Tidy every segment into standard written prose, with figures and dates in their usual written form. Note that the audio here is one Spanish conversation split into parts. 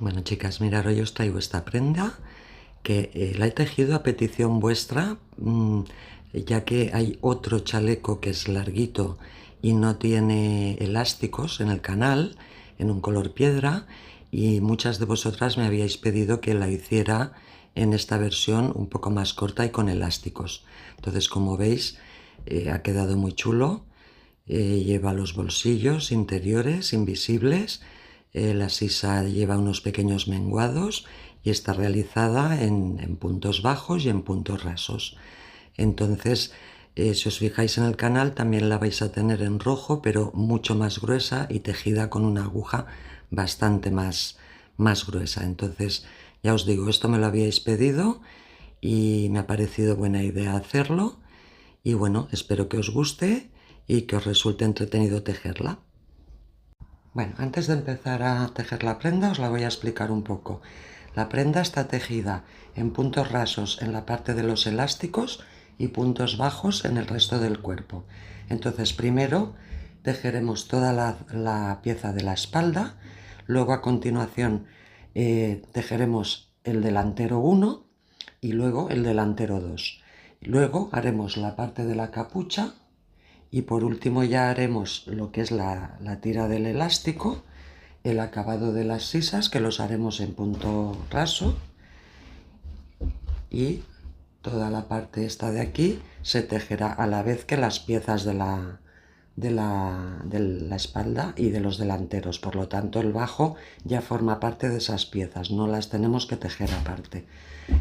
Bueno, chicas, mirad, hoy os traigo esta prenda que la he tejido a petición vuestra, ya que hay otro chaleco que es larguito y no tiene elásticos en el canal, en un color piedra, y muchas de vosotras me habíais pedido que la hiciera en esta versión un poco más corta y con elásticos. Entonces, como veis, ha quedado muy chulo. Lleva los bolsillos interiores invisibles. La sisa lleva unos pequeños menguados y está realizada en puntos bajos y en puntos rasos. Entonces, si os fijáis en el canal, también la vais a tener en rojo, pero mucho más gruesa y tejida con una aguja bastante más gruesa. Entonces, ya os digo, esto me lo habíais pedido y me ha parecido buena idea hacerlo. Y bueno, espero que os guste y que os resulte entretenido tejerla. Bueno, antes de empezar a tejer la prenda os la voy a explicar un poco. La prenda está tejida en puntos rasos en la parte de los elásticos y puntos bajos en el resto del cuerpo. Entonces primero tejeremos toda la pieza de la espalda, luego a continuación tejeremos el delantero 1 y luego el delantero 2. Luego haremos la parte de la capucha. Y por último ya haremos lo que es la tira del elástico, el acabado de las sisas, que los haremos en punto raso, y toda la parte esta de aquí se tejerá a la vez que las piezas de la espalda y de los delanteros. Por lo tanto, el bajo ya forma parte de esas piezas, no las tenemos que tejer aparte.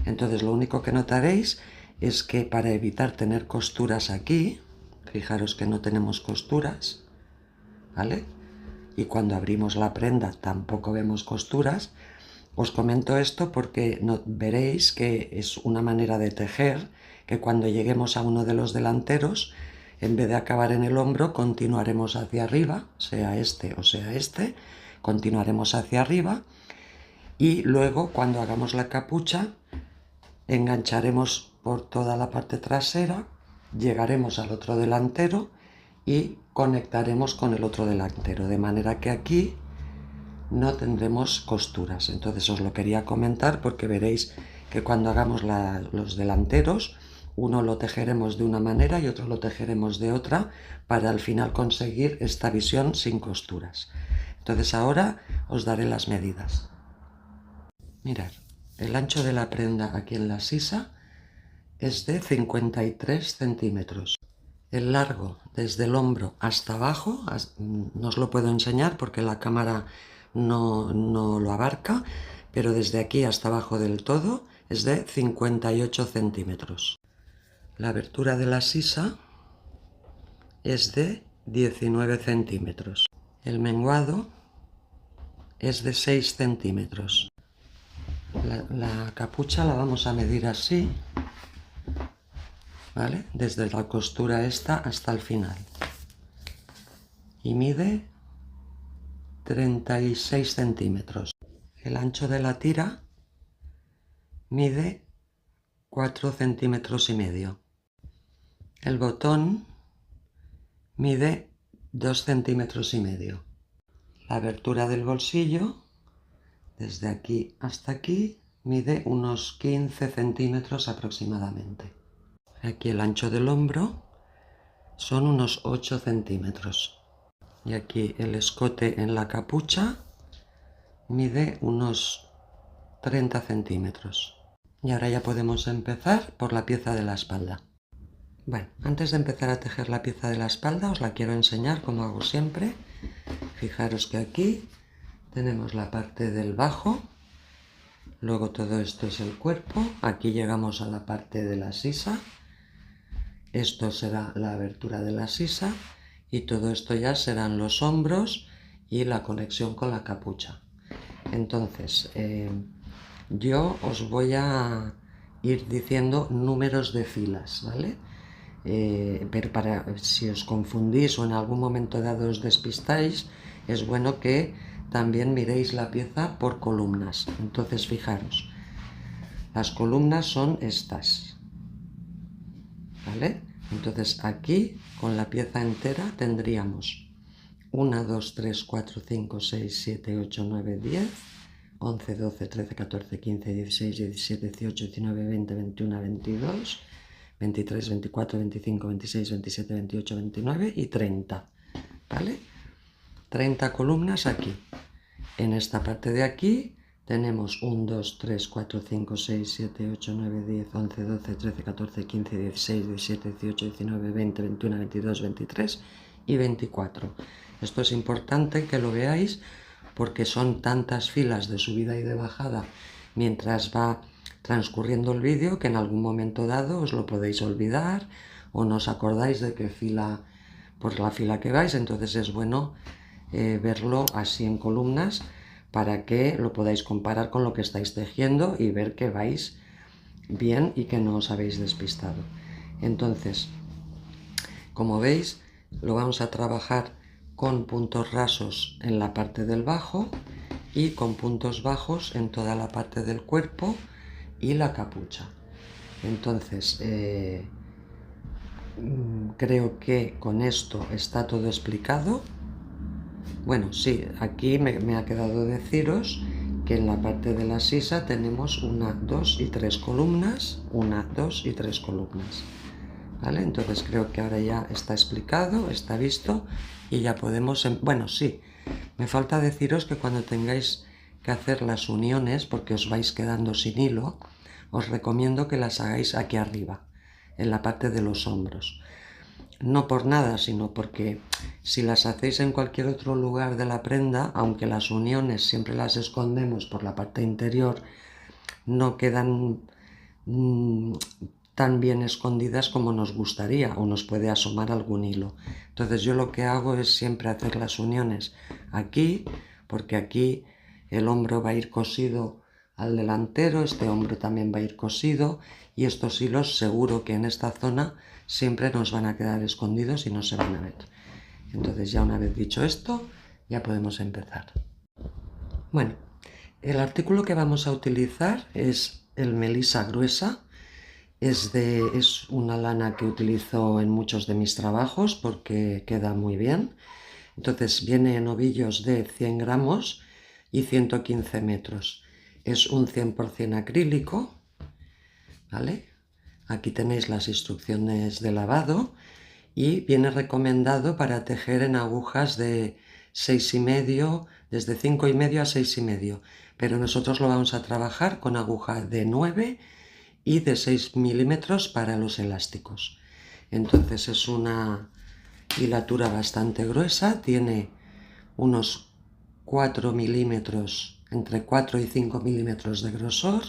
Entonces, lo único que notaréis es que para evitar tener costuras aquí, fijaros que no tenemos costuras, ¿vale? Y cuando abrimos la prenda tampoco vemos costuras. Os comento esto porque veréis que es una manera de tejer que cuando lleguemos a uno de los delanteros, en vez de acabar en el hombro, continuaremos hacia arriba, sea este o sea este, continuaremos hacia arriba y luego cuando hagamos la capucha engancharemos por toda la parte trasera, llegaremos al otro delantero y conectaremos con el otro delantero, de manera que aquí no tendremos costuras. Entonces os lo quería comentar porque veréis que cuando hagamos los delanteros, uno lo tejeremos de una manera y otro lo tejeremos de otra para al final conseguir esta visión sin costuras. Entonces ahora os daré las medidas. Mirad, el ancho de la prenda aquí en la sisa es de 53 centímetros. El largo desde el hombro hasta abajo, no os lo puedo enseñar porque la cámara no lo abarca, pero desde aquí hasta abajo del todo es de 58 centímetros. La abertura de la sisa es de 19 centímetros. El menguado es de 6 centímetros. La capucha la vamos a medir así, ¿vale? Desde la costura esta hasta el final. Y mide 36 centímetros. El ancho de la tira mide 4 centímetros y medio. El botón mide 2 centímetros y medio. La abertura del bolsillo, desde aquí hasta aquí, mide unos 15 centímetros aproximadamente. Aquí el ancho del hombro son unos 8 centímetros. Y aquí el escote en la capucha mide unos 30 centímetros. Y ahora ya podemos empezar por la pieza de la espalda. Bueno, antes de empezar a tejer la pieza de la espalda os la quiero enseñar como hago siempre. Fijaros que aquí tenemos la parte del bajo, luego todo esto es el cuerpo, aquí llegamos a la parte de la sisa, esto será la abertura de la sisa y todo esto ya serán los hombros y la conexión con la capucha. Entonces, yo os voy a ir diciendo números de filas, ¿vale? Pero si os confundís o en algún momento dado os despistáis, es bueno que también miréis la pieza por columnas. Entonces, fijaros, las columnas son estas, ¿vale? Entonces aquí, con la pieza entera, tendríamos 1, 2, 3, 4, 5, 6, 7, 8, 9, 10, 11, 12, 13, 14, 15, 16, 17, 18, 19, 20, 21, 22, 23, 24, 25, 26, 27, 28, 29 y 30, ¿vale? 30 columnas aquí. En esta parte de aquí tenemos 1, 2, 3, 4, 5, 6, 7, 8, 9, 10, 11, 12, 13, 14, 15, 16, 17, 18, 19, 20, 21, 22, 23 y 24. Esto es importante que lo veáis porque son tantas filas de subida y de bajada mientras va transcurriendo el vídeo que en algún momento dado os lo podéis olvidar o no os acordáis de qué fila, por la fila que vais. Entonces es bueno verlo así en columnas para que lo podáis comparar con lo que estáis tejiendo y ver que vais bien y que no os habéis despistado. Entonces, como veis, lo vamos a trabajar con puntos rasos en la parte del bajo y con puntos bajos en toda la parte del cuerpo y la capucha. Entonces, creo que con esto está todo explicado. Bueno, sí, aquí me ha quedado deciros que en la parte de la sisa tenemos 1, 2 y 3 columnas, 1, 2 y 3 columnas, ¿vale? Entonces creo que ahora ya está explicado, está visto y ya podemos... Bueno, sí, me falta deciros que cuando tengáis que hacer las uniones, porque os vais quedando sin hilo, os recomiendo que las hagáis aquí arriba, en la parte de los hombros. No por nada, sino porque si las hacéis en cualquier otro lugar de la prenda, aunque las uniones siempre las escondemos por la parte interior, no quedan tan bien escondidas como nos gustaría o nos puede asomar algún hilo. Entonces yo lo que hago es siempre hacer las uniones aquí, porque aquí el hombro va a ir cosido al delantero, este hombro también va a ir cosido y estos hilos seguro que en esta zona siempre nos van a quedar escondidos y no se van a ver. Entonces ya una vez dicho esto, ya podemos empezar. Bueno, el artículo que vamos a utilizar es el melisa gruesa. Es una lana que utilizo en muchos de mis trabajos porque queda muy bien. Entonces viene en ovillos de 100 gramos y 115 metros. Es un 100% acrílico, ¿vale? Aquí tenéis las instrucciones de lavado y viene recomendado para tejer en agujas de 6,5, desde 5,5 a 6,5, pero nosotros lo vamos a trabajar con aguja de 9 y de 6 milímetros para los elásticos. Entonces es una hilatura bastante gruesa, tiene unos 4 milímetros, entre 4 y 5 milímetros de grosor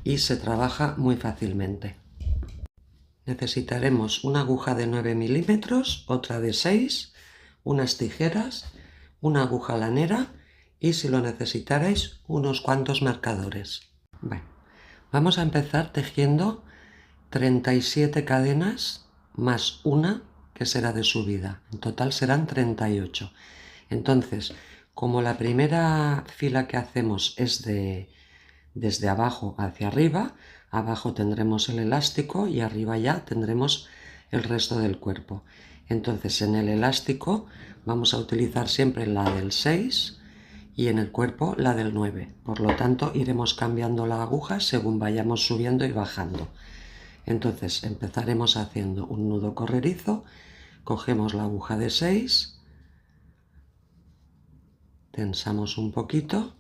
y se trabaja muy fácilmente. Necesitaremos una aguja de 9 milímetros, otra de 6, unas tijeras, una aguja lanera y, si lo necesitarais, unos cuantos marcadores. Bueno, vamos a empezar tejiendo 37 cadenas más una que será de subida. En total serán 38. Entonces, como la primera fila que hacemos es desde abajo hacia arriba, abajo tendremos el elástico y arriba ya tendremos el resto del cuerpo. Entonces en el elástico vamos a utilizar siempre la del 6 y en el cuerpo la del 9. Por lo tanto iremos cambiando la aguja según vayamos subiendo y bajando. Entonces empezaremos haciendo un nudo corredizo, cogemos la aguja de 6, tensamos un poquito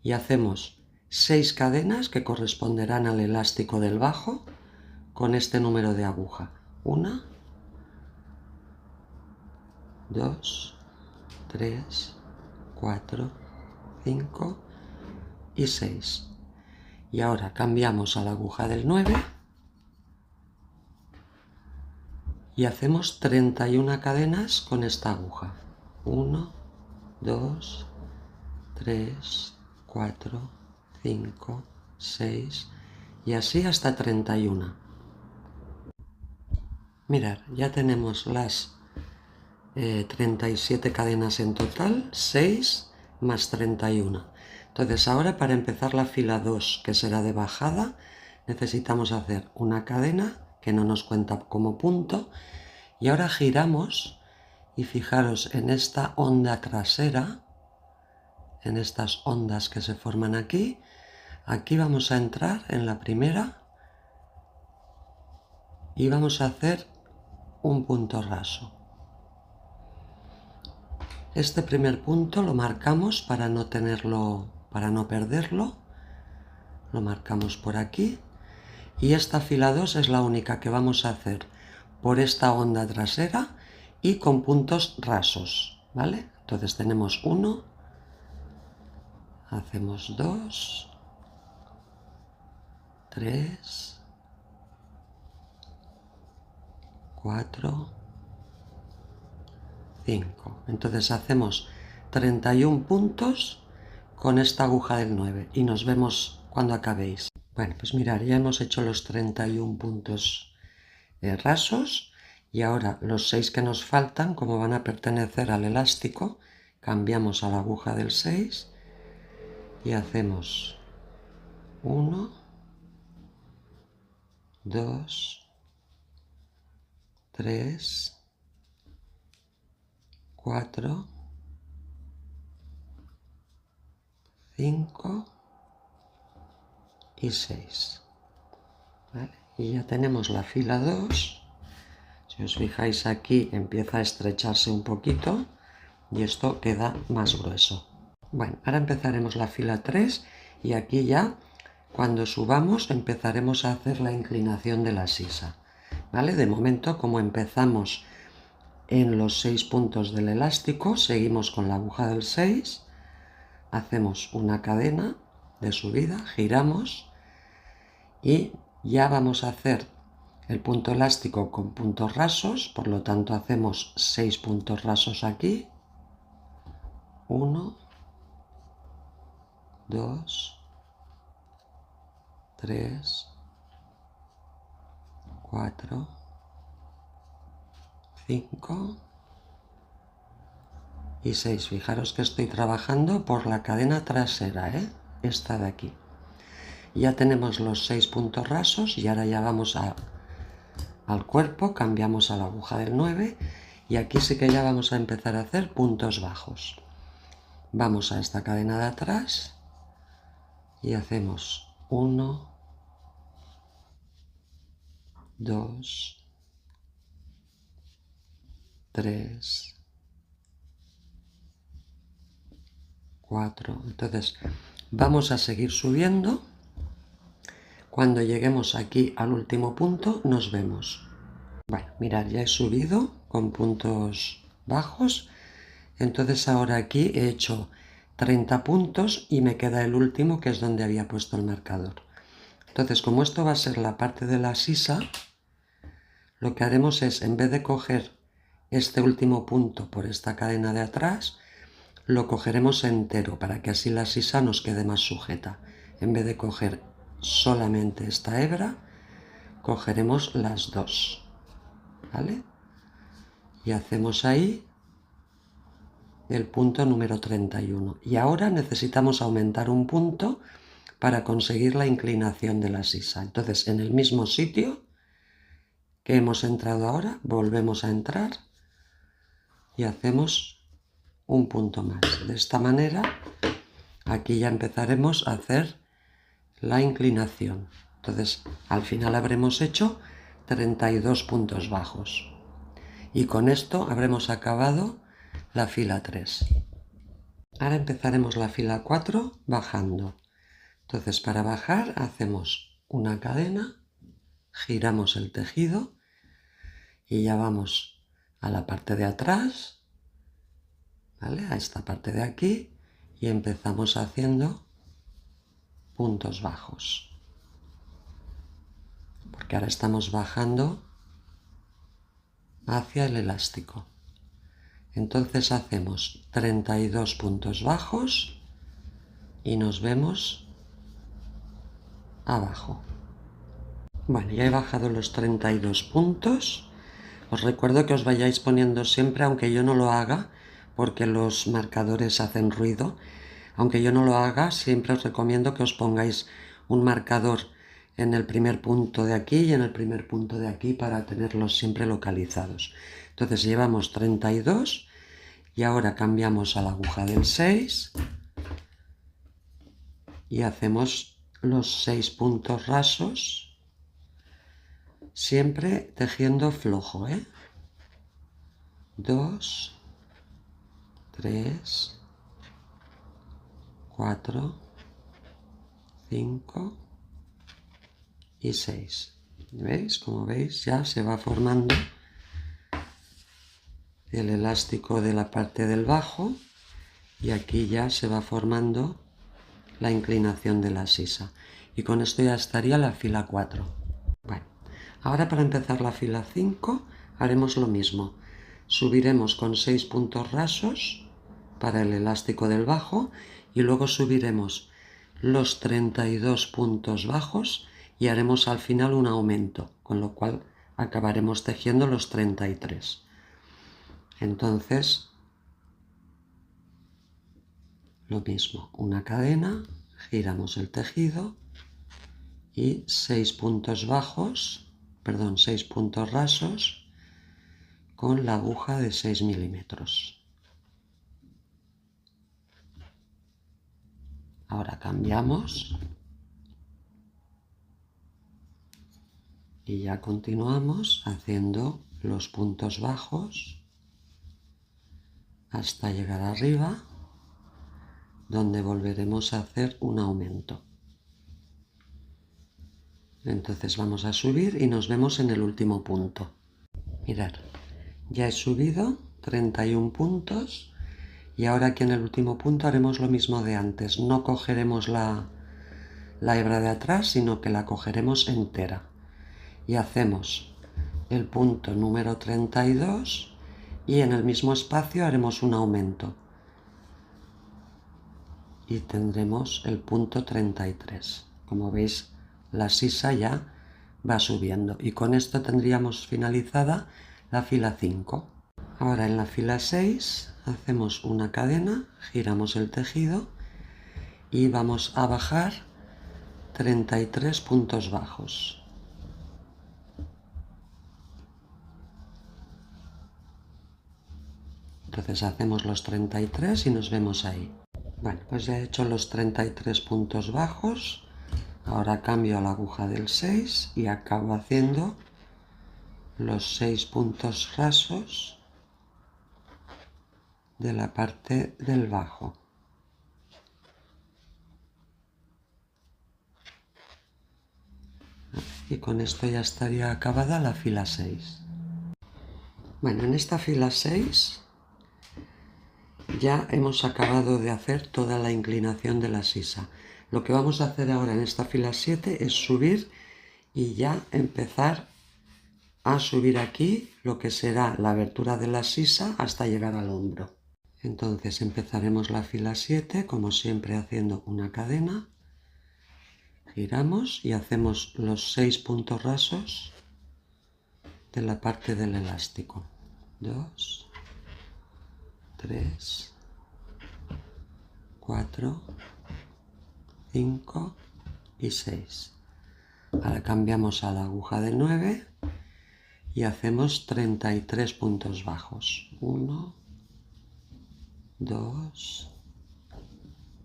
y hacemos 6 cadenas que corresponderán al elástico del bajo con este número de aguja. 1, 2, 3, 4, 5 y 6. Y ahora cambiamos a la aguja del 9 y hacemos 31 cadenas con esta aguja. 1, 2, 3, 4, 5, 6 y así hasta 31. Mirad, ya tenemos las 37 cadenas en total, 6 más 31. Entonces ahora, para empezar la fila 2, que será de bajada, necesitamos hacer una cadena que no nos cuenta como punto y ahora giramos y fijaros en esta onda trasera, en estas ondas que se forman aquí. Aquí vamos a entrar en la primera y vamos a hacer un punto raso. Este primer punto lo marcamos para no perderlo. Lo marcamos por aquí. Y esta fila 2 es la única que vamos a hacer por esta onda trasera y con puntos rasos, ¿vale? Entonces tenemos 1, hacemos 2, 3, 4, 5. Entonces hacemos 31 puntos con esta aguja del 9 y nos vemos cuando acabéis. Bueno, pues mirad, ya hemos hecho los 31 puntos rasos y ahora los 6 que nos faltan, como van a pertenecer al elástico, cambiamos a la aguja del 6 y hacemos 1, 2, 3, 4, 5 y 6. ¿Vale? Y ya tenemos la fila 2. Si os fijáis aquí empieza a estrecharse un poquito y esto queda más grueso. Bueno, ahora empezaremos la fila 3 y aquí ya cuando subamos empezaremos a hacer la inclinación de la sisa. ¿Vale? De momento, como empezamos en los 6 puntos del elástico, seguimos con la aguja del 6, hacemos una cadena de subida, giramos y ya vamos a hacer el punto elástico con puntos rasos, por lo tanto hacemos 6 puntos rasos aquí. 1, 2, 3, 4, 5 y 6. Fijaros que estoy trabajando por la cadena trasera, esta de aquí. Ya tenemos los 6 puntos rasos y ahora ya vamos al cuerpo, cambiamos a la aguja del 9 y aquí sí que ya vamos a empezar a hacer puntos bajos. Vamos a esta cadena de atrás y hacemos 1, 2, 3, 4. Entonces vamos a seguir subiendo. Cuando lleguemos aquí al último punto nos vemos. Bueno, mirad, ya he subido con puntos bajos. Entonces ahora aquí he hecho 30 puntos y me queda el último, que es donde había puesto el marcador. Entonces, como esto va a ser la parte de la sisa, lo que haremos es, en vez de coger este último punto por esta cadena de atrás, lo cogeremos entero para que así la sisa nos quede más sujeta. En vez de coger solamente esta hebra, cogeremos las dos, ¿vale? Y hacemos ahí el punto número 31. Y ahora necesitamos aumentar un punto para conseguir la inclinación de la sisa. Entonces, en el mismo sitio que hemos entrado ahora, volvemos a entrar y hacemos un punto más. De esta manera, aquí ya empezaremos a hacer la inclinación. Entonces, al final habremos hecho 32 puntos bajos. Y con esto habremos acabado la fila 3. Ahora empezaremos la fila 4 bajando. Entonces, para bajar hacemos una cadena, giramos el tejido y ya vamos a la parte de atrás, ¿vale? A esta parte de aquí y empezamos haciendo puntos bajos. Porque ahora estamos bajando hacia el elástico. Entonces hacemos 32 puntos bajos y nos vemos abajo. Bueno, ya he bajado los 32 puntos. Os recuerdo que os vayáis poniendo siempre, aunque yo no lo haga, porque los marcadores hacen ruido, aunque yo no lo haga, siempre os recomiendo que os pongáis un marcador en el primer punto de aquí y en el primer punto de aquí para tenerlos siempre localizados. Entonces llevamos 32 y ahora cambiamos a la aguja del 6 y hacemos los 6 puntos rasos, siempre tejiendo flojo, 2, 3, 4, 5 y 6. ¿Veis? Como veis, ya se va formando el elástico de la parte del bajo y aquí ya se va formando la inclinación de la sisa. Y con esto ya estaría la fila 4. Bueno, ahora para empezar la fila 5 haremos lo mismo. Subiremos con 6 puntos rasos para el elástico del bajo y luego subiremos los 32 puntos bajos y haremos al final un aumento, con lo cual acabaremos tejiendo los 33. Entonces, lo mismo, una cadena, giramos el tejido y 6 puntos bajos, perdón, 6 puntos rasos con la aguja de 6 milímetros. Ahora cambiamos y ya continuamos haciendo los puntos bajos hasta llegar arriba, donde volveremos a hacer un aumento. Entonces vamos a subir y nos vemos en el último punto. Mirad, ya he subido 31 puntos y ahora aquí en el último punto haremos lo mismo de antes. No cogeremos la hebra de atrás, sino que la cogeremos entera. Y hacemos el punto número 32 y en el mismo espacio haremos un aumento. Y tendremos el punto 33. Como veis, la sisa ya va subiendo y con esto tendríamos finalizada la fila 5. Ahora en la fila 6 hacemos una cadena, giramos el tejido y vamos a bajar 33 puntos bajos. Entonces hacemos los 33 y nos vemos ahí. Bueno, pues ya he hecho los 33 puntos bajos. Ahora cambio a la aguja del 6 y acabo haciendo los 6 puntos rasos de la parte del bajo. Y con esto ya estaría acabada la fila 6. Bueno, en esta fila 6 ya hemos acabado de hacer toda la inclinación de la sisa. Lo que vamos a hacer ahora en esta fila 7 es subir y ya empezar a subir aquí lo que será la abertura de la sisa hasta llegar al hombro. Entonces empezaremos la fila 7 como siempre haciendo una cadena, giramos y hacemos los 6 puntos rasos de la parte del elástico. 2, 3, 4, 5 y 6. Ahora cambiamos a la aguja de 9 y hacemos 33 puntos bajos. 1, 2,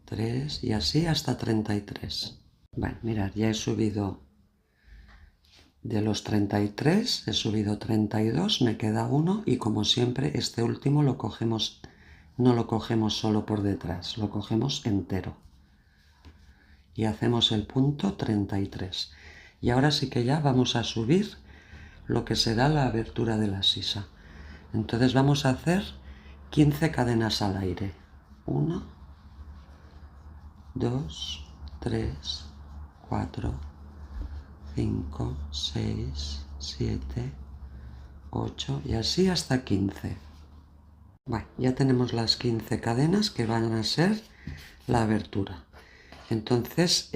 3 y así hasta 33. Bueno, mirad, ya he subido de los 33, he subido 32, me queda uno y como siempre este último lo cogemos, no lo cogemos solo por detrás, lo cogemos entero. Y hacemos el punto 33. Y ahora sí que ya vamos a subir lo que será la abertura de la sisa. Entonces vamos a hacer 15 cadenas al aire. 1, 2, 3, 4, 5, 6, 7, 8 y así hasta 15. Bueno, ya tenemos las 15 cadenas que van a ser la abertura. Entonces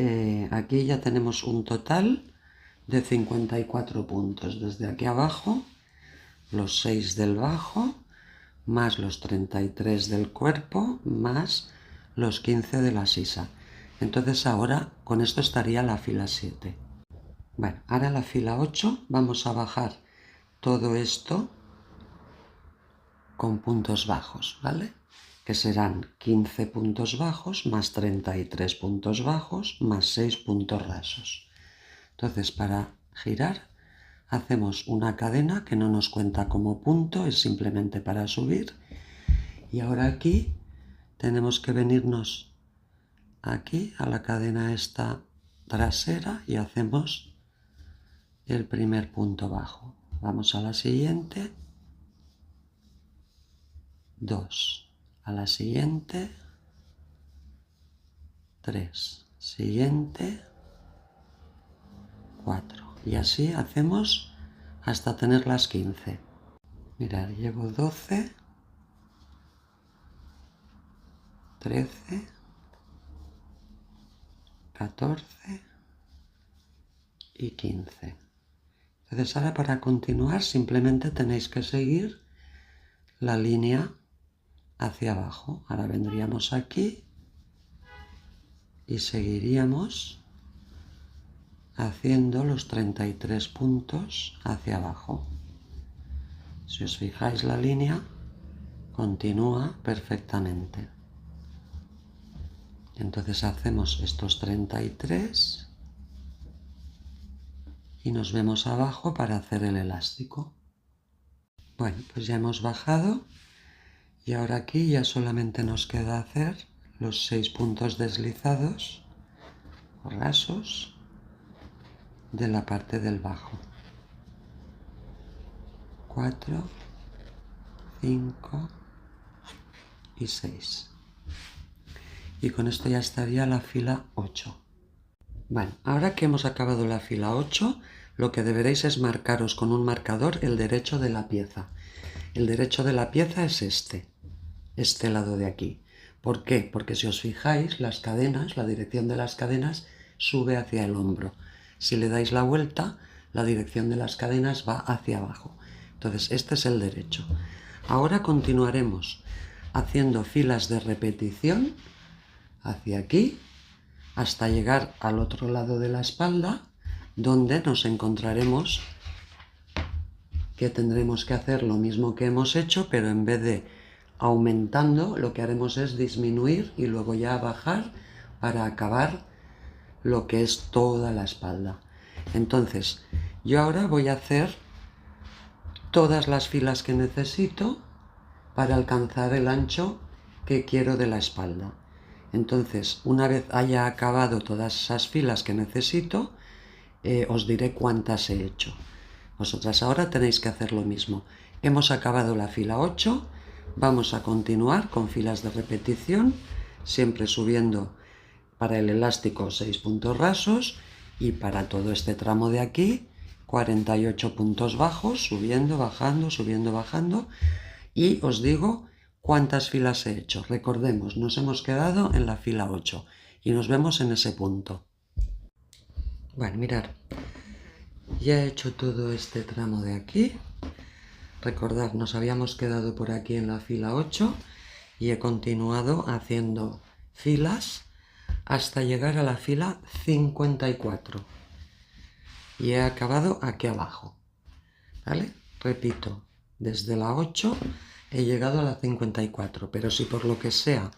aquí ya tenemos un total de 54 puntos. Desde aquí abajo, los 6 del bajo, más los 33 del cuerpo, más los 15 de la sisa. Entonces ahora con esto estaría la fila 7. Bueno, ahora la fila 8 vamos a bajar todo esto con puntos bajos, ¿vale? que serán 15 puntos bajos más 33 puntos bajos más 6 puntos rasos. Entonces, para girar hacemos una cadena que no nos cuenta como punto, es simplemente para subir. Y ahora aquí tenemos que venirnos aquí a la cadena esta trasera y hacemos el primer punto bajo. Vamos a la siguiente, 2, a la siguiente, 3, siguiente, 4. Y así hacemos hasta tener las 15. Mirad, llevo 12, 13, 14 y 15. Entonces ahora para continuar simplemente tenéis que seguir la línea hacia abajo. Ahora vendríamos aquí y seguiríamos haciendo los 33 puntos hacia abajo. Si os fijáis, la línea continúa perfectamente. Entonces hacemos estos 33 y nos vemos abajo para hacer el elástico. Bueno, pues ya hemos bajado y ahora aquí ya solamente nos queda hacer los 6 puntos deslizados o rasos de la parte del bajo. 4, 5 y 6. Y con esto ya estaría la fila 8. Bueno, ahora que hemos acabado la fila 8, lo que deberéis es marcaros con un marcador el derecho de la pieza. El derecho de la pieza es este lado de aquí. ¿Por qué? Porque si os fijáis, las cadenas, la dirección de las cadenas sube hacia el hombro. Si le dais la vuelta, la dirección de las cadenas va hacia abajo. Entonces, este es el derecho. Ahora continuaremos haciendo filas de repetición hacia aquí, hasta llegar al otro lado de la espalda, donde nos encontraremos que tendremos que hacer lo mismo que hemos hecho, pero en vez de aumentando, lo que haremos es disminuir y luego ya bajar para acabar lo que es toda la espalda. Entonces, yo ahora voy a hacer todas las filas que necesito para alcanzar el ancho que quiero de la espalda. Entonces, una vez haya acabado todas esas filas que necesito, os diré cuántas he hecho. Vosotras ahora tenéis que hacer lo mismo. Hemos acabado la fila 8, vamos a continuar con filas de repetición, siempre subiendo para el elástico 6 puntos rasos y para todo este tramo de aquí 48 puntos bajos, subiendo, bajando, y os digo cuántas filas he hecho. Recordemos, nos hemos quedado en la fila 8 y nos vemos en ese punto. Bueno, mirad, ya he hecho todo este tramo de aquí. Recordad, nos habíamos quedado por aquí en la fila 8 y he continuado haciendo filas hasta llegar a la fila 54 y he acabado aquí abajo, ¿vale? Repito, desde la 8 he llegado a la 54, pero si por lo que sea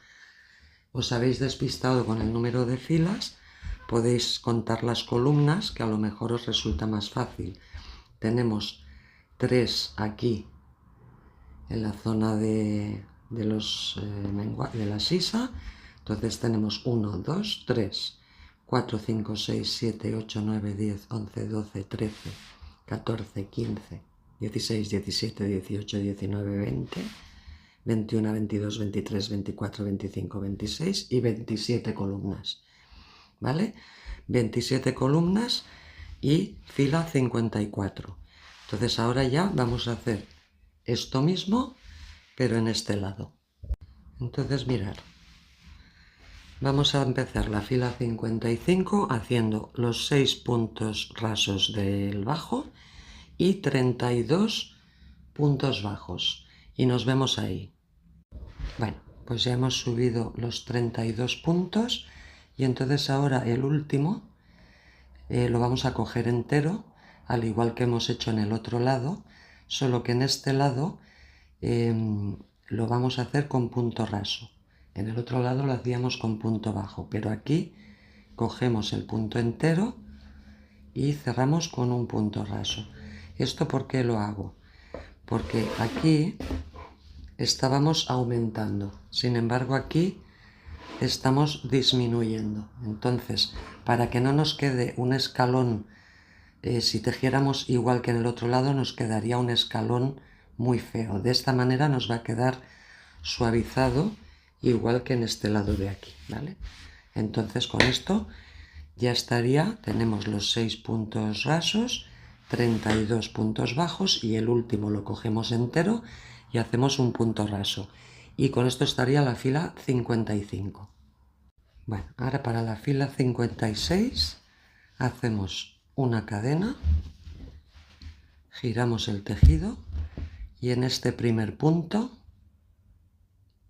os habéis despistado con el número de filas, podéis contar las columnas, que a lo mejor os resulta más fácil. Tenemos 3 aquí en la zona de la sisa, entonces tenemos 1, 2, 3, 4, 5, 6, 7, 8, 9, 10, 11, 12, 13, 14, 15, 16, 17, 18, 19, 20, 21, 22, 23, 24, 25, 26 y 27 columnas, ¿vale? 27 columnas y fila 54. Entonces ahora ya vamos a hacer esto mismo, pero en este lado. Entonces mirad, vamos a empezar la fila 55 haciendo los 6 puntos rasos del bajo y 32 puntos bajos. Y nos vemos ahí. Bueno, pues ya hemos subido los 32 puntos y entonces ahora el último lo vamos a coger entero, al igual que hemos hecho en el otro lado, solo que en este lado lo vamos a hacer con punto raso. En el otro lado lo hacíamos con punto bajo, pero aquí cogemos el punto entero y cerramos con un punto raso. ¿Esto por qué lo hago? Porque aquí estábamos aumentando, sin embargo aquí estamos disminuyendo. Entonces, para que no nos quede un escalón, si tejiéramos igual que en el otro lado, nos quedaría un escalón muy feo. De esta manera nos va a quedar suavizado igual que en este lado de aquí, ¿vale? Entonces con esto ya estaría, tenemos los 6 puntos rasos, 32 puntos bajos y el último lo cogemos entero y hacemos un punto raso. Y con esto estaría la fila 55. Bueno, ahora para la fila 56 hacemos una cadena, giramos el tejido y en este primer punto,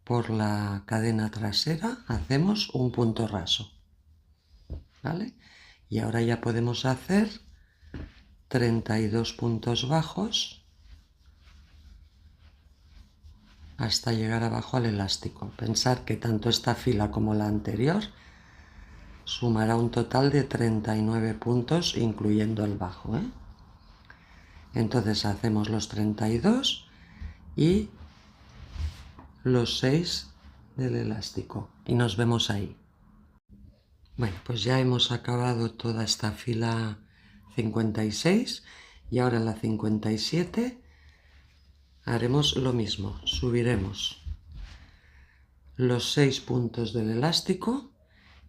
por la cadena trasera, hacemos un punto raso, ¿vale? Y ahora ya podemos hacer 32 puntos bajos hasta llegar abajo al elástico. Pensar que tanto esta fila como la anterior sumará un total de 39 puntos, incluyendo el bajo, ¿eh? Entonces hacemos los 32 y los 6 del elástico y nos vemos ahí. Bueno, pues ya hemos acabado toda esta fila 56 y ahora en la 57 haremos lo mismo, subiremos los 6 puntos del elástico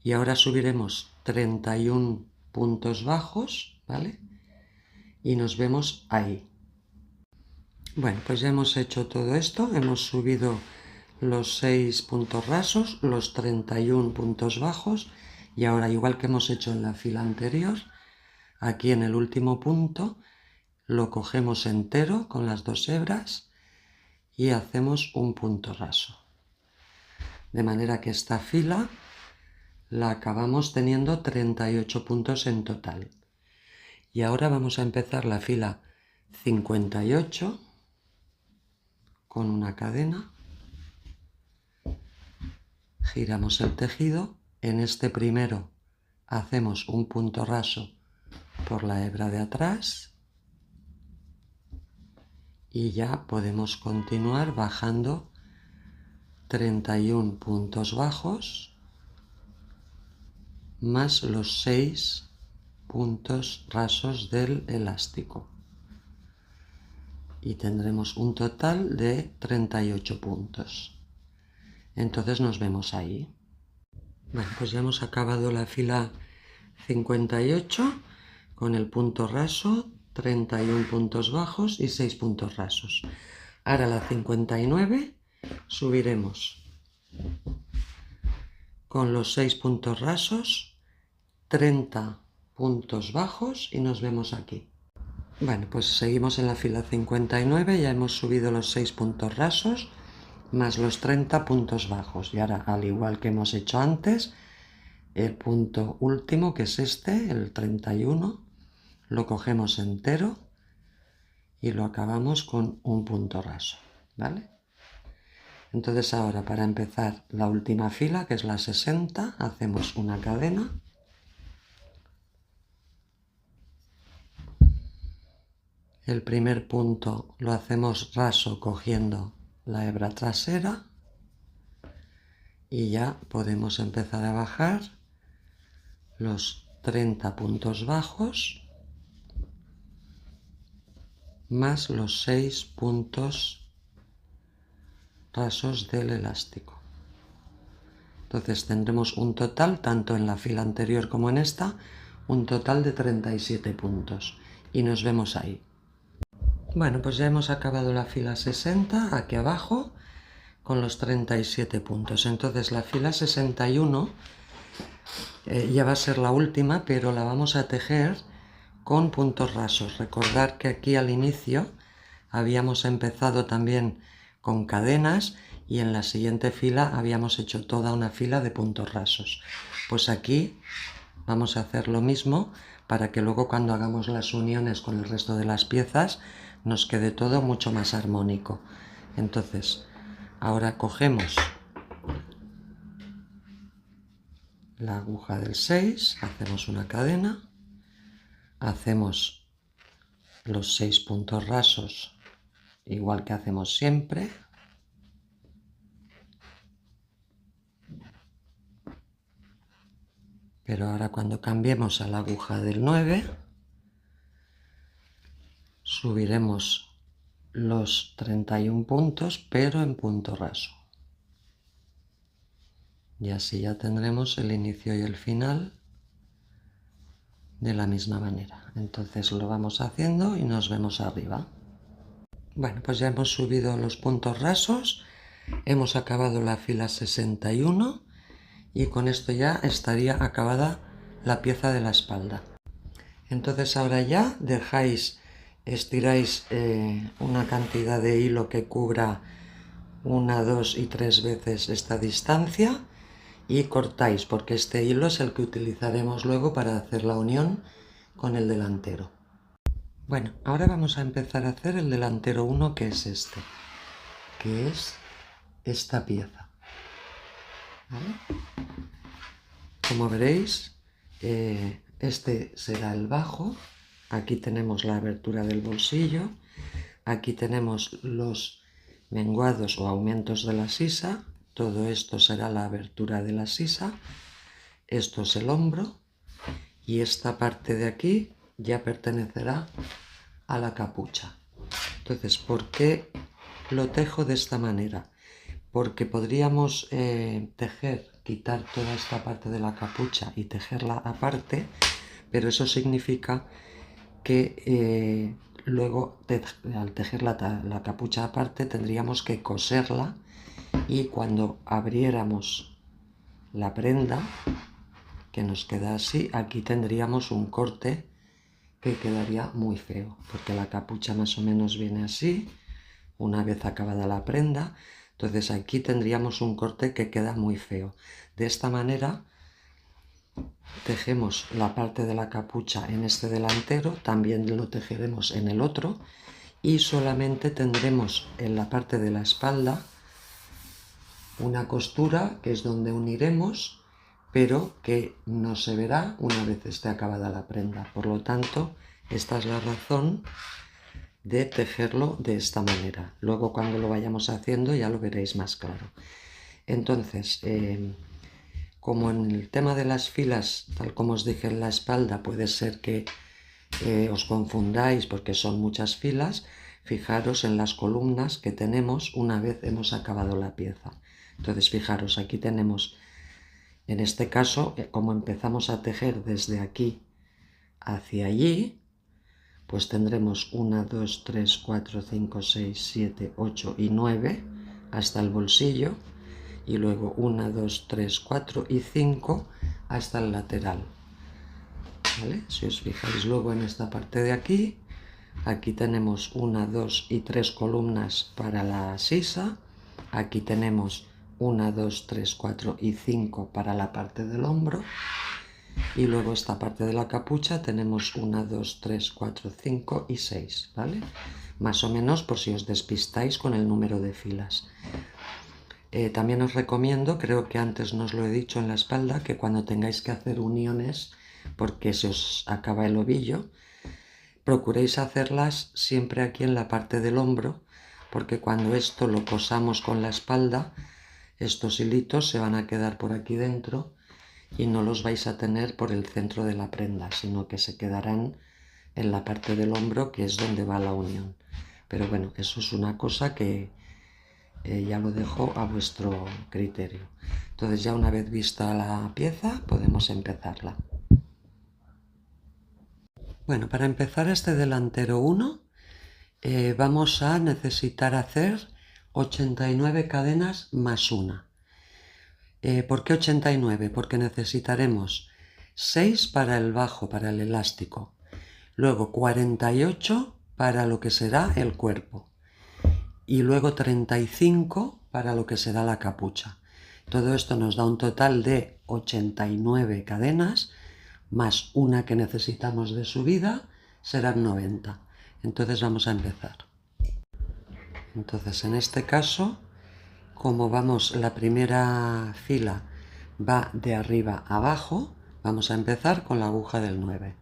y ahora subiremos 31 puntos bajos, ¿vale? Y nos vemos ahí. Bueno, pues ya hemos hecho todo esto, hemos subido los 6 puntos rasos, los 31 puntos bajos y ahora, igual que hemos hecho en la fila anterior, aquí en el último punto lo cogemos entero con las 2 hebras y hacemos un punto raso. De manera que esta fila la acabamos teniendo 38 puntos en total. Y ahora vamos a empezar la fila 58 con una cadena, giramos el tejido, en este primero hacemos un punto raso por la hebra de atrás y ya podemos continuar bajando 31 puntos bajos más los 6 puntos rasos del elástico y tendremos un total de 38 puntos. Entonces nos vemos ahí. Bueno, pues ya hemos acabado la fila 58 con el punto raso, 31 puntos bajos y 6 puntos rasos. Ahora la 59 subiremos con los 6 puntos rasos, 30 puntos bajos y nos vemos aquí. Bueno, pues seguimos en la fila 59, ya hemos subido los 6 puntos rasos más los 30 puntos bajos. Y ahora, al igual que hemos hecho antes, el punto último, que es este, el 31, lo cogemos entero y lo acabamos con un punto raso, ¿vale? Entonces ahora, para empezar la última fila, que es la 60, hacemos una cadena, el primer punto lo hacemos raso cogiendo la hebra trasera y ya podemos empezar a bajar los 30 puntos bajos más los 6 puntos rasos del elástico. Entonces tendremos un total, tanto en la fila anterior como en esta, un total de 37 puntos y nos vemos ahí. Bueno, pues ya hemos acabado la fila 60 aquí abajo con los 37 puntos. Entonces la fila 61 ya va a ser la última, pero la vamos a tejer con puntos rasos. Recordad que aquí al inicio habíamos empezado también con cadenas y en la siguiente fila habíamos hecho toda una fila de puntos rasos. Pues aquí vamos a hacer lo mismo para que luego cuando hagamos las uniones con el resto de las piezas nos quede todo mucho más armónico. Entonces Ahora cogemos la aguja del 6, hacemos una cadena, hacemos los 6 puntos rasos igual que hacemos siempre. Pero ahora cuando cambiemos a la aguja del 9, subiremos los 31 puntos, pero en punto raso. Y así ya tendremos el inicio y el final de la misma manera. Entonces lo vamos haciendo y nos vemos arriba. Bueno, pues ya hemos subido los puntos rasos, hemos acabado la fila 61 y con esto ya estaría acabada la pieza de la espalda. Entonces ahora ya estiráis una cantidad de hilo que cubra 1, 2 y 3 veces esta distancia y cortáis, porque este hilo es el que utilizaremos luego para hacer la unión con el delantero. Bueno, ahora vamos a empezar a hacer el delantero 1, que es este, que es esta pieza. ¿Vale? Como veréis, este será el bajo. Aquí tenemos la abertura del bolsillo, aquí tenemos los menguados o aumentos de la sisa, todo esto será la abertura de la sisa, esto es el hombro y esta parte de aquí ya pertenecerá a la capucha. Entonces, ¿por qué lo tejo de esta manera? Porque podríamos quitar toda esta parte de la capucha y tejerla aparte, pero eso significa que luego al tejer la capucha aparte tendríamos que coserla y cuando abriéramos la prenda, que nos queda así, aquí tendríamos un corte que quedaría muy feo, porque la capucha más o menos viene así, una vez acabada la prenda, entonces aquí tendríamos un corte que queda muy feo. De esta manera tejemos la parte de la capucha en este delantero, también lo tejeremos en el otro y solamente tendremos en la parte de la espalda una costura que es donde uniremos, pero que no se verá una vez esté acabada la prenda. Por lo tanto, esta es la razón de tejerlo de esta manera. Luego cuando lo vayamos haciendo ya lo veréis más claro. Entonces, como en el tema de las filas, tal como os dije en la espalda, puede ser que os confundáis porque son muchas filas, fijaros en las columnas que tenemos una vez hemos acabado la pieza. Entonces, fijaros, aquí tenemos, en este caso, como empezamos a tejer desde aquí hacia allí, pues tendremos 1, 2, 3, 4, 5, 6, 7, 8 y 9 hasta el bolsillo y luego 1, 2, 3, 4 y 5 hasta el lateral. ¿Vale? Si os fijáis luego en esta parte de aquí, aquí tenemos 1, 2 y 3 columnas para la sisa, aquí tenemos 1, 2, 3, 4 y 5 para la parte del hombro. Y luego esta parte de la capucha tenemos 1, 2, 3, 4, 5 y 6, ¿vale? Más o menos por si os despistáis con el número de filas. También os recomiendo, creo que antes no os lo he dicho en la espalda, que cuando tengáis que hacer uniones, porque se os acaba el ovillo, procuréis hacerlas siempre aquí en la parte del hombro, porque cuando esto lo cosamos con la espalda, estos hilitos se van a quedar por aquí dentro y no los vais a tener por el centro de la prenda, sino que se quedarán en la parte del hombro, que es donde va la unión. Pero bueno, eso es una cosa que ya lo dejo a vuestro criterio. Entonces ya una vez vista la pieza podemos empezarla. Bueno, para empezar este delantero 1 vamos a necesitar hacer 89 cadenas más una. ¿Por qué 89? Porque necesitaremos 6 para el bajo, para el elástico, luego 48 para lo que será el cuerpo y luego 35 para lo que será la capucha. Todo esto nos da un total de 89 cadenas más una que necesitamos de subida, serán 90. Entonces vamos a empezar. Entonces en este caso como vamos, la primera fila va de arriba a abajo, vamos a empezar con la aguja del 9.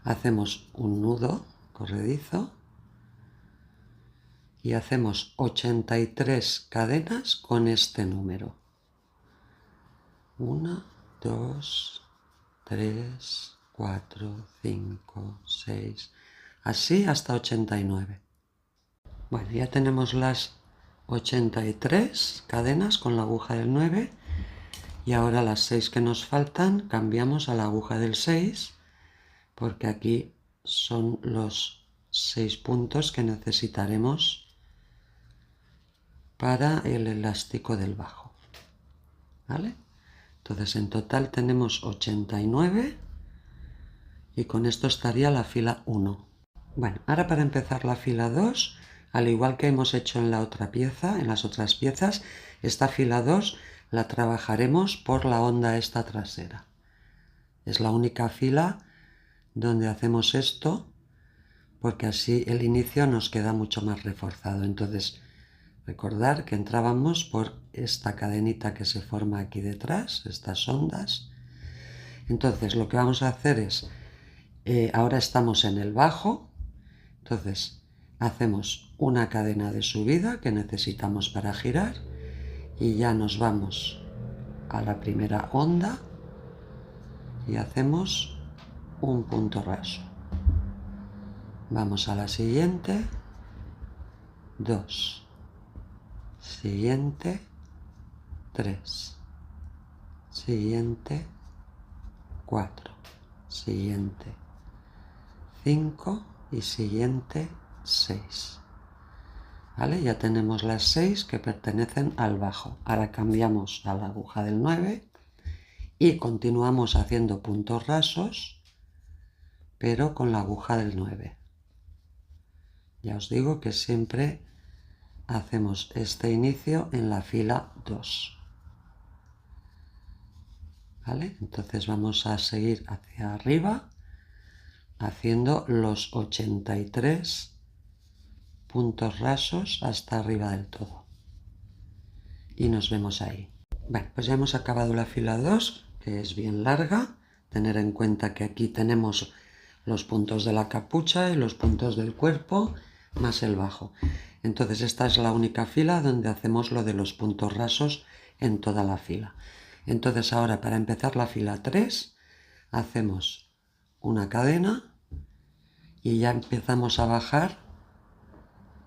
Hacemos un nudo corredizo y hacemos 83 cadenas con este número. 1, 2, 3, 4, 5, 6, así hasta 89. Bueno, ya tenemos las 83 cadenas con la aguja del 9 y ahora las 6 que nos faltan cambiamos a la aguja del 6 porque aquí son los 6 puntos que necesitaremos para el elástico del bajo, ¿vale? Entonces en total tenemos 89 y con esto estaría la fila 1. Bueno, ahora para empezar la fila 2, al igual que hemos hecho en la otra pieza, en las otras piezas, esta fila 2 la trabajaremos por la onda esta trasera. Es la única fila donde hacemos esto porque así el inicio nos queda mucho más reforzado. Entonces, recordar que entrábamos por esta cadenita que se forma aquí detrás, estas ondas. Entonces lo que vamos a hacer es, ahora estamos en el bajo, entonces hacemos una cadena de subida que necesitamos para girar y ya nos vamos a la primera onda y hacemos un punto raso. Vamos a la siguiente, 2, siguiente, 3, siguiente, 4, siguiente, 5 y siguiente 6. ¿Vale? Ya tenemos las 6 que pertenecen al bajo. Ahora cambiamos a la aguja del 9 y continuamos haciendo puntos rasos, pero con la aguja del 9. Ya os digo que siempre hacemos este inicio en la fila 2. ¿Vale? Entonces vamos a seguir hacia arriba haciendo los 83 puntos rasos hasta arriba del todo. Y nos vemos ahí. Bueno, pues ya hemos acabado la fila 2, que es bien larga. Tener en cuenta que aquí tenemos los puntos de la capucha y los puntos del cuerpo, más el bajo. Entonces esta es la única fila donde hacemos lo de los puntos rasos en toda la fila. Entonces ahora para empezar la fila 3 hacemos una cadena y ya empezamos a bajar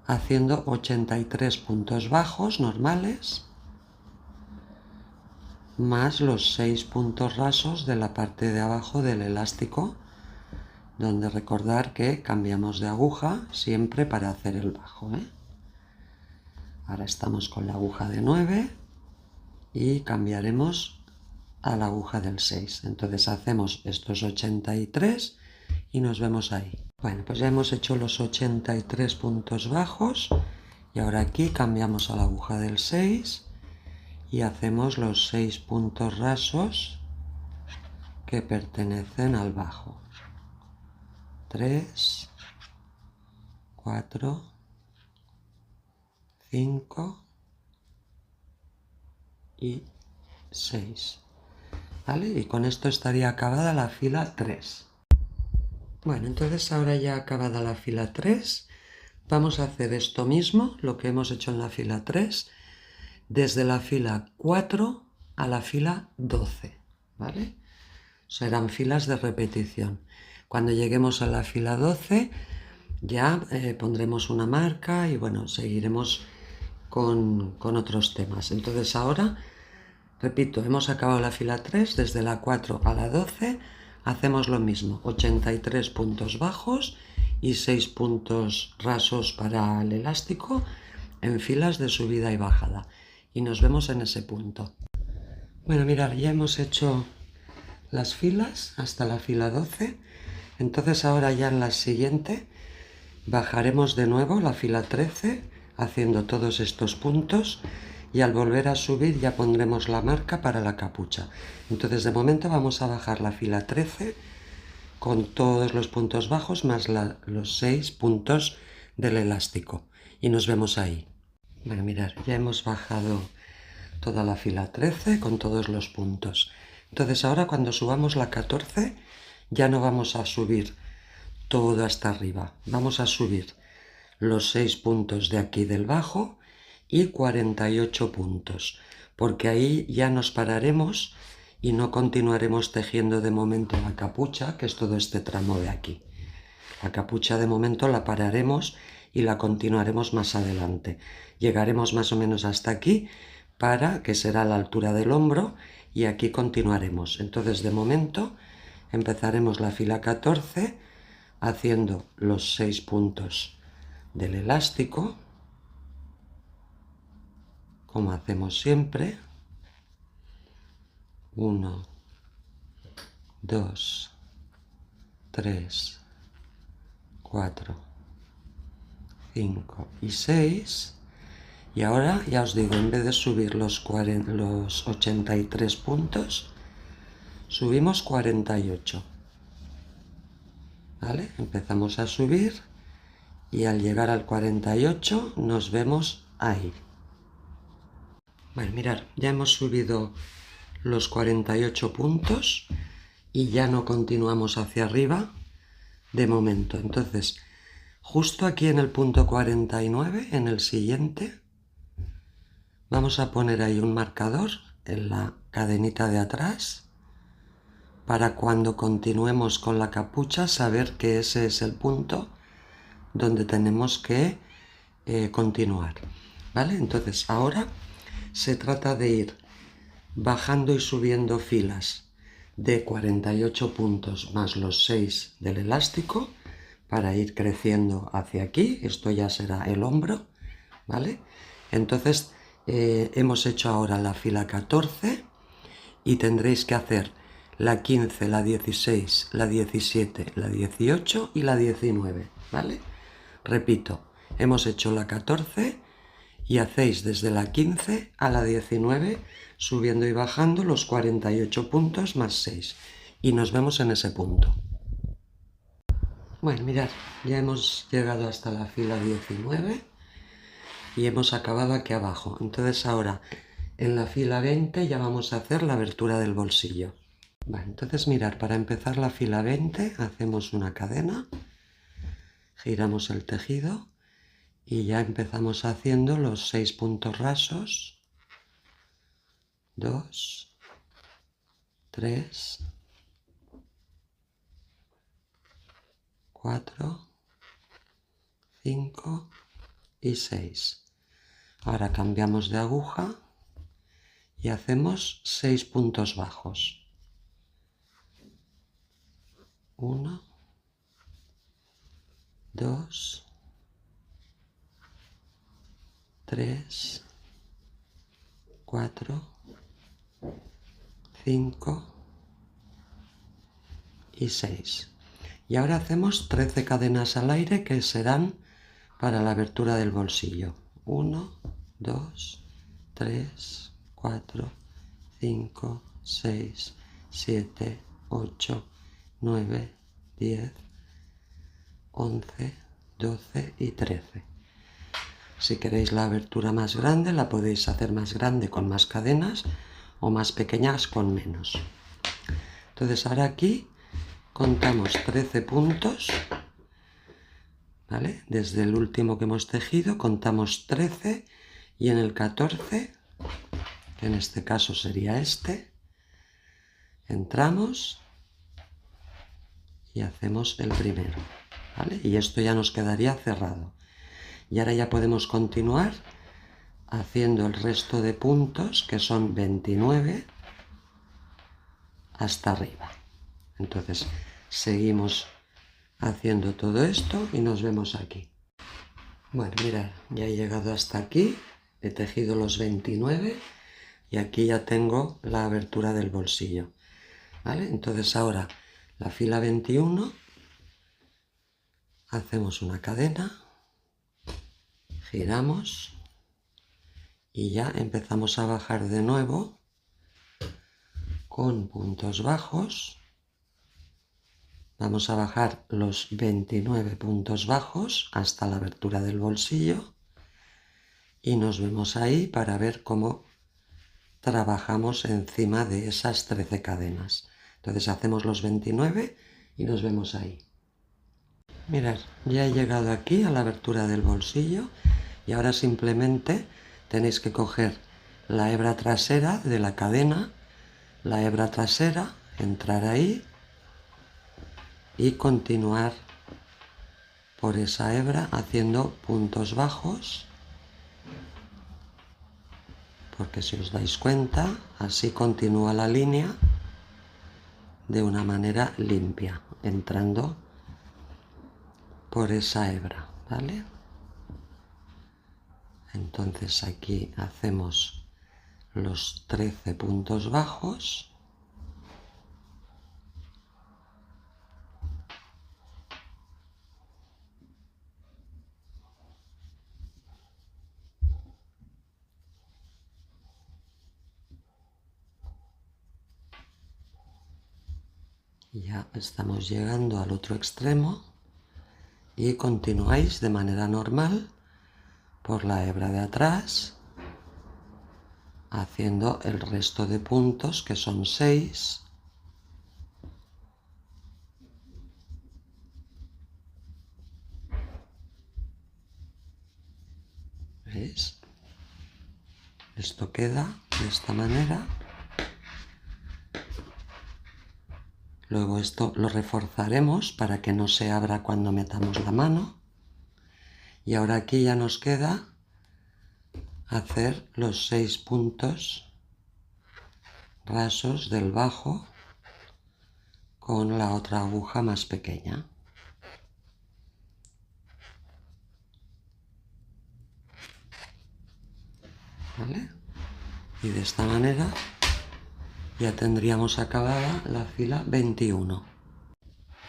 haciendo 83 puntos bajos normales más los 6 puntos rasos de la parte de abajo del elástico, donde recordar que cambiamos de aguja siempre para hacer el bajo, ¿eh? Ahora estamos con la aguja de 9 y cambiaremos a la aguja del 6. Entonces hacemos estos 83 y nos vemos ahí. Bueno, pues ya hemos hecho los 83 puntos bajos y ahora aquí cambiamos a la aguja del 6 y hacemos los 6 puntos rasos que pertenecen al bajo. 3, 4, 5 y 6. ¿Vale? Y con esto estaría acabada la fila 3. Bueno, entonces ahora ya acabada la fila 3, vamos a hacer esto mismo, lo que hemos hecho en la fila 3, desde la fila 4 a la fila 12, ¿vale? Serán filas de repetición. Cuando lleguemos a la fila 12 ya pondremos una marca y bueno, seguiremos con otros temas. Entonces ahora, repito, hemos acabado la fila 3, desde la 4 a la 12 hacemos lo mismo, 83 puntos bajos y 6 puntos rasos para el elástico en filas de subida y bajada. Y nos vemos en ese punto. Bueno, mirad, ya hemos hecho las filas hasta la fila 12. Entonces ahora ya en la siguiente bajaremos de nuevo la fila 13 haciendo todos estos puntos y al volver a subir ya pondremos la marca para la capucha. Entonces de momento vamos a bajar la fila 13 con todos los puntos bajos más los 6 puntos del elástico y nos vemos ahí. Bueno, mirad, ya hemos bajado toda la fila 13 con todos los puntos. Entonces ahora cuando subamos la 14 ya no vamos a subir todo hasta arriba, vamos a subir los 6 puntos de aquí del bajo y 48 puntos, porque ahí ya nos pararemos y no continuaremos tejiendo de momento la capucha, que es todo este tramo de aquí. La capucha de momento la pararemos y la continuaremos más adelante. Llegaremos más o menos hasta aquí, que será la altura del hombro, y aquí continuaremos. Entonces de momento empezaremos la fila 14 haciendo los 6 puntos del elástico, como hacemos siempre. 1, 2, 3, 4, 5 y 6. Y ahora ya os digo, en vez de subir los 83 puntos, subimos 48. ¿Vale? Empezamos a subir y al llegar al 48 nos vemos ahí. Bueno, mirad, ya hemos subido los 48 puntos y ya no continuamos hacia arriba de momento. Entonces, justo aquí en el punto 49, en el siguiente, vamos a poner ahí un marcador en la cadenita de atrás para cuando continuemos con la capucha saber que ese es el punto donde tenemos que continuar. ¿Vale? Entonces ahora se trata de ir bajando y subiendo filas de 48 puntos más los 6 del elástico para ir creciendo hacia aquí. Esto ya será el hombro, ¿vale? Entonces hemos hecho ahora la fila 14 y tendréis que hacer la 15, la 16, la 17, la 18 y la 19, ¿vale? Repito, hemos hecho la 14 y hacéis desde la 15 a la 19 subiendo y bajando los 48 puntos más 6 y nos vemos en ese punto. Bueno, mirad, ya hemos llegado hasta la fila 19 y hemos acabado aquí abajo. Entonces ahora en la fila 20 ya vamos a hacer la abertura del bolsillo. Vale, entonces mirad, para empezar la fila 20 hacemos una cadena, giramos el tejido y ya empezamos haciendo los 6 puntos rasos. 2, 3, 4, 5 y 6. Ahora cambiamos de aguja y hacemos 6 puntos bajos. 1, 2, 3, 4, 5 y 6. Y ahora hacemos 13 cadenas al aire que serán para la abertura del bolsillo. 1, 2, 3, 4, 5, 6, 7, 8, 9, 10, 11, 12 y 13. Si queréis la abertura más grande, la podéis hacer más grande con más cadenas o más pequeñas con menos. Entonces ahora aquí contamos 13 puntos, ¿vale? Desde el último que hemos tejido contamos 13 y en el 14, que en este caso sería este, entramos y hacemos el primero, ¿vale? Y esto ya nos quedaría cerrado. Y ahora ya podemos continuar haciendo el resto de puntos, que son 29, hasta arriba. Entonces seguimos haciendo todo esto y nos vemos aquí. Bueno, mirad, ya he llegado hasta aquí, he tejido los 29 y aquí ya tengo la abertura del bolsillo, ¿vale? Entonces ahora la fila 21 hacemos una cadena, giramos y ya empezamos a bajar de nuevo con puntos bajos. Vamos a bajar los 29 puntos bajos hasta la abertura del bolsillo y nos vemos ahí para ver cómo trabajamos encima de esas 13 cadenas. Entonces hacemos los 29 y nos vemos ahí. Mirad, ya he llegado aquí a la abertura del bolsillo y ahora simplemente tenéis que coger la hebra trasera de la cadena, la hebra trasera, entrar ahí y continuar por esa hebra haciendo puntos bajos, porque si os dais cuenta, así continúa la línea de una manera limpia, entrando por esa hebra, ¿vale? Entonces aquí hacemos los 13 puntos bajos. Ya estamos llegando al otro extremo y continuáis de manera normal por la hebra de atrás, haciendo el resto de puntos, que son 6. ¿Veis? Esto queda de esta manera. Luego esto lo reforzaremos para que no se abra cuando metamos la mano. Y ahora aquí ya nos queda hacer los 6 puntos rasos del bajo con la otra aguja más pequeña. ¿Vale? Y de esta manera ya tendríamos acabada la fila 21.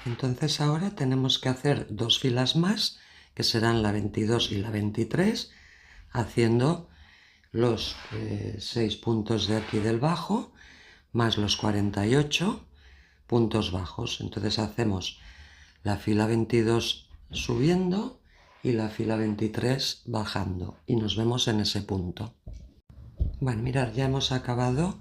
Entonces ahora tenemos que hacer 2 filas más, que serán la 22 y la 23, haciendo los 6 puntos de aquí del bajo, más los 48 puntos bajos. Entonces hacemos la fila 22 subiendo y la fila 23 bajando, y nos vemos en ese punto. Bueno, mirad, ya hemos acabado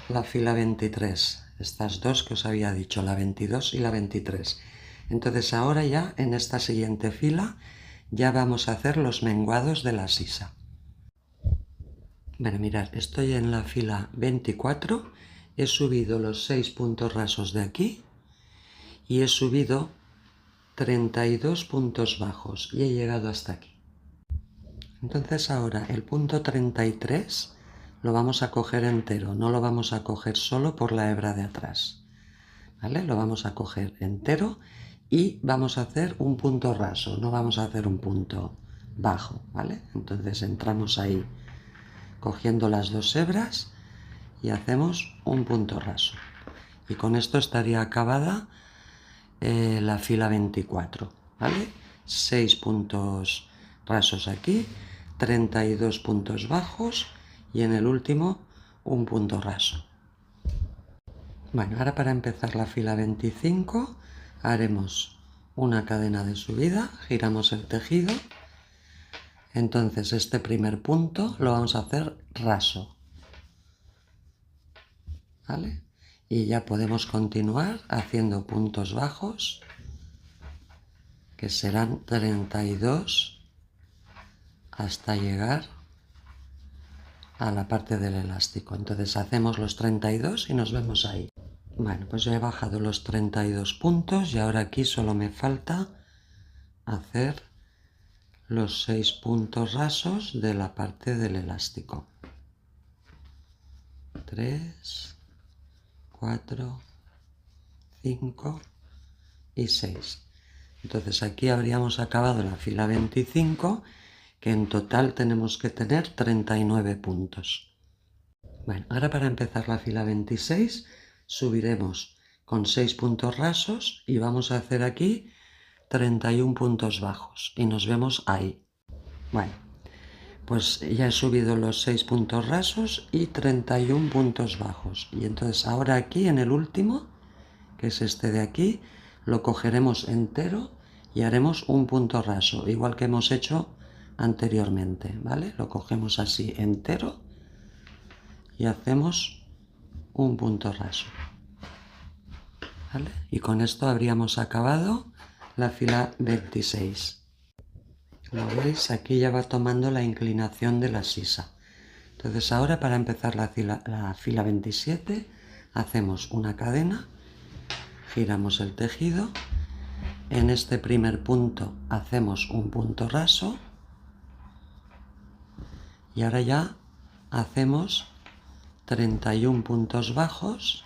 la fila 23, estas dos que os había dicho, la 22 y la 23. Entonces ahora ya en esta siguiente fila ya vamos a hacer los menguados de la sisa. Bueno, mirad, estoy en la fila 24, he subido los 6 puntos rasos de aquí y he subido 32 puntos bajos y he llegado hasta aquí. Entonces ahora el punto 33 lo vamos a coger entero, no lo vamos a coger solo por la hebra de atrás, ¿vale? Lo vamos a coger entero y vamos a hacer un punto raso, no vamos a hacer un punto bajo, ¿vale? Entonces entramos ahí cogiendo las 2 hebras y hacemos un punto raso. Y con esto estaría acabada la fila 24, ¿vale? 6 puntos rasos aquí, 32 puntos bajos y en el último un punto raso. Bueno, ahora para empezar la fila 25 haremos una cadena de subida, giramos el tejido. Entonces este primer punto lo vamos a hacer raso, ¿vale? Y ya podemos continuar haciendo puntos bajos, que serán 32 hasta llegar a la parte del elástico. Entonces hacemos los 32 y nos vemos ahí. Bueno, pues ya he bajado los 32 puntos y ahora aquí solo me falta hacer los 6 puntos rasos de la parte del elástico. 3, 4, 5 y 6. Entonces aquí habríamos acabado la fila 25, que en total tenemos que tener 39 puntos. Bueno, ahora para empezar la fila 26 subiremos con 6 puntos rasos y vamos a hacer aquí 31 puntos bajos y nos vemos ahí. Bueno, pues ya he subido los 6 puntos rasos y 31 puntos bajos. Y entonces ahora aquí en el último, que es este de aquí, lo cogeremos entero y haremos un punto raso, igual que hemos hecho anteriormente, ¿vale? Lo cogemos así entero y hacemos un punto raso, ¿vale? Y con esto habríamos acabado la fila 26. Como veis, aquí ya va tomando la inclinación de la sisa. Entonces ahora, para empezar la fila 27, hacemos una cadena, giramos el tejido, en este primer punto hacemos un punto raso y ahora ya hacemos 31 puntos bajos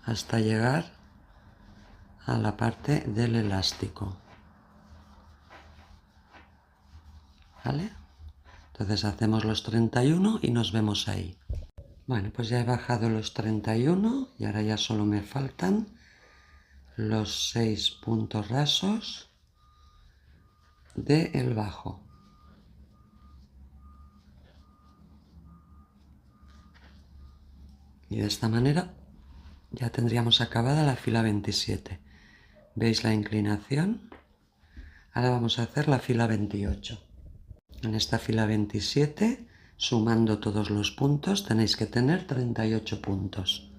hasta llegar a la parte del elástico, ¿vale? Entonces hacemos los 31 y nos vemos ahí. Bueno, pues ya he bajado los 31 y ahora ya solo me faltan los 6 puntos rasos del bajo. Y de esta manera ya tendríamos acabada la fila 27. ¿Veis la inclinación? Ahora vamos a hacer la fila 28. En esta fila 27, sumando todos los puntos, tenéis que tener 38 puntos.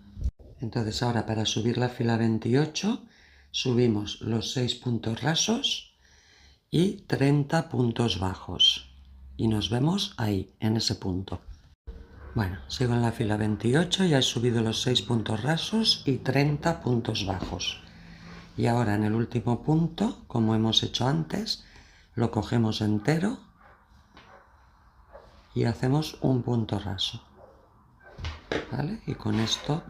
Entonces ahora, para subir la fila 28, subimos los 6 puntos rasos y 30 puntos bajos. Y nos vemos ahí, en ese punto. Bueno, sigo en la fila 28, ya he subido los 6 puntos rasos y 30 puntos bajos. Y ahora en el último punto, como hemos hecho antes, lo cogemos entero y hacemos un punto raso, ¿vale? Y con esto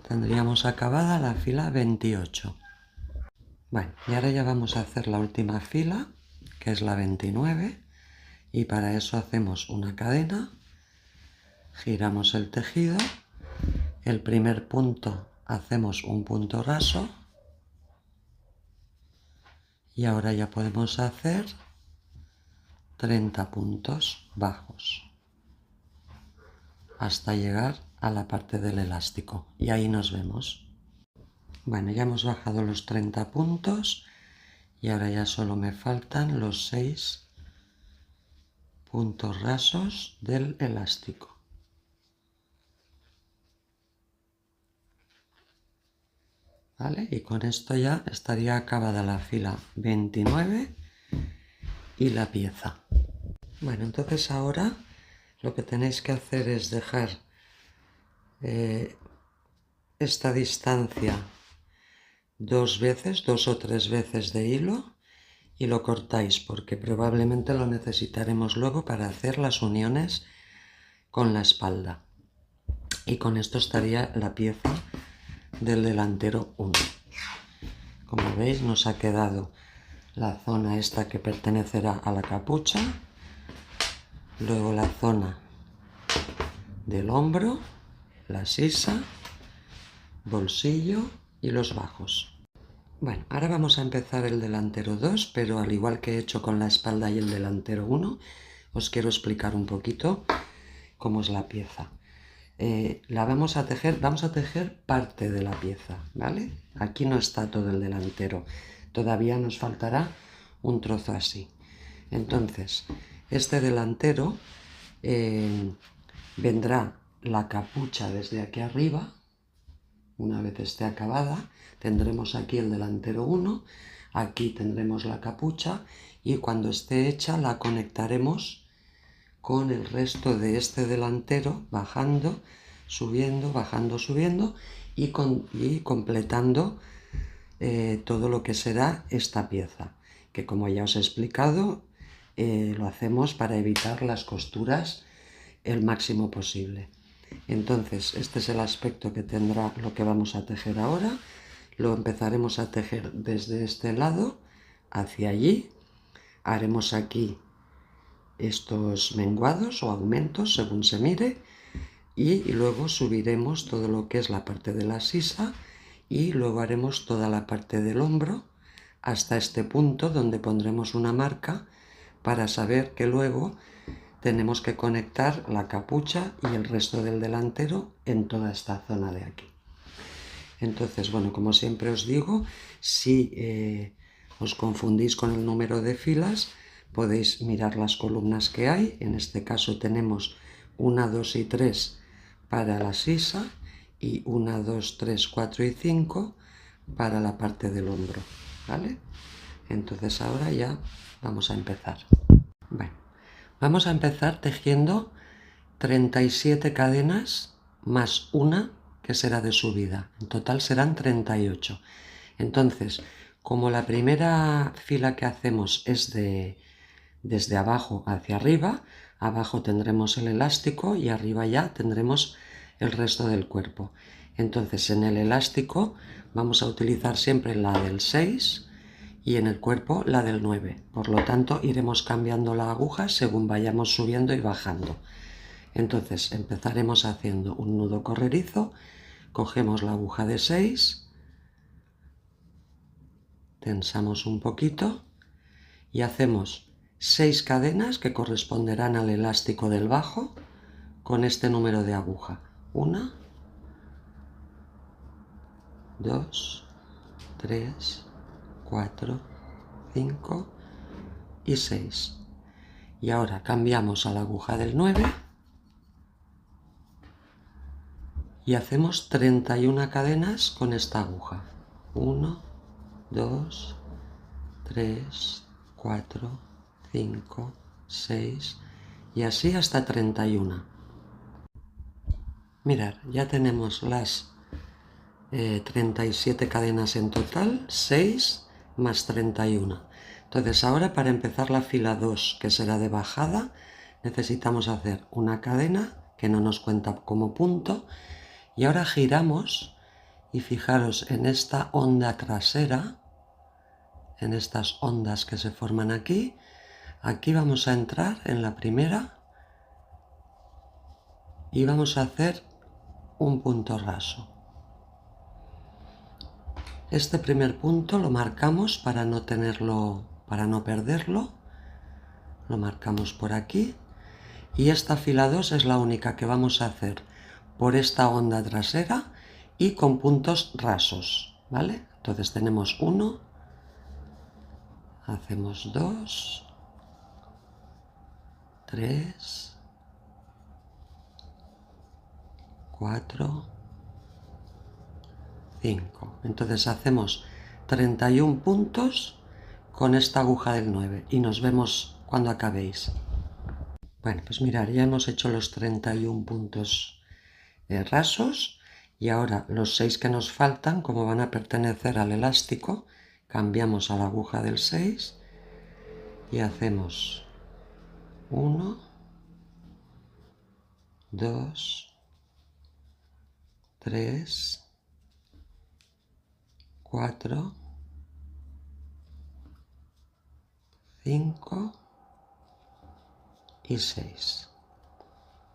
tendríamos acabada la fila 28. Bueno, y ahora ya vamos a hacer la última fila, que es la 29, y para eso hacemos una cadena, giramos el tejido, el primer punto hacemos un punto raso y ahora ya podemos hacer 30 puntos bajos hasta llegar a la parte del elástico y ahí nos vemos. Bueno, ya hemos bajado los 30 puntos y ahora ya solo me faltan los 6 puntos rasos del elástico. ¿Vale? Y con esto ya estaría acabada la fila 29 y la pieza. Bueno, entonces ahora lo que tenéis que hacer es dejar esta distancia 2 o 3 veces de hilo y lo cortáis porque probablemente lo necesitaremos luego para hacer las uniones con la espalda. Y con esto estaría la pieza del delantero 1. Como veis, nos ha quedado la zona esta que pertenecerá a la capucha, luego la zona del hombro, la sisa, bolsillo y los bajos. Bueno, ahora vamos a empezar el delantero 2, pero al igual que he hecho con la espalda y el delantero 1, os quiero explicar un poquito cómo es la pieza. Vamos a tejer parte de la pieza, ¿vale? Aquí no está todo el delantero, todavía nos faltará un trozo así. Entonces, este delantero vendrá la capucha desde aquí arriba. Una vez esté acabada, tendremos aquí el delantero 1, aquí tendremos la capucha y cuando esté hecha la conectaremos con el resto de este delantero, bajando, subiendo, bajando, subiendo y completando todo lo que será esta pieza, que como ya os he explicado, lo hacemos para evitar las costuras el máximo posible. Entonces, este es el aspecto que tendrá lo que vamos a tejer ahora. Lo empezaremos a tejer desde este lado hacia allí. Haremos aquí estos menguados o aumentos según se mire y luego subiremos todo lo que es la parte de la sisa y luego haremos toda la parte del hombro hasta este punto donde pondremos una marca para saber que luego tenemos que conectar la capucha y el resto del delantero en toda esta zona de aquí. Entonces, bueno, como siempre os digo, si os confundís con el número de filas, podéis mirar las columnas que hay. En este caso tenemos 1, 2 y 3 para la sisa y 1, 2, 3, 4 y 5 para la parte del hombro, ¿vale? Entonces ahora ya vamos a empezar. Bueno, vamos a empezar tejiendo 37 cadenas más una que será de subida. En total serán 38. Entonces, como la primera fila que hacemos es desde abajo hacia arriba, abajo tendremos el elástico y arriba ya tendremos el resto del cuerpo. Entonces, en el elástico vamos a utilizar siempre la del 6 y en el cuerpo la del 9. Por lo tanto, iremos cambiando la aguja según vayamos subiendo y bajando. Entonces empezaremos haciendo un nudo corredizo, cogemos la aguja de 6, tensamos un poquito y hacemos 6 cadenas que corresponderán al elástico del bajo con este número de aguja. 1, 2, 3, 4, 5 y 6. Y ahora cambiamos a la aguja del 9 y hacemos 31 cadenas con esta aguja. 1, 2, 3, 4, 5, 6 y así hasta 31. Mirad, ya tenemos las 37 cadenas en total, 6 más 31. Entonces ahora para empezar la fila 2, que será de bajada, necesitamos hacer una cadena que no nos cuenta como punto y ahora giramos y fijaros en esta onda trasera, en estas ondas que se forman aquí. Aquí vamos a entrar en la primera y vamos a hacer un punto raso. Este primer punto lo marcamos para no perderlo. Lo marcamos por aquí y esta fila 2 es la única que vamos a hacer por esta onda trasera y con puntos rasos, ¿vale? Entonces tenemos 1, hacemos 2, 3, 4, 5. Entonces hacemos 31 puntos con esta aguja del 9 y nos vemos cuando acabéis. Bueno, pues mirad, ya hemos hecho los 31 puntos rasos y ahora los 6 que nos faltan, como van a pertenecer al elástico, cambiamos a la aguja del 6 y hacemos 1, 2, 3, 4, 5 y 6.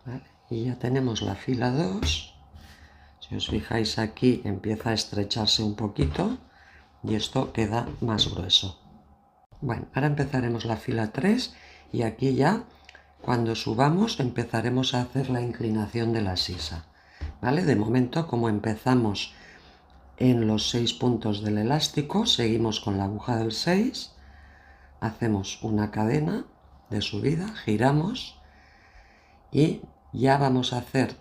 ¿Vale? Y ya tenemos la fila 2. Si os fijáis aquí empieza a estrecharse un poquito y esto queda más grueso. Bueno, ahora empezaremos la fila 3 y aquí ya cuando subamos empezaremos a hacer la inclinación de la sisa. ¿Vale? De momento, como empezamos en los 6 puntos del elástico, seguimos con la aguja del 6, hacemos una cadena de subida, giramos y ya vamos a hacer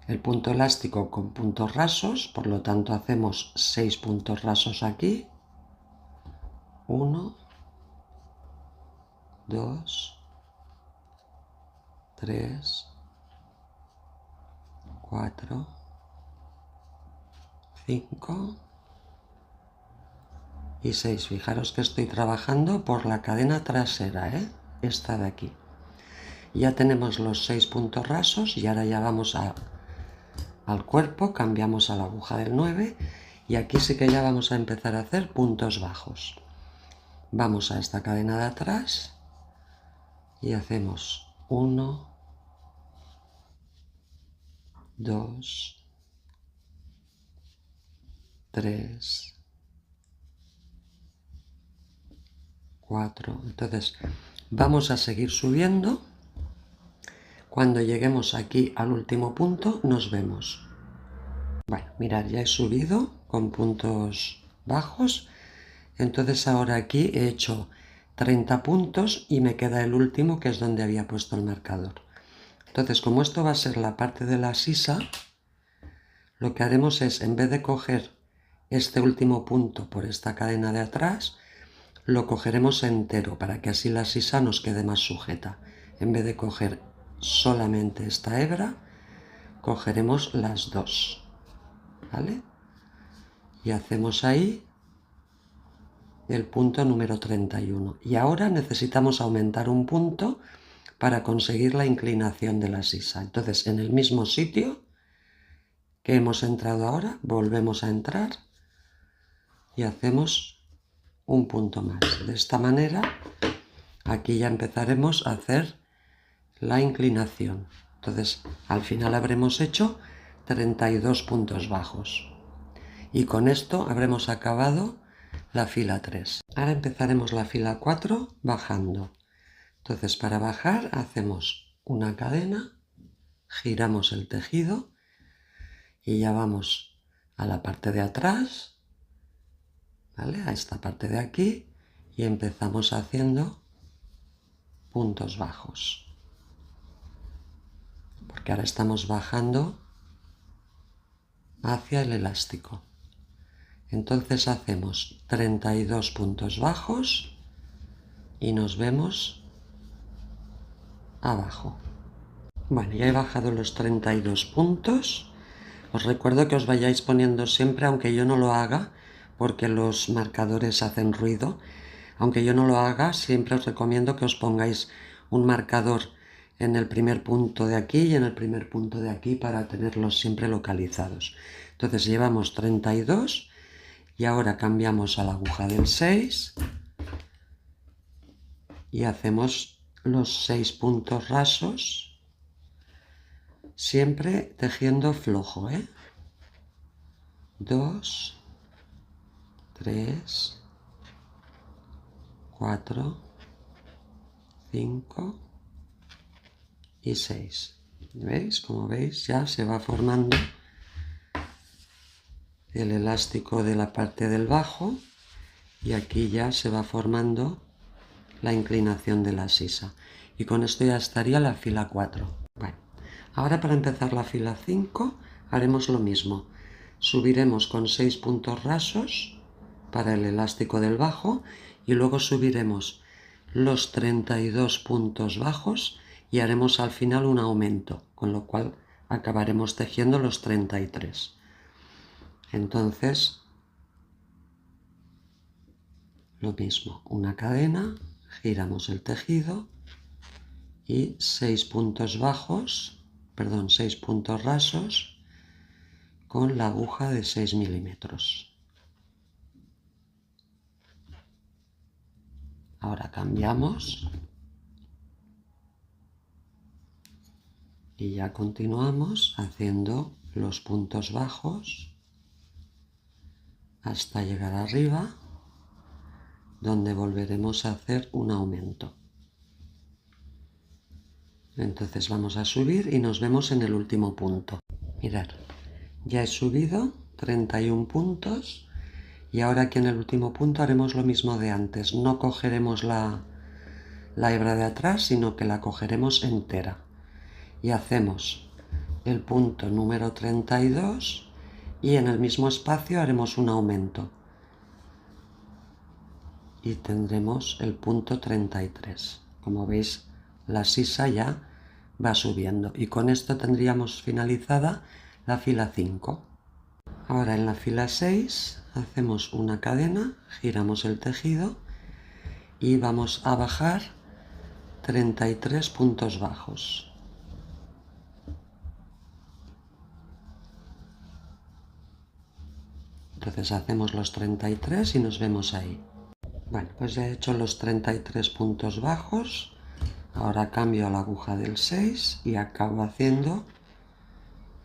el punto elástico con puntos rasos, por lo tanto hacemos 6 puntos rasos aquí. 1, 2, 3, 4, 5 y 6. Fijaros que estoy trabajando por la cadena trasera, esta de aquí. Ya tenemos los 6 puntos rasos y ahora ya vamos al cuerpo, cambiamos a la aguja del 9 y aquí sí que ya vamos a empezar a hacer puntos bajos. Vamos a esta cadena de atrás y hacemos 1, 2, 3, 4. Entonces vamos a seguir subiendo. Cuando lleguemos aquí al último punto nos vemos. Bueno, mirad, ya he subido con puntos bajos. Entonces ahora aquí he hecho 30 puntos y me queda el último, que es donde había puesto el marcador. Entonces, como esto va a ser la parte de la sisa, lo que haremos es, en vez de coger este último punto por esta cadena de atrás, lo cogeremos entero para que así la sisa nos quede más sujeta. En vez de coger solamente esta hebra, cogeremos las dos, ¿vale? Y hacemos ahí el punto número 31. Y ahora necesitamos aumentar un punto para conseguir la inclinación de la sisa. Entonces, en el mismo sitio que hemos entrado ahora, volvemos a entrar y hacemos un punto más. De esta manera, aquí ya empezaremos a hacer la inclinación. Entonces, al final habremos hecho 32 puntos bajos. Y con esto habremos acabado la fila 3. Ahora empezaremos la fila 4 bajando. Entonces, para bajar hacemos una cadena, giramos el tejido y ya vamos a la parte de atrás, ¿vale? A esta parte de aquí, y empezamos haciendo puntos bajos. Porque ahora estamos bajando hacia el elástico. Entonces hacemos 32 puntos bajos y nos vemos abajo. Bueno, ya he bajado los 32 puntos. Os recuerdo que os vayáis poniendo siempre, aunque yo no lo haga, porque los marcadores hacen ruido. Aunque yo no lo haga, siempre os recomiendo que os pongáis un marcador en el primer punto de aquí y en el primer punto de aquí para tenerlos siempre localizados. Entonces llevamos 32 y ahora cambiamos a la aguja del 6 y hacemos los 6 puntos rasos, siempre tejiendo flojo, 2, 3, 4, 5 y 6. ¿Veis? Como veis, ya se va formando el elástico de la parte del bajo y aquí ya se va formando la inclinación de la sisa. Y con esto ya estaría la fila 4. Bueno, ahora para empezar la fila 5 haremos lo mismo. Subiremos con 6 puntos rasos para el elástico del bajo y luego subiremos los 32 puntos bajos y haremos al final un aumento, con lo cual acabaremos tejiendo los 33. Entonces, lo mismo, una cadena, giramos el tejido y 6 puntos bajos, perdón, 6 puntos rasos con la aguja de 6 milímetros. Ahora cambiamos y ya continuamos haciendo los puntos bajos hasta llegar arriba, donde volveremos a hacer un aumento. Entonces vamos a subir y nos vemos en el último punto. Mirad, ya he subido 31 puntos y ahora aquí en el último punto haremos lo mismo de antes. No cogeremos la hebra de atrás, sino que la cogeremos entera. Y hacemos el punto número 32 y en el mismo espacio haremos un aumento. Y tendremos el punto 33. Como veis, la sisa ya va subiendo. Y con esto tendríamos finalizada la fila 5. Ahora en la fila 6 hacemos una cadena, giramos el tejido y vamos a bajar 33 puntos bajos. Entonces hacemos los 33 y nos vemos ahí. Bueno, pues ya he hecho los 33 puntos bajos. Ahora cambio a la aguja del 6 y acabo haciendo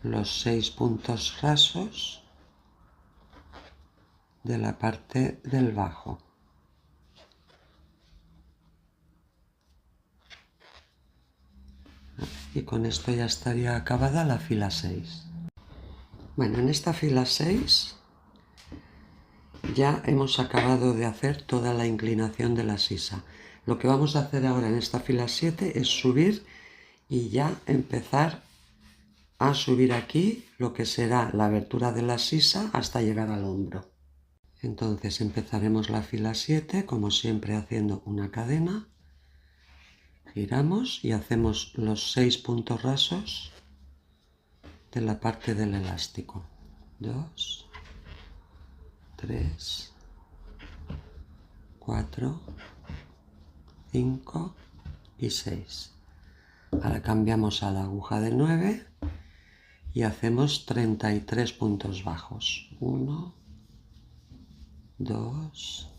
los 6 puntos rasos de la parte del bajo. Y con esto ya estaría acabada la fila 6. Bueno, en esta fila 6 ya hemos acabado de hacer toda la inclinación de la sisa. Lo que vamos a hacer ahora en esta fila 7 es subir y ya empezar a subir aquí lo que será la abertura de la sisa hasta llegar al hombro. Entonces empezaremos la fila 7, como siempre haciendo una cadena, giramos y hacemos los 6 puntos rasos de la parte del elástico. 2, 3, 4, 5 y 6. Ahora cambiamos a la aguja de 9 y hacemos 33 puntos bajos. 1, 2,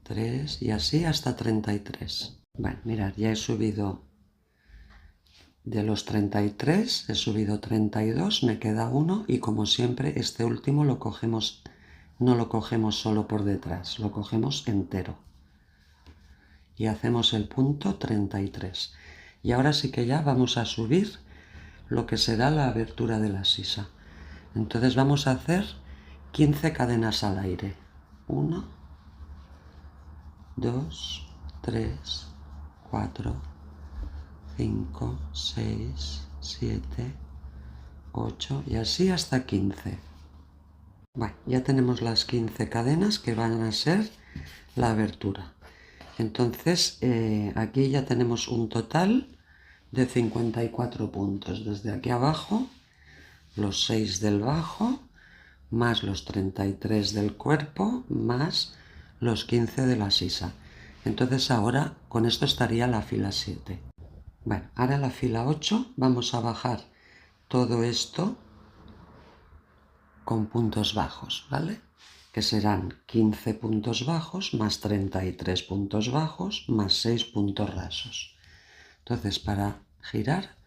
3 y así hasta 33. Bueno, mirad, ya he subido de los 33, he subido 32, me queda uno y como siempre este último lo cogemos, no lo cogemos solo por detrás, lo cogemos entero. Y hacemos el punto 33. Y ahora sí que ya vamos a subir lo que será la abertura de la sisa. Entonces vamos a hacer 15 cadenas al aire. 1, 2, 3, 4, 5, 6, 7, 8 y así hasta 15. Bueno, ya tenemos las 15 cadenas que van a ser la abertura. Entonces aquí ya tenemos un total de 54 puntos. Desde aquí abajo, los 6 del bajo, más los 33 del cuerpo, más los 15 de la sisa. Entonces ahora con esto estaría la fila 7. Bueno, ahora la fila 8 vamos a bajar todo esto con puntos bajos, ¿vale? Que serán 15 puntos bajos más 33 puntos bajos más 6 puntos rasos. Entonces para girar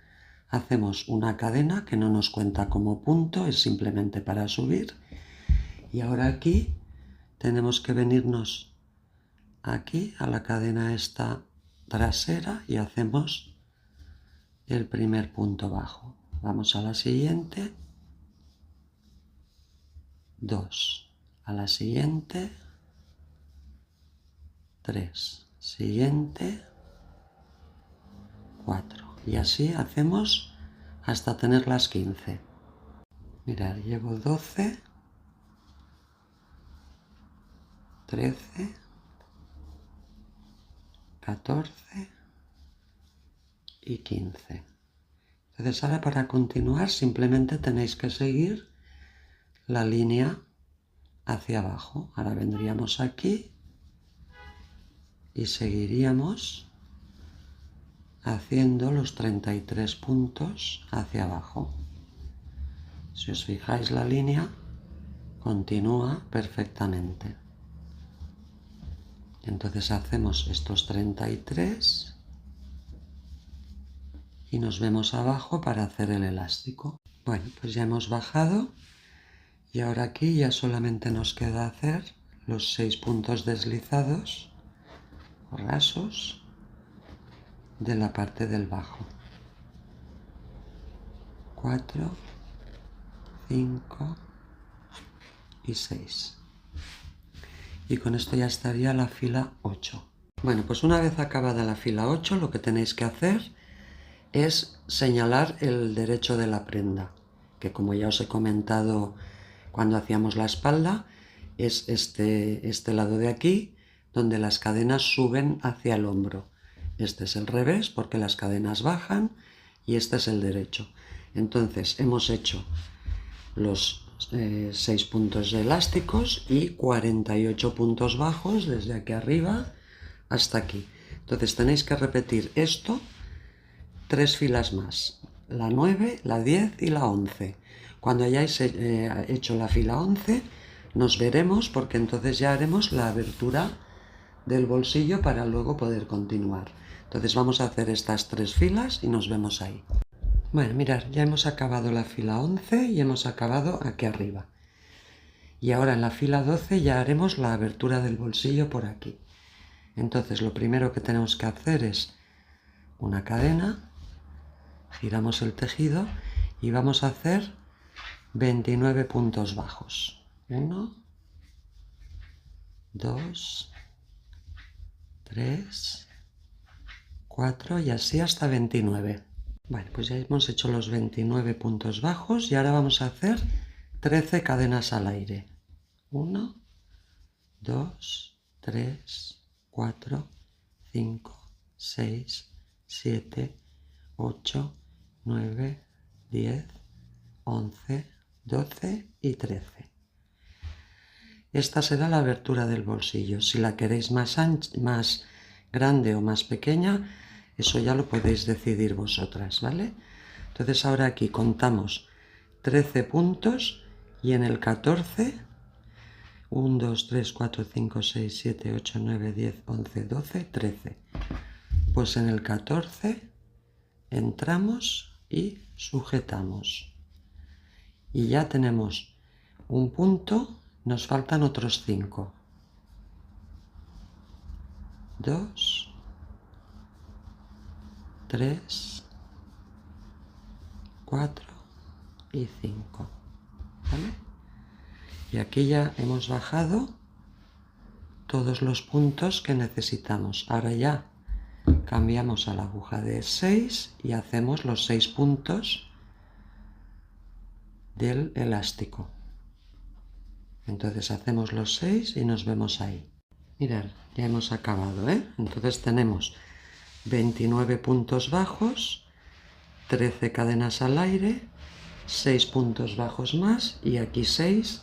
hacemos una cadena que no nos cuenta como punto, es simplemente para subir. Y ahora aquí tenemos que venirnos aquí a la cadena esta trasera y hacemos el primer punto bajo. Vamos a la siguiente, 2, a la siguiente, 3, siguiente, 4 y así hacemos hasta tener las 15. Mirad, llevo 12, 13, 14 y 15. Entonces ahora para continuar simplemente tenéis que seguir la línea hacia abajo. Ahora vendríamos aquí y seguiríamos haciendo los 33 puntos hacia abajo. Si os fijáis, la línea continúa perfectamente. Entonces hacemos estos 33 y nos vemos abajo para hacer el elástico. Bueno, pues ya hemos bajado y ahora aquí ya solamente nos queda hacer los 6 puntos deslizados o rasos de la parte del bajo. 4, 5 y 6. Y con esto ya estaría la fila 8. Bueno, pues una vez acabada la fila 8, lo que tenéis que hacer es señalar el derecho de la prenda, que como ya os he comentado cuando hacíamos la espalda, es este lado de aquí, donde las cadenas suben hacia el hombro. Este es el revés, porque las cadenas bajan, y este es el derecho. Entonces hemos hecho los 6 puntos elásticos y 48 puntos bajos desde aquí arriba hasta aquí. Entonces tenéis que repetir esto 3 filas más, la 9, la 10 y la 11. Cuando hayáis hecho la fila 11 nos veremos, porque entonces ya haremos la abertura del bolsillo para luego poder continuar. Entonces vamos a hacer estas 3 filas y nos vemos ahí. Bueno, mirad, ya hemos acabado la fila 11 y hemos acabado aquí arriba. Y ahora en la fila 12 ya haremos la abertura del bolsillo por aquí. Entonces lo primero que tenemos que hacer es una cadena, giramos el tejido y vamos a hacer 29 puntos bajos. 1, 2, 3, 4 y así hasta 29. Bueno, pues ya hemos hecho los 29 puntos bajos y ahora vamos a hacer 13 cadenas al aire. 1, 2, 3, 4, 5, 6, 7, 8, 9, 10, 11, 12 y 13. Esta será la abertura del bolsillo. Si la queréis más grande o más pequeña, eso ya lo podéis decidir vosotras, ¿vale? Entonces ahora aquí contamos 13 puntos y en el 14, 1, 2, 3, 4, 5, 6, 7, 8, 9, 10, 11, 12, 13. Pues en el 14 entramos y sujetamos. Y ya tenemos un punto, nos faltan otros 5. 2, 3, 4 y 5. ¿Vale? Y aquí ya hemos bajado todos los puntos que necesitamos. Ahora ya cambiamos a la aguja de 6 y hacemos los 6 puntos del elástico. Entonces hacemos los 6 y nos vemos ahí. Mirad, ya hemos acabado, ¿eh? Entonces tenemos 29 puntos bajos, 13 cadenas al aire, 6 puntos bajos más y aquí 6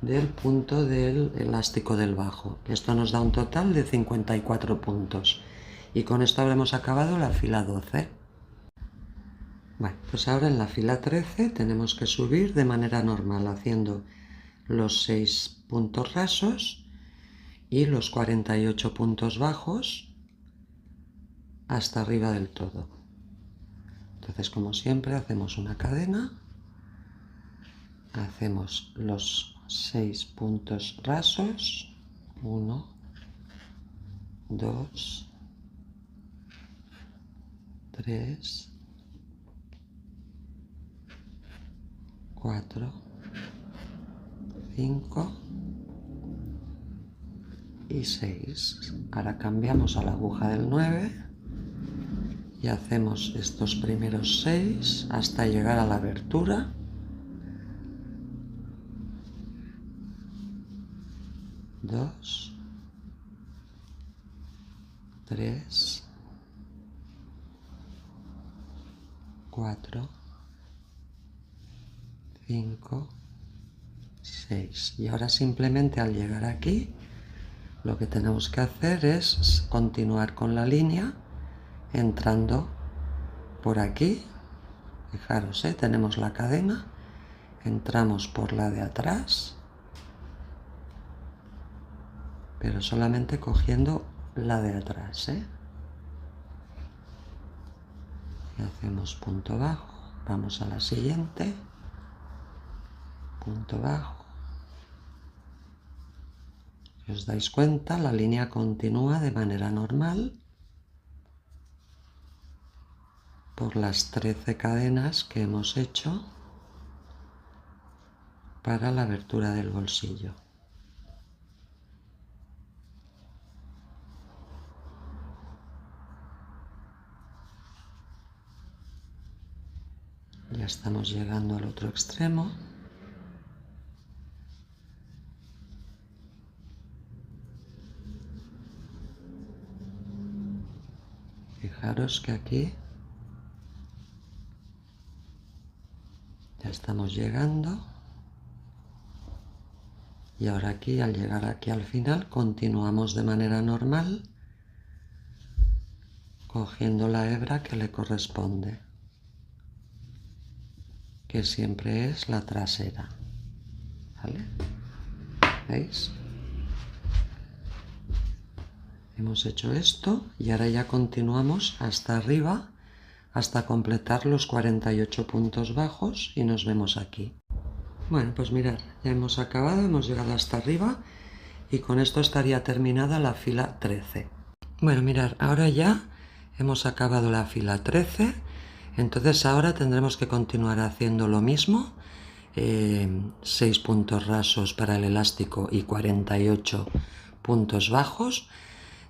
del punto del elástico del bajo. Esto nos da un total de 54 puntos. Y con esto habremos acabado la fila 12. Bueno, pues ahora en la fila 13 tenemos que subir de manera normal haciendo los 6 puntos rasos y los 48 puntos bajos hasta arriba del todo. Entonces, como siempre, hacemos una cadena, hacemos los 6 puntos rasos, 1, 2, 3, 4, 5 y 6. Ahora cambiamos a la aguja del 9 y hacemos estos primeros 6 hasta llegar a la abertura. Dos, 3, 4, 5, 6. Y ahora simplemente al llegar aquí, lo que tenemos que hacer es continuar con la línea entrando por aquí. Fijaros, tenemos la cadena, entramos por la de atrás, pero solamente cogiendo la de atrás, y hacemos punto bajo, vamos a la siguiente, punto bajo. Si os dais cuenta, la línea continúa de manera normal por las 13 cadenas que hemos hecho para la abertura del bolsillo. Ya estamos llegando al otro extremo. Fijaros que aquí ya estamos llegando. Y ahora aquí, al llegar aquí al final, continuamos de manera normal, cogiendo la hebra que le corresponde, que siempre es la trasera. ¿Vale? ¿Veis? Hemos hecho esto y ahora ya continuamos hasta arriba, hasta completar los 48 puntos bajos y nos vemos aquí. Bueno, pues mirad, ya hemos acabado, hemos llegado hasta arriba y con esto estaría terminada la fila 13. Bueno, mirad, ahora ya hemos acabado la fila 13, entonces ahora tendremos que continuar haciendo lo mismo, 6 puntos rasos para el elástico y 48 puntos bajos,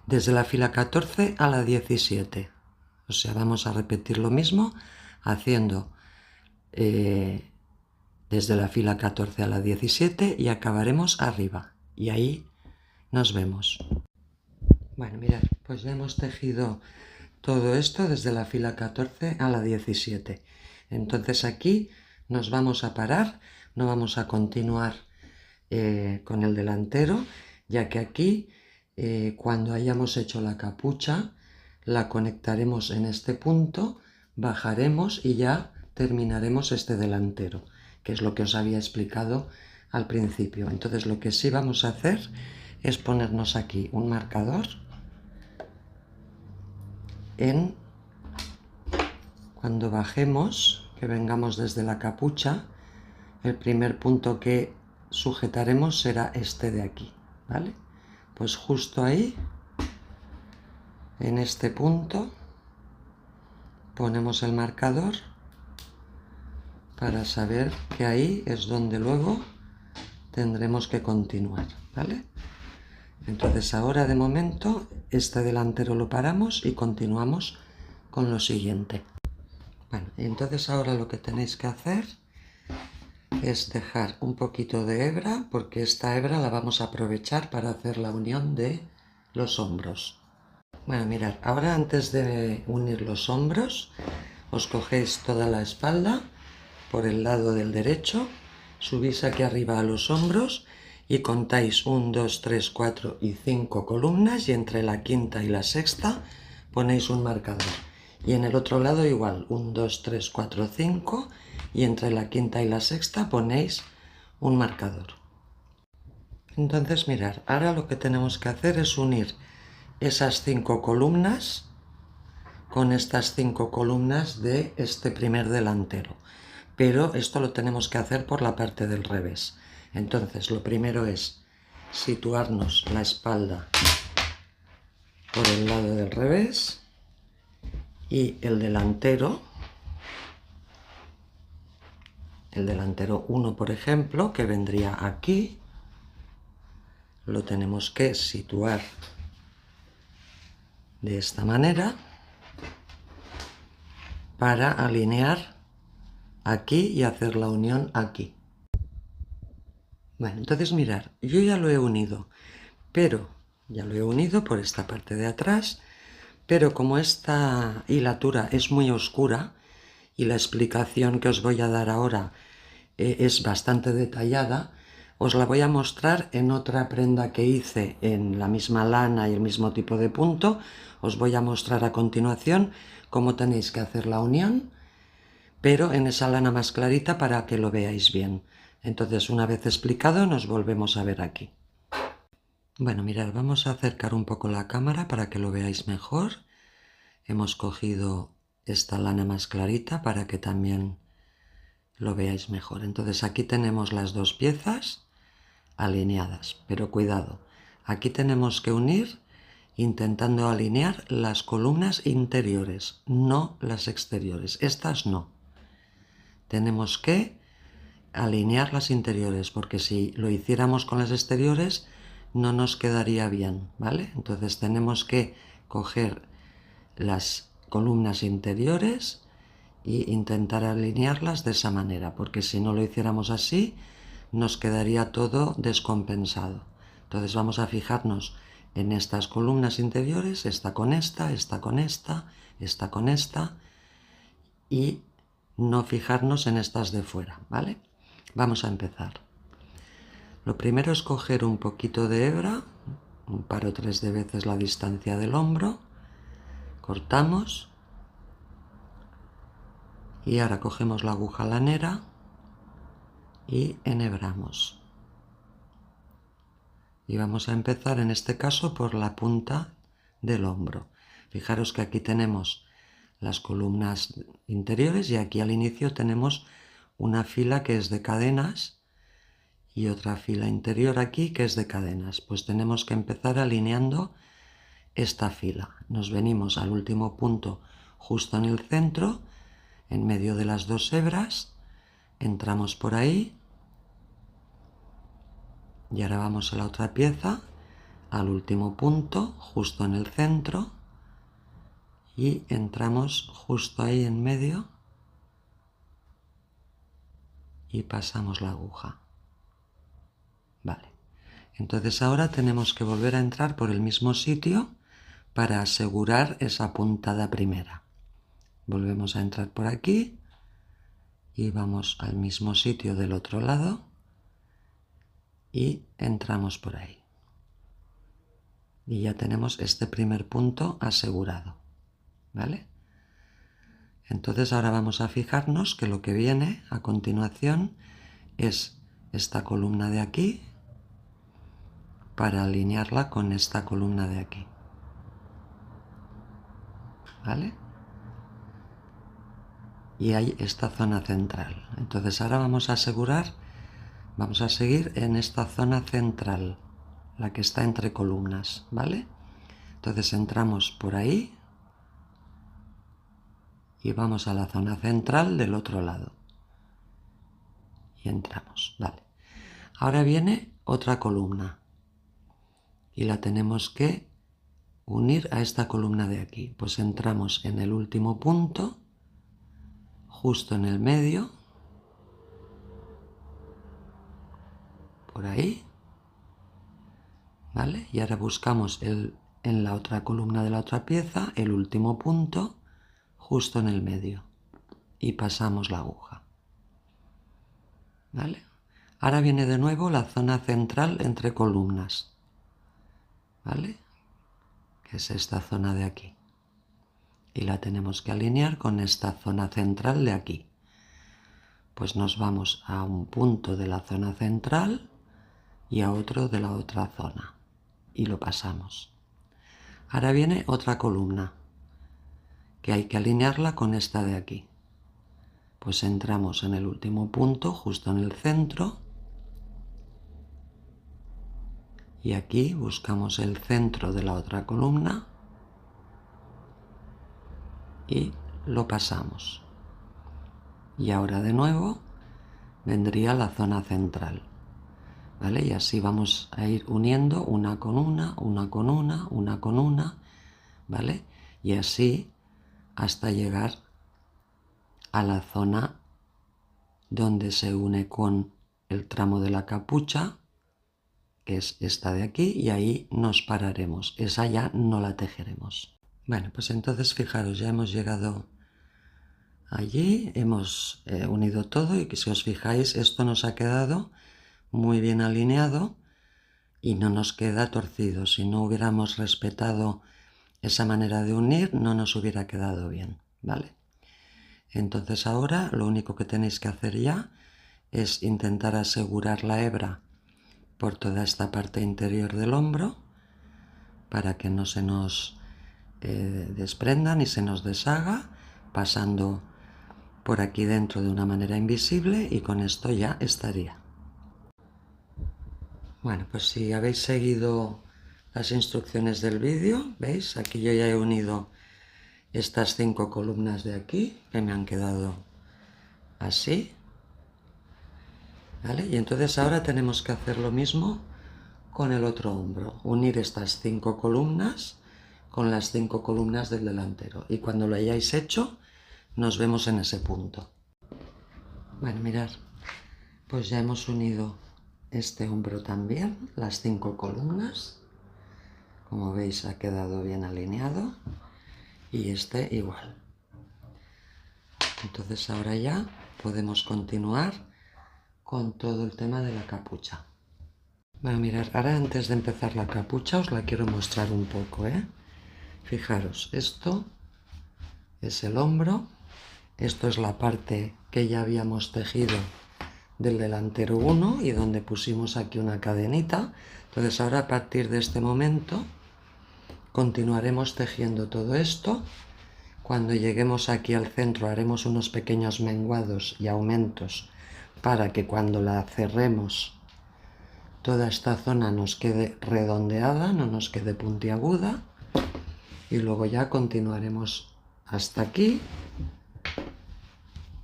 desde la fila 14 a la 17. sea, vamos a repetir lo mismo haciendo desde la fila 14 a la 17 y acabaremos arriba. Y ahí nos vemos. Bueno, mirad, pues ya hemos tejido todo esto desde la fila 14 a la 17. Entonces aquí nos vamos a parar, no vamos a continuar con el delantero, ya que aquí cuando hayamos hecho la capucha la conectaremos en este punto, bajaremos y ya terminaremos este delantero, que es lo que os había explicado al principio. Entonces lo que sí vamos a hacer es ponernos aquí un marcador cuando bajemos, que vengamos desde la capucha, el primer punto que sujetaremos será este de aquí, ¿vale? Pues justo ahí, en este punto, ponemos el marcador para saber que ahí es donde luego tendremos que continuar, ¿vale? Entonces ahora de momento este delantero lo paramos y continuamos con lo siguiente. Bueno, entonces ahora lo que tenéis que hacer es dejar un poquito de hebra, porque esta hebra la vamos a aprovechar para hacer la unión de los hombros. Bueno, mirad, ahora antes de unir los hombros, os cogéis toda la espalda por el lado del derecho, subís aquí arriba a los hombros y contáis 1, 2, 3, 4 y 5 columnas, y entre la quinta y la sexta ponéis un marcador. Y en el otro lado igual, 1, 2, 3, 4, 5, y entre la quinta y la sexta ponéis un marcador. Entonces mirad, ahora lo que tenemos que hacer es unir esas 5 columnas con estas 5 columnas de este primer delantero. Pero esto lo tenemos que hacer por la parte del revés. Entonces lo primero es situarnos la espalda por el lado del revés y el delantero 1, por ejemplo, que vendría aquí, lo tenemos que situar de esta manera para alinear aquí y hacer la unión aquí. Bueno, entonces mirad, yo ya lo he unido, pero ya lo he unido por esta parte de atrás, pero como esta hilatura es muy oscura y la explicación que os voy a dar ahora es bastante detallada, os la voy a mostrar en otra prenda que hice en la misma lana y el mismo tipo de punto. Os voy a mostrar a continuación cómo tenéis que hacer la unión, pero en esa lana más clarita para que lo veáis bien. Entonces, una vez explicado, nos volvemos a ver aquí. Bueno, mirad, vamos a acercar un poco la cámara para que lo veáis mejor. Hemos cogido esta lana más clarita para que también lo veáis mejor. Entonces aquí tenemos las dos piezas alineadas, pero cuidado, aquí tenemos que unir intentando alinear las columnas interiores, no las exteriores. Estas no. Tenemos que alinear las interiores, porque si lo hiciéramos con las exteriores no nos quedaría bien, ¿vale? Entonces tenemos que coger las columnas interiores e intentar alinearlas de esa manera, porque si no lo hiciéramos así nos quedaría todo descompensado. Entonces vamos a fijarnos en estas columnas interiores, esta con esta, esta con esta, esta con esta, y no fijarnos en estas de fuera, ¿vale? Vamos a empezar. Lo primero es coger un poquito de hebra, un par o tres de veces la distancia del hombro, cortamos y ahora cogemos la aguja lanera y enhebramos. Y vamos a empezar en este caso por la punta del hombro. Fijaros que aquí tenemos las columnas interiores y aquí al inicio tenemos una fila que es de cadenas y otra fila interior aquí que es de cadenas. Pues tenemos que empezar alineando esta fila. Nos venimos al último punto justo en el centro, en medio de las dos hebras, entramos por ahí y ahora vamos a la otra pieza, al último punto, justo en el centro, y entramos justo ahí en medio y pasamos la aguja. Vale, entonces ahora tenemos que volver a entrar por el mismo sitio para asegurar esa puntada primera. Volvemos a entrar por aquí y vamos al mismo sitio del otro lado y entramos por ahí. Y ya tenemos este primer punto asegurado, ¿vale? Entonces ahora vamos a fijarnos que lo que viene a continuación es esta columna de aquí para alinearla con esta columna de aquí, ¿vale? Y hay esta zona central. Entonces ahora vamos a seguir en esta zona central, la que está entre columnas, ¿vale? Entonces entramos por ahí y vamos a la zona central del otro lado. Y entramos, vale. Ahora viene otra columna y la tenemos que unir a esta columna de aquí. Pues entramos en el último punto, justo en el medio, por ahí, ¿vale? Y ahora buscamos en la otra columna de la otra pieza el último punto, justo en el medio, y pasamos la aguja, ¿vale? Ahora viene de nuevo la zona central entre columnas, ¿vale? Que es esta zona de aquí. Y la tenemos que alinear con esta zona central de aquí. Pues nos vamos a un punto de la zona central y a otro de la otra zona. Y lo pasamos. Ahora viene otra columna, que hay que alinearla con esta de aquí. Pues entramos en el último punto, justo en el centro. Y aquí buscamos el centro de la otra columna y lo pasamos. Y ahora de nuevo vendría la zona central, ¿vale? Y así vamos a ir uniendo una con una, una con una, una con una, ¿vale? Y así hasta llegar a la zona donde se une con el tramo de la capucha, que es esta de aquí, y ahí nos pararemos. Esa ya no la tejeremos. Bueno, pues entonces fijaros, ya hemos llegado allí, hemos unido todo y que si os fijáis esto nos ha quedado muy bien alineado y no nos queda torcido. Si no hubiéramos respetado esa manera de unir no nos hubiera quedado bien, ¿vale? Entonces ahora lo único que tenéis que hacer ya es intentar asegurar la hebra por toda esta parte interior del hombro para que no se nos desprenda ni se nos deshaga, pasando por aquí dentro de una manera invisible, y con esto ya estaría. Bueno, pues si habéis seguido las instrucciones del vídeo, ¿veis? Aquí yo ya he unido estas 5 columnas de aquí, que me han quedado así, ¿vale? Y entonces ahora tenemos que hacer lo mismo con el otro hombro, unir estas 5 columnas con las 5 columnas del delantero. Y cuando lo hayáis hecho, nos vemos en ese punto. Bueno, mirad, pues ya hemos unido este hombro también, las 5 columnas. Como veis ha quedado bien alineado. Y este igual. Entonces ahora ya podemos continuar con todo el tema de la capucha. Bueno, mirad, ahora antes de empezar la capucha os la quiero mostrar un poco, ¿eh? Fijaros, esto es el hombro, esto es la parte que ya habíamos tejido del delantero 1 y donde pusimos aquí una cadenita. Entonces ahora a partir de este momento continuaremos tejiendo todo esto. Cuando lleguemos aquí al centro haremos unos pequeños menguados y aumentos para que cuando la cerremos toda esta zona nos quede redondeada, no nos quede puntiaguda. Y luego ya continuaremos hasta aquí,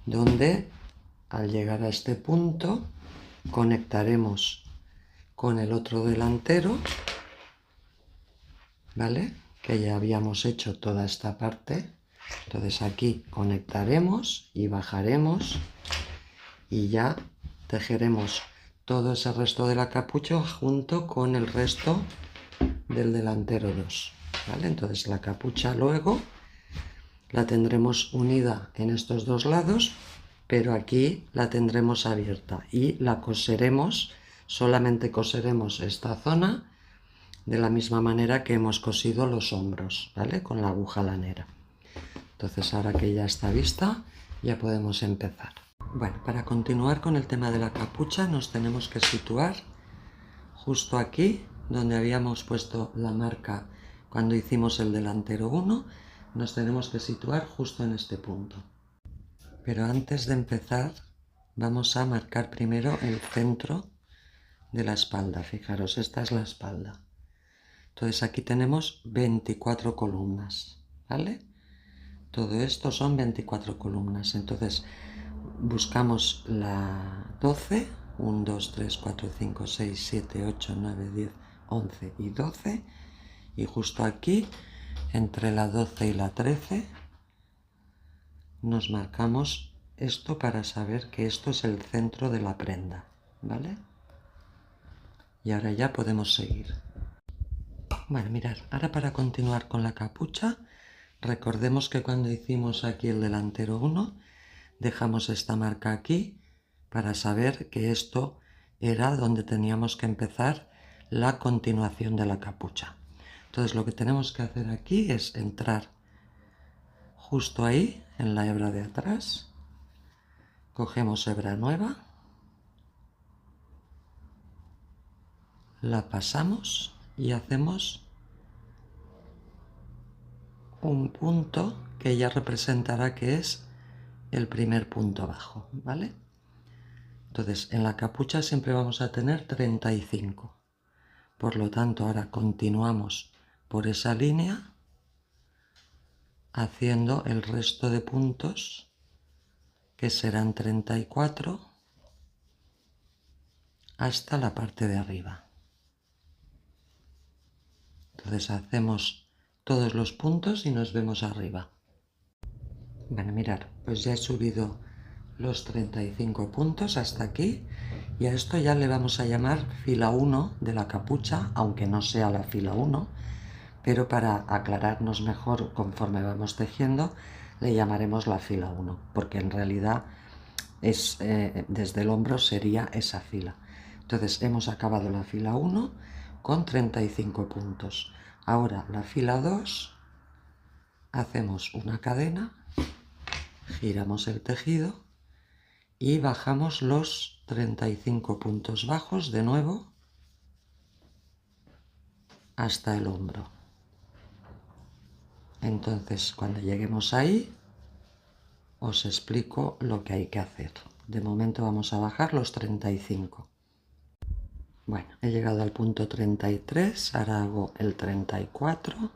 donde al llegar a este punto conectaremos con el otro delantero, ¿vale? que ya habíamos hecho toda esta parte. Entonces aquí conectaremos y bajaremos y ya tejeremos todo ese resto de la capucha junto con el resto del delantero 2, ¿vale? Entonces la capucha luego la tendremos unida en estos dos lados, pero aquí la tendremos abierta y la coseremos, solamente coseremos esta zona de la misma manera que hemos cosido los hombros, ¿vale? Con la aguja lanera. Entonces ahora que ya está vista, ya podemos empezar. Bueno, para continuar con el tema de la capucha nos tenemos que situar justo aquí, donde habíamos puesto la marca cuando hicimos el delantero 1, nos tenemos que situar justo en este punto. Pero antes de empezar, vamos a marcar primero el centro de la espalda. Fijaros, esta es la espalda. Entonces aquí tenemos 24 columnas, ¿vale? Todo esto son 24 columnas. Entonces buscamos la 12, 1, 2, 3, 4, 5, 6, 7, 8, 9, 10, 11 y 12. Y justo aquí, entre la 12 y la 13, nos marcamos esto para saber que esto es el centro de la prenda, ¿vale? Y ahora ya podemos seguir. Bueno, mirad, ahora para continuar con la capucha, recordemos que cuando hicimos aquí el delantero 1, dejamos esta marca aquí para saber que esto era donde teníamos que empezar la continuación de la capucha. Entonces lo que tenemos que hacer aquí es entrar justo ahí, en la hebra de atrás, cogemos hebra nueva, la pasamos y hacemos un punto que ya representará que es el primer punto bajo, ¿vale? Entonces en la capucha siempre vamos a tener 35. Por lo tanto ahora continuamos por esa línea haciendo el resto de puntos, que serán 34 hasta la parte de arriba. Entonces hacemos todos los puntos y nos vemos arriba. Bueno, mirad, pues ya he subido los 35 puntos hasta aquí y a esto ya le vamos a llamar fila 1 de la capucha, aunque no sea la fila 1, pero para aclararnos mejor conforme vamos tejiendo, le llamaremos la fila 1, porque en realidad es, desde el hombro sería esa fila. Entonces hemos acabado la fila 1 con 35 puntos. Ahora la fila 2, hacemos una cadena, giramos el tejido y bajamos los 35 puntos bajos de nuevo hasta el hombro. Entonces cuando lleguemos ahí os explico lo que hay que hacer. De momento vamos a bajar los 35. Bueno, he llegado al punto 33, ahora hago el 34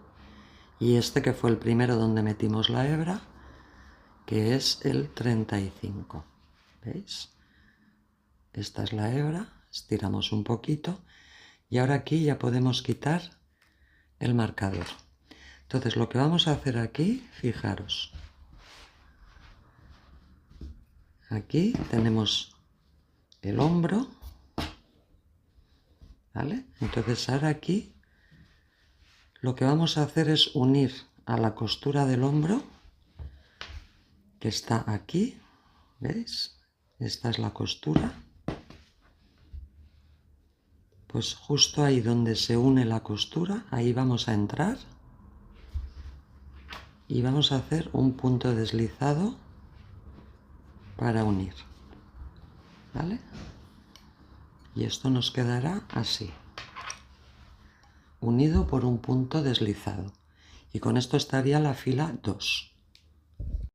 y este que fue el primero donde metimos la hebra, que es el 35. ¿Veis? Esta es la hebra, estiramos un poquito y ahora aquí ya podemos quitar el marcador. Entonces lo que vamos a hacer aquí, fijaros, aquí tenemos el hombro, ¿vale? Entonces ahora aquí lo que vamos a hacer es unir a la costura del hombro, que está aquí, ¿veis? Esta es la costura. Pues justo ahí donde se une la costura, ahí vamos a entrar y vamos a hacer un punto deslizado para unir, ¿vale? Y esto nos quedará así, unido por un punto deslizado. Y con esto estaría la fila 2.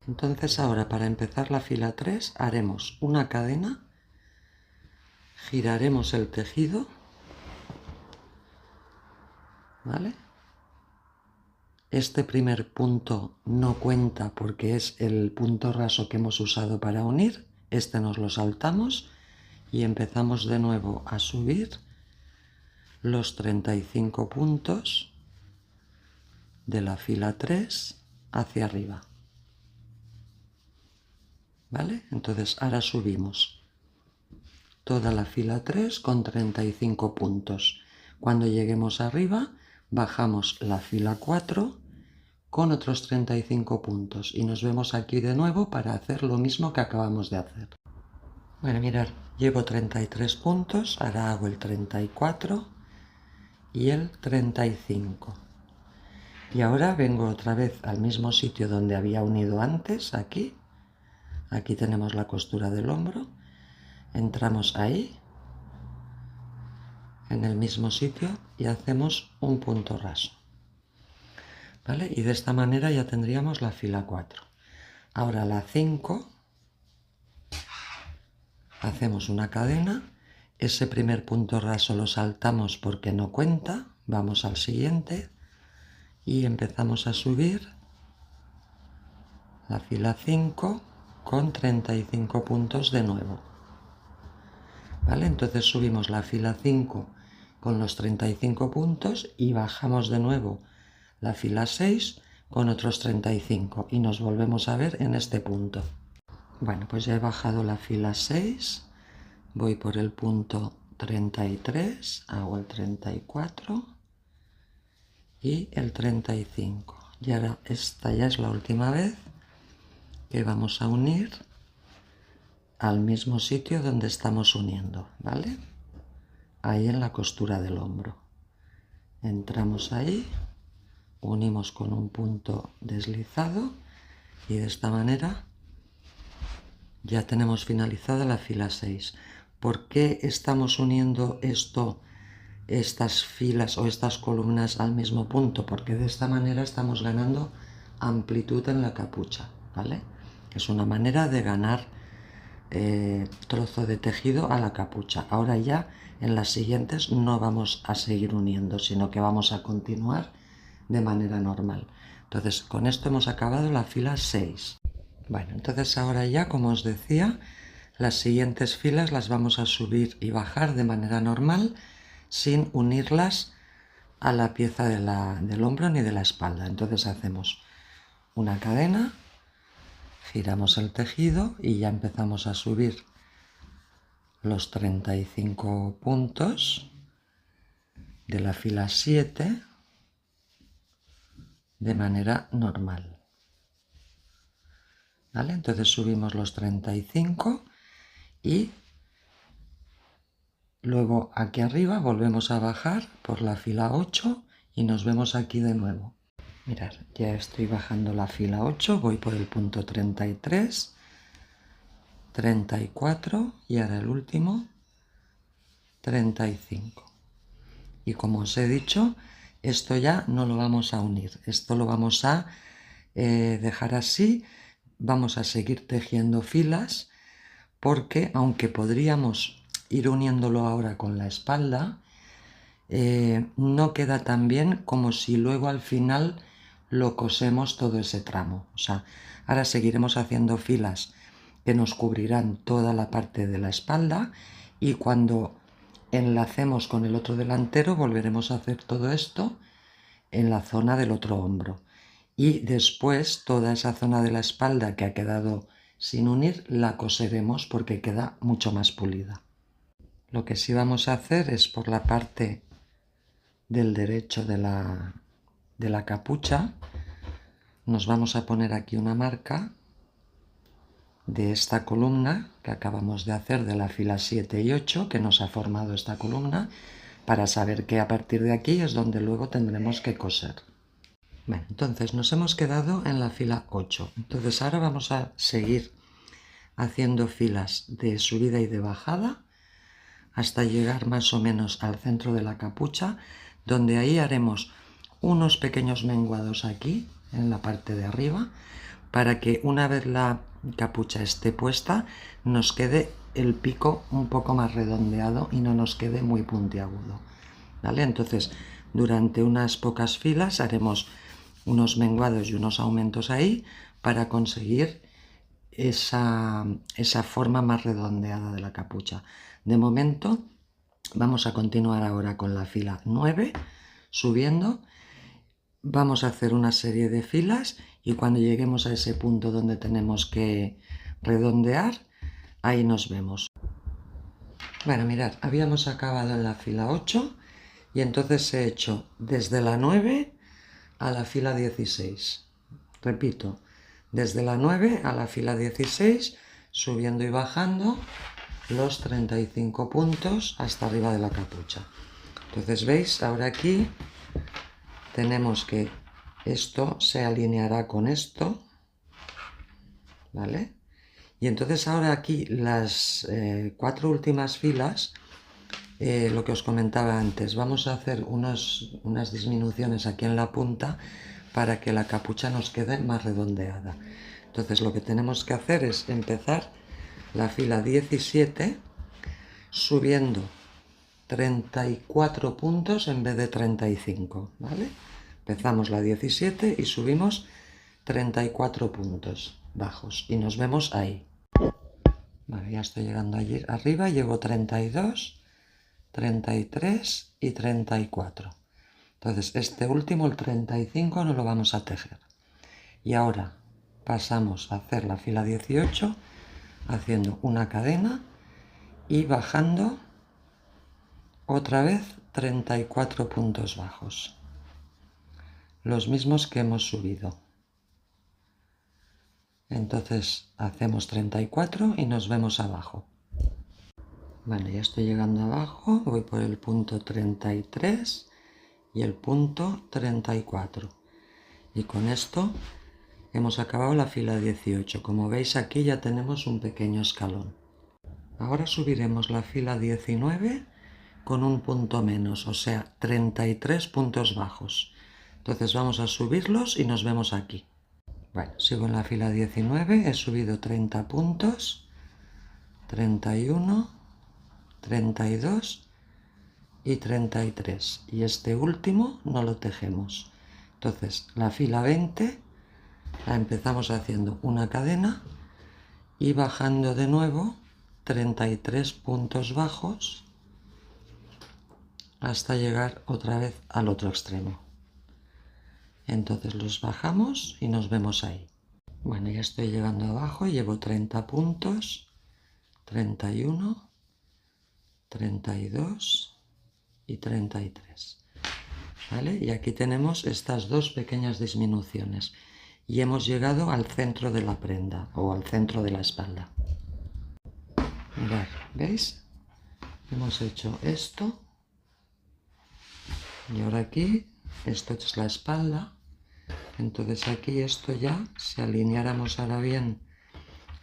Entonces ahora para empezar la fila 3 haremos una cadena, giraremos el tejido, ¿vale? Este primer punto no cuenta porque es el punto raso que hemos usado para unir, este nos lo saltamos y empezamos de nuevo a subir los 35 puntos de la fila 3 hacia arriba. ¿Vale? Entonces ahora subimos toda la fila 3 con 35 puntos. Cuando lleguemos arriba, bajamos la fila 4 con otros 35 puntos y nos vemos aquí de nuevo para hacer lo mismo que acabamos de hacer. Bueno, mirad, llevo 33 puntos, ahora hago el 34 y el 35. Y ahora vengo otra vez al mismo sitio donde había unido antes, aquí. Aquí tenemos la costura del hombro. Entramos ahí, en el mismo sitio, y hacemos un punto raso. ¿Vale? Y de esta manera ya tendríamos la fila 4. Ahora la 5, hacemos una cadena. Ese primer punto raso lo saltamos porque no cuenta. Vamos al siguiente y empezamos a subir la fila 5 con 35 puntos de nuevo. ¿Vale? Entonces subimos la fila 5 con los 35 puntos y bajamos de nuevo la fila 6 con otros 35 y nos volvemos a ver en este punto. Bueno, pues ya he bajado la fila 6, voy por el punto 33, hago el 34 y el 35. Y ahora esta ya es la última vez que vamos a unir al mismo sitio donde estamos uniendo, ¿vale? Ahí en la costura del hombro. Entramos ahí, unimos con un punto deslizado y de esta manera ya tenemos finalizada la fila 6. ¿Por qué estamos uniendo estas filas o estas columnas al mismo punto? Porque de esta manera estamos ganando amplitud en la capucha, ¿vale? Es una manera de ganar trozo de tejido a la capucha. Ahora ya en las siguientes no vamos a seguir uniendo, sino que vamos a continuar de manera normal. Entonces con esto hemos acabado la fila 6. Bueno, entonces ahora ya, como os decía, las siguientes filas las vamos a subir y bajar de manera normal sin unirlas a la pieza del hombro ni de la espalda. Entonces hacemos una cadena, giramos el tejido y ya empezamos a subir los 35 puntos de la fila 7 de manera normal. ¿Vale? Entonces subimos los 35 y luego aquí arriba volvemos a bajar por la fila 8 y nos vemos aquí de nuevo. Mirad, ya estoy bajando la fila 8, voy por el punto 33, 34 y ahora el último 35. Y como os he dicho, esto ya no lo vamos a unir, esto lo vamos a dejar así. Vamos a seguir tejiendo filas porque aunque podríamos ir uniéndolo ahora con la espalda, no queda tan bien como si luego al final lo cosemos todo ese tramo. O sea, ahora seguiremos haciendo filas que nos cubrirán toda la parte de la espalda y cuando enlacemos con el otro delantero volveremos a hacer todo esto en la zona del otro hombro. Y después toda esa zona de la espalda que ha quedado sin unir la coseremos porque queda mucho más pulida. Lo que sí vamos a hacer es por la parte del derecho de la capucha, nos vamos a poner aquí una marca de esta columna que acabamos de hacer de la fila 7 y 8 que nos ha formado esta columna para saber que a partir de aquí es donde luego tendremos que coser. Bueno, entonces nos hemos quedado en la fila 8. Entonces ahora vamos a seguir haciendo filas de subida y de bajada hasta llegar más o menos al centro de la capucha, donde ahí haremos unos pequeños menguados aquí, en la parte de arriba, para que una vez la capucha esté puesta, nos quede el pico un poco más redondeado y no nos quede muy puntiagudo. ¿Vale? Entonces, durante unas pocas filas haremos unos menguados y unos aumentos ahí para conseguir esa forma más redondeada de la capucha. De momento vamos a continuar ahora con la fila 9 subiendo. vamos a hacer una serie de filas y cuando lleguemos a ese punto donde tenemos que redondear, ahí nos vemos. Bueno, mirad, habíamos acabado en la fila 8 y entonces he hecho desde la 9 a la fila 16. Repito, desde la 9 a la fila 16, subiendo y bajando los 35 puntos hasta arriba de la capucha. Entonces, ¿veis? Ahora aquí tenemos que esto se alineará con esto, ¿vale? Y entonces ahora aquí las 4 últimas filas, lo que os comentaba antes, vamos a hacer unas disminuciones aquí en la punta para que la capucha nos quede más redondeada. Entonces lo que tenemos que hacer es empezar la fila 17 subiendo 34 puntos en vez de 35, ¿vale? Empezamos la 17 y subimos 34 puntos bajos y nos vemos ahí. Vale, ya estoy llegando allí arriba, llevo 32, 33 y 34. Entonces este último, el 35, no lo vamos a tejer. Y ahora pasamos a hacer la fila 18 haciendo una cadena y bajando otra vez 34 puntos bajos, los mismos que hemos subido. Entonces hacemos 34 y nos vemos abajo. Vale, ya estoy llegando abajo, voy por el punto 33 y el punto 34. Y con esto hemos acabado la fila 18. Como veis aquí ya tenemos un pequeño escalón. Ahora subiremos la fila 19 con un punto menos, o sea, 33 puntos bajos. Entonces vamos a subirlos y nos vemos aquí. Bueno, sigo en la fila 19, he subido 30 puntos, 31, 32 y 33. Y este último no lo tejemos. Entonces la fila 20 la empezamos haciendo una cadena y bajando de nuevo 33 puntos bajos hasta llegar otra vez al otro extremo. Entonces los bajamos y nos vemos ahí. Bueno, ya estoy llegando abajo, llevo 30 puntos, 31, 32 y 33. ¿Vale? Y aquí tenemos estas dos pequeñas disminuciones y hemos llegado al centro de la prenda o al centro de la espalda. Mirad, ¿veis? Hemos hecho esto y ahora aquí, esto es la espalda. Entonces aquí esto ya, si alineáramos ahora bien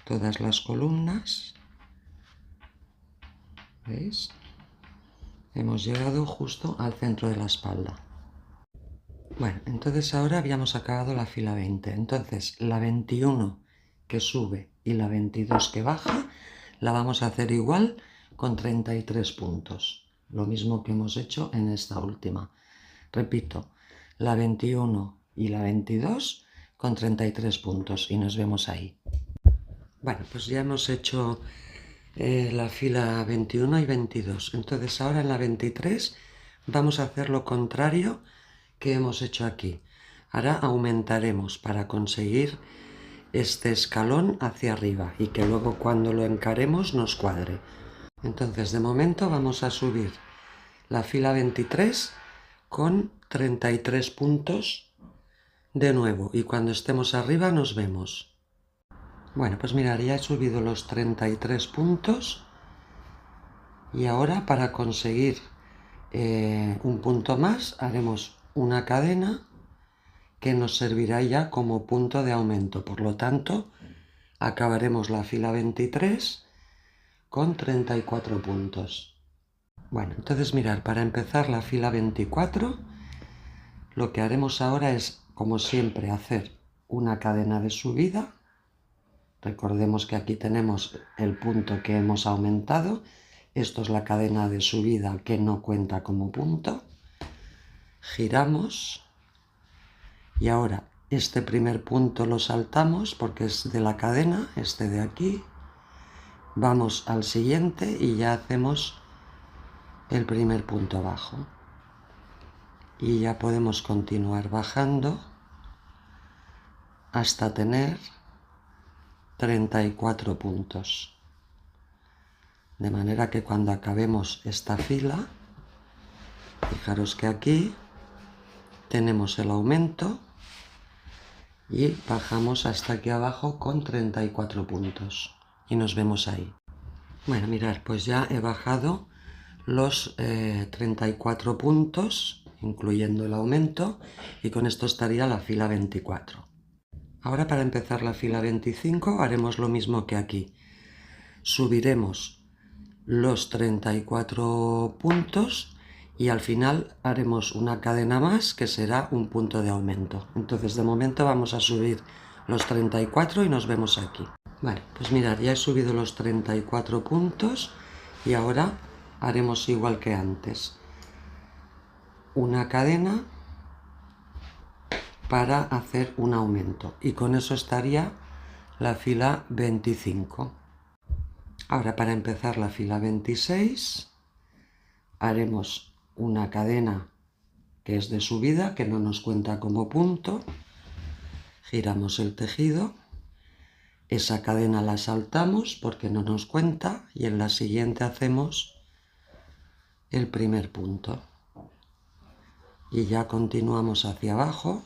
todas las columnas, ¿veis? Hemos llegado justo al centro de la espalda. Bueno, entonces ahora habíamos acabado la fila 20. Entonces la 21 que sube y la 22 que baja, la vamos a hacer igual con 33 puntos. Lo mismo que hemos hecho en esta última. Repito, la 21 y la 22 con 33 puntos y nos vemos ahí. Bueno, pues ya hemos hecho la fila 21 y 22. Entonces ahora en la 23 vamos a hacer lo contrario que hemos hecho aquí. Ahora aumentaremos para conseguir este escalón hacia arriba y que luego cuando lo encaremos nos cuadre. Entonces de momento vamos a subir la fila 23 con 33 puntos de nuevo y cuando estemos arriba nos vemos. Bueno, pues mirad, ya he subido los 33 puntos y ahora para conseguir un punto más haremos una cadena que nos servirá ya como punto de aumento. Por lo tanto, acabaremos la fila 23 con 34 puntos. Bueno, entonces mirad, para empezar la fila 24, lo que haremos ahora es, como siempre, hacer una cadena de subida. Recordemos que aquí tenemos el punto que hemos aumentado. Esto es la cadena de subida que no cuenta como punto. Giramos y ahora este primer punto lo saltamos porque es de la cadena, este de aquí. Vamos al siguiente y ya hacemos el primer punto bajo. y ya podemos continuar bajando hasta tener 34 puntos. De manera que cuando acabemos esta fila, fijaros que aquí tenemos el aumento y bajamos hasta aquí abajo con 34 puntos y nos vemos ahí. Bueno, mirad, pues ya he bajado los 34 puntos, incluyendo el aumento, y con esto estaría la fila 24. Ahora, para empezar la fila 25 haremos lo mismo que aquí. Subiremos los 34 puntos y al final haremos una cadena más que será un punto de aumento. Entonces, de momento vamos a subir los 34 y nos vemos aquí. Vale, pues mirad, ya he subido los 34 puntos y ahora haremos igual que antes. Una cadena para hacer un aumento y con eso estaría la fila 25. Ahora, para empezar la fila 26 haremos una cadena que es de subida, que no nos cuenta como punto, giramos el tejido, esa cadena la saltamos porque no nos cuenta y en la siguiente hacemos el primer punto y ya continuamos hacia abajo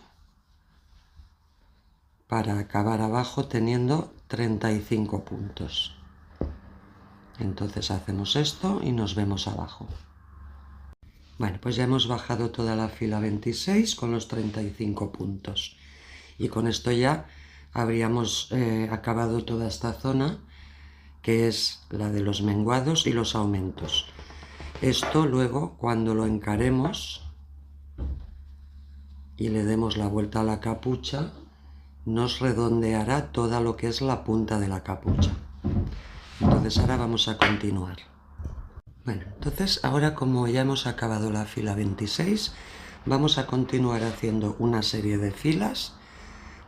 para acabar abajo teniendo 35 puntos. Entonces hacemos esto y nos vemos abajo. Bueno, pues ya hemos bajado toda la fila 26 con los 35 puntos. Y con esto ya habríamos acabado toda esta zona, que es la de los menguados y los aumentos. Esto luego, cuando lo encaremos y le demos la vuelta a la capucha, nos redondeará toda lo que es la punta de la capucha. Entonces ahora vamos a continuar. Bueno, entonces ahora, como ya hemos acabado la fila 26, vamos a continuar haciendo una serie de filas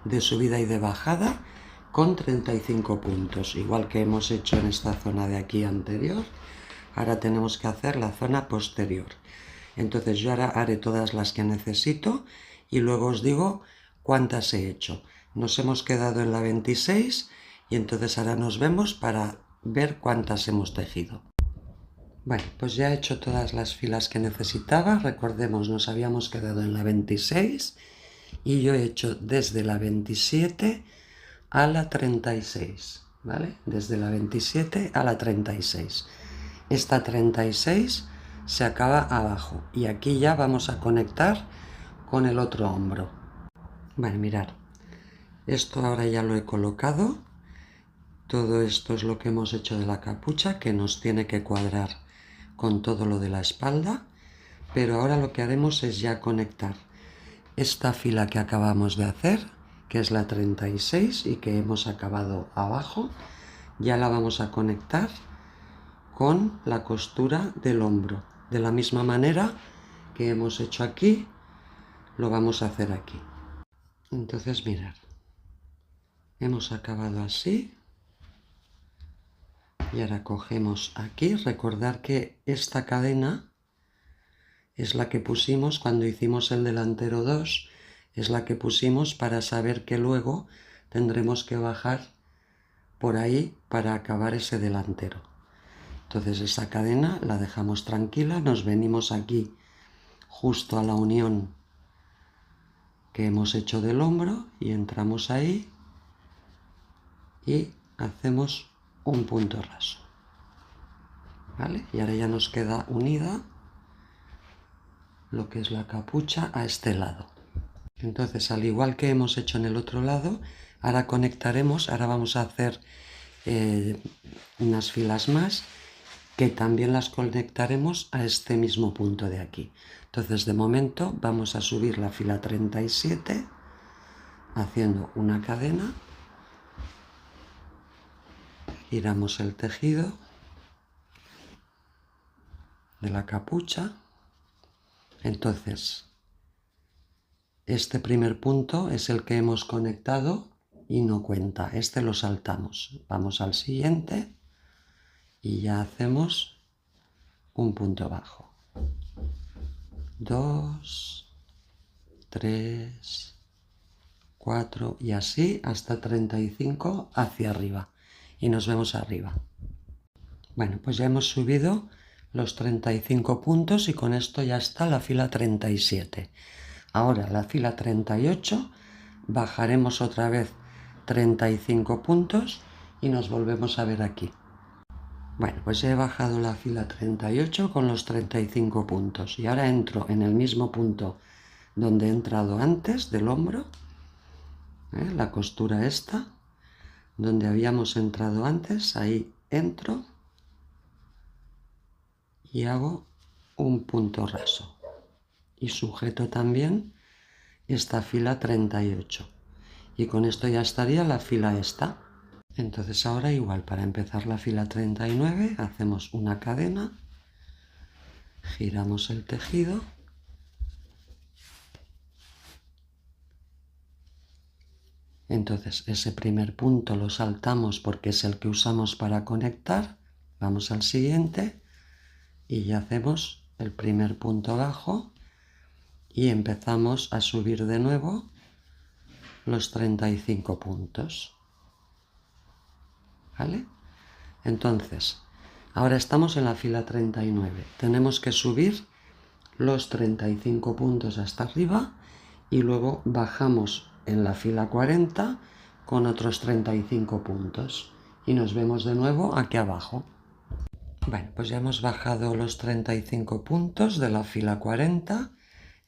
de subida y de bajada con 35 puntos, igual que hemos hecho en esta zona de aquí anterior. Ahora tenemos que hacer la zona posterior. Entonces yo ahora haré todas las que necesito y luego os digo cuántas he hecho. Nos hemos quedado en la 26 y entonces ahora nos vemos para ver cuántas hemos tejido. Bueno, pues ya he hecho todas las filas que necesitaba. Recordemos, nos habíamos quedado en la 26 y yo he hecho desde la 27 a la 36, ¿vale? Desde la 27 a la 36. Esta 36 se acaba abajo y aquí ya vamos a conectar con el otro hombro. Bueno, mirad, esto ahora ya lo he colocado. Todo esto es lo que hemos hecho de la capucha, que nos tiene que cuadrar con todo lo de la espalda, pero ahora lo que haremos es ya conectar esta fila que acabamos de hacer, que es la 36 y que hemos acabado abajo, ya la vamos a conectar con la costura del hombro. De la misma manera que hemos hecho aquí, lo vamos a hacer aquí. Entonces mirad, hemos acabado así. Y ahora cogemos aquí, recordar que esta cadena es la que pusimos cuando hicimos el delantero 2, es la que pusimos para saber que luego tendremos que bajar por ahí para acabar ese delantero. Entonces esa cadena la dejamos tranquila, nos venimos aquí justo a la unión que hemos hecho del hombro y entramos ahí y hacemos un punto raso, ¿vale? Y ahora ya nos queda unida lo que es la capucha a este lado. Entonces, al igual que hemos hecho en el otro lado, ahora conectaremos, ahora vamos a hacer unas filas más que también las conectaremos a este mismo punto de aquí. Entonces, de momento vamos a subir la fila 37 haciendo una cadena. Giramos el tejido de la capucha. Entonces, este primer punto es el que hemos conectado y no cuenta. Este lo saltamos. Vamos al siguiente y ya hacemos un punto bajo. 2, 3, 4 y así hasta 35 hacia arriba. Y nos vemos arriba. Bueno, pues ya hemos subido los 35 puntos y con esto ya está la fila 37. Ahora la fila 38 bajaremos otra vez 35 puntos y nos volvemos a ver aquí. Bueno, pues ya he bajado la fila 38 con los 35 puntos y ahora entro en el mismo punto donde he entrado antes del hombro, la costura esta, donde habíamos entrado antes, ahí entro y hago un punto raso y sujeto también esta fila 38 y con esto ya estaría la fila esta. Entonces ahora igual, para empezar la fila 39 hacemos una cadena, giramos el tejido entonces ese primer punto lo saltamos porque es el que usamos para conectar, vamos al siguiente y ya hacemos el primer punto bajo y empezamos a subir de nuevo los 35 puntos. ¿Vale? Entonces, ahora estamos en la fila 39. Tenemos que subir los 35 puntos hasta arriba y luego bajamos en la fila 40 con otros 35 puntos. Y nos vemos de nuevo aquí abajo. Bueno, pues ya hemos bajado los 35 puntos de la fila 40.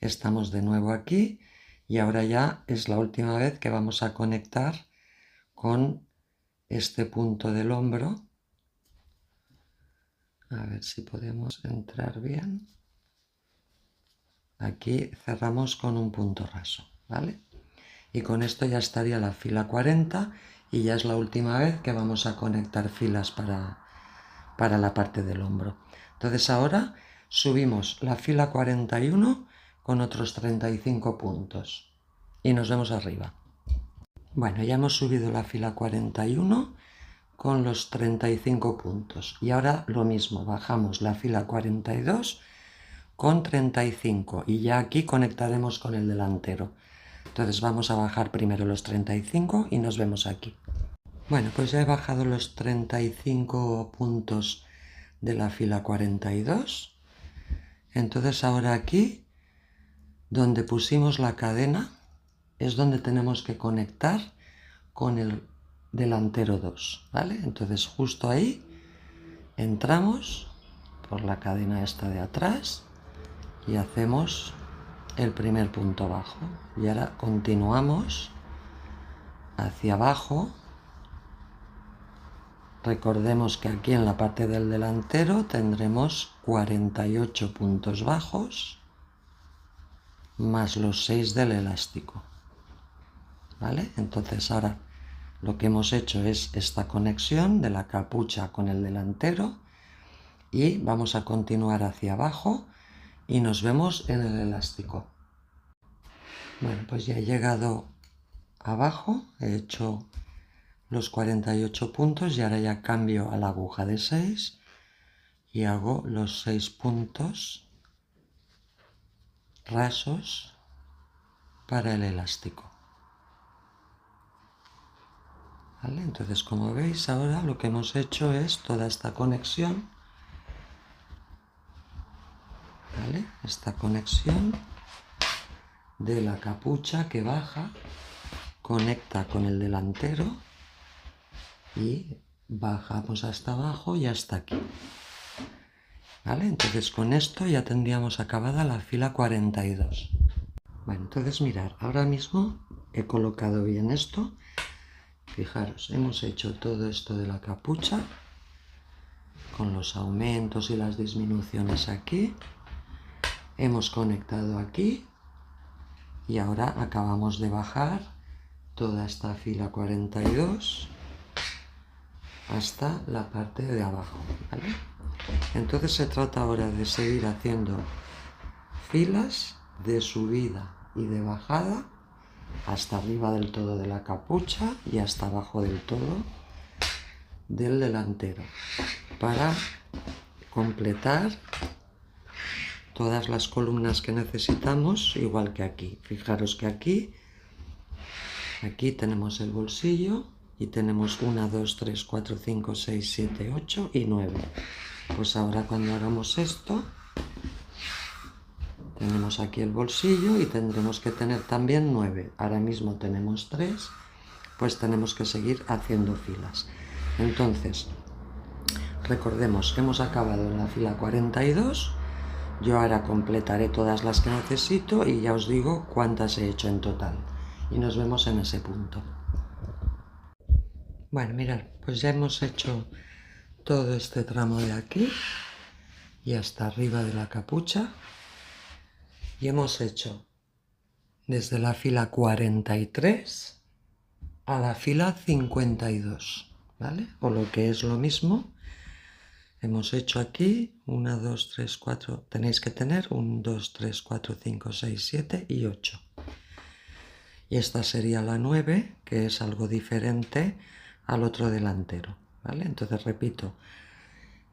Estamos de nuevo aquí y ahora ya es la última vez que vamos a conectar con este punto del hombro. A ver si podemos entrar bien. Aquí cerramos con un punto raso, ¿vale? Y con esto ya estaría la fila 40 y ya es la última vez que vamos a conectar filas para la parte del hombro. Entonces ahora subimos la fila 41 con otros 35 puntos y nos vemos arriba. Bueno, ya hemos subido la fila 41 con los 35 puntos y ahora lo mismo, bajamos la fila 42 con 35 y ya aquí conectaremos con el delantero. Entonces vamos a bajar primero los 35 y nos vemos aquí. Bueno, pues ya he bajado los 35 puntos de la fila 42. Entonces ahora aquí, donde pusimos la cadena, es donde tenemos que conectar con el delantero 2, ¿vale? Entonces justo ahí entramos por la cadena esta de atrás y hacemos el primer punto bajo. Y ahora continuamos hacia abajo. Recordemos que aquí en la parte del delantero tendremos 48 puntos bajos más los 6 del elástico. ¿Vale? Entonces ahora lo que hemos hecho es esta conexión de la capucha con el delantero y vamos a continuar hacia abajo y nos vemos en el elástico. Bueno, pues ya he llegado abajo, he hecho los 48 puntos y ahora ya cambio a la aguja de 6 y hago los 6 puntos rasos para el elástico. ¿Vale? Entonces, como veis, ahora lo que hemos hecho es toda esta conexión, ¿vale? Esta conexión de la capucha que baja, conecta con el delantero y bajamos hasta abajo y hasta aquí. ¿Vale? Entonces con esto ya tendríamos acabada la fila 42. Bueno, entonces mirad, ahora mismo he colocado bien esto. Fijaros, hemos hecho todo esto de la capucha con los aumentos y las disminuciones aquí. Hemos conectado aquí y ahora acabamos de bajar toda esta fila 42 hasta la parte de abajo, ¿vale? Entonces se trata ahora de seguir haciendo filas de subida y de bajada hasta arriba del todo de la capucha y hasta abajo del todo del delantero para completar todas las columnas que necesitamos, igual que aquí. Fijaros que aquí tenemos el bolsillo y tenemos 1, 2, 3, 4, 5, 6, 7, 8 y 9. Pues ahora cuando hagamos esto, tenemos aquí el bolsillo y tendremos que tener también 9. Ahora mismo tenemos 3, pues tenemos que seguir haciendo filas. Entonces, recordemos que hemos acabado en la fila 42. Yo ahora completaré todas las que necesito y ya os digo cuántas he hecho en total. Y nos vemos en ese punto. Bueno, mirad, pues ya hemos hecho todo este tramo de aquí y hasta arriba de la capucha. Y hemos hecho desde la fila 43 a la fila 52, ¿vale? O lo que es lo mismo. Hemos hecho aquí 1, 2, 3, 4, tenéis que tener 1, 2, 3, 4, 5, 6, 7 y 8. Y esta sería la 9, que es algo diferente al otro delantero, ¿vale? Entonces repito,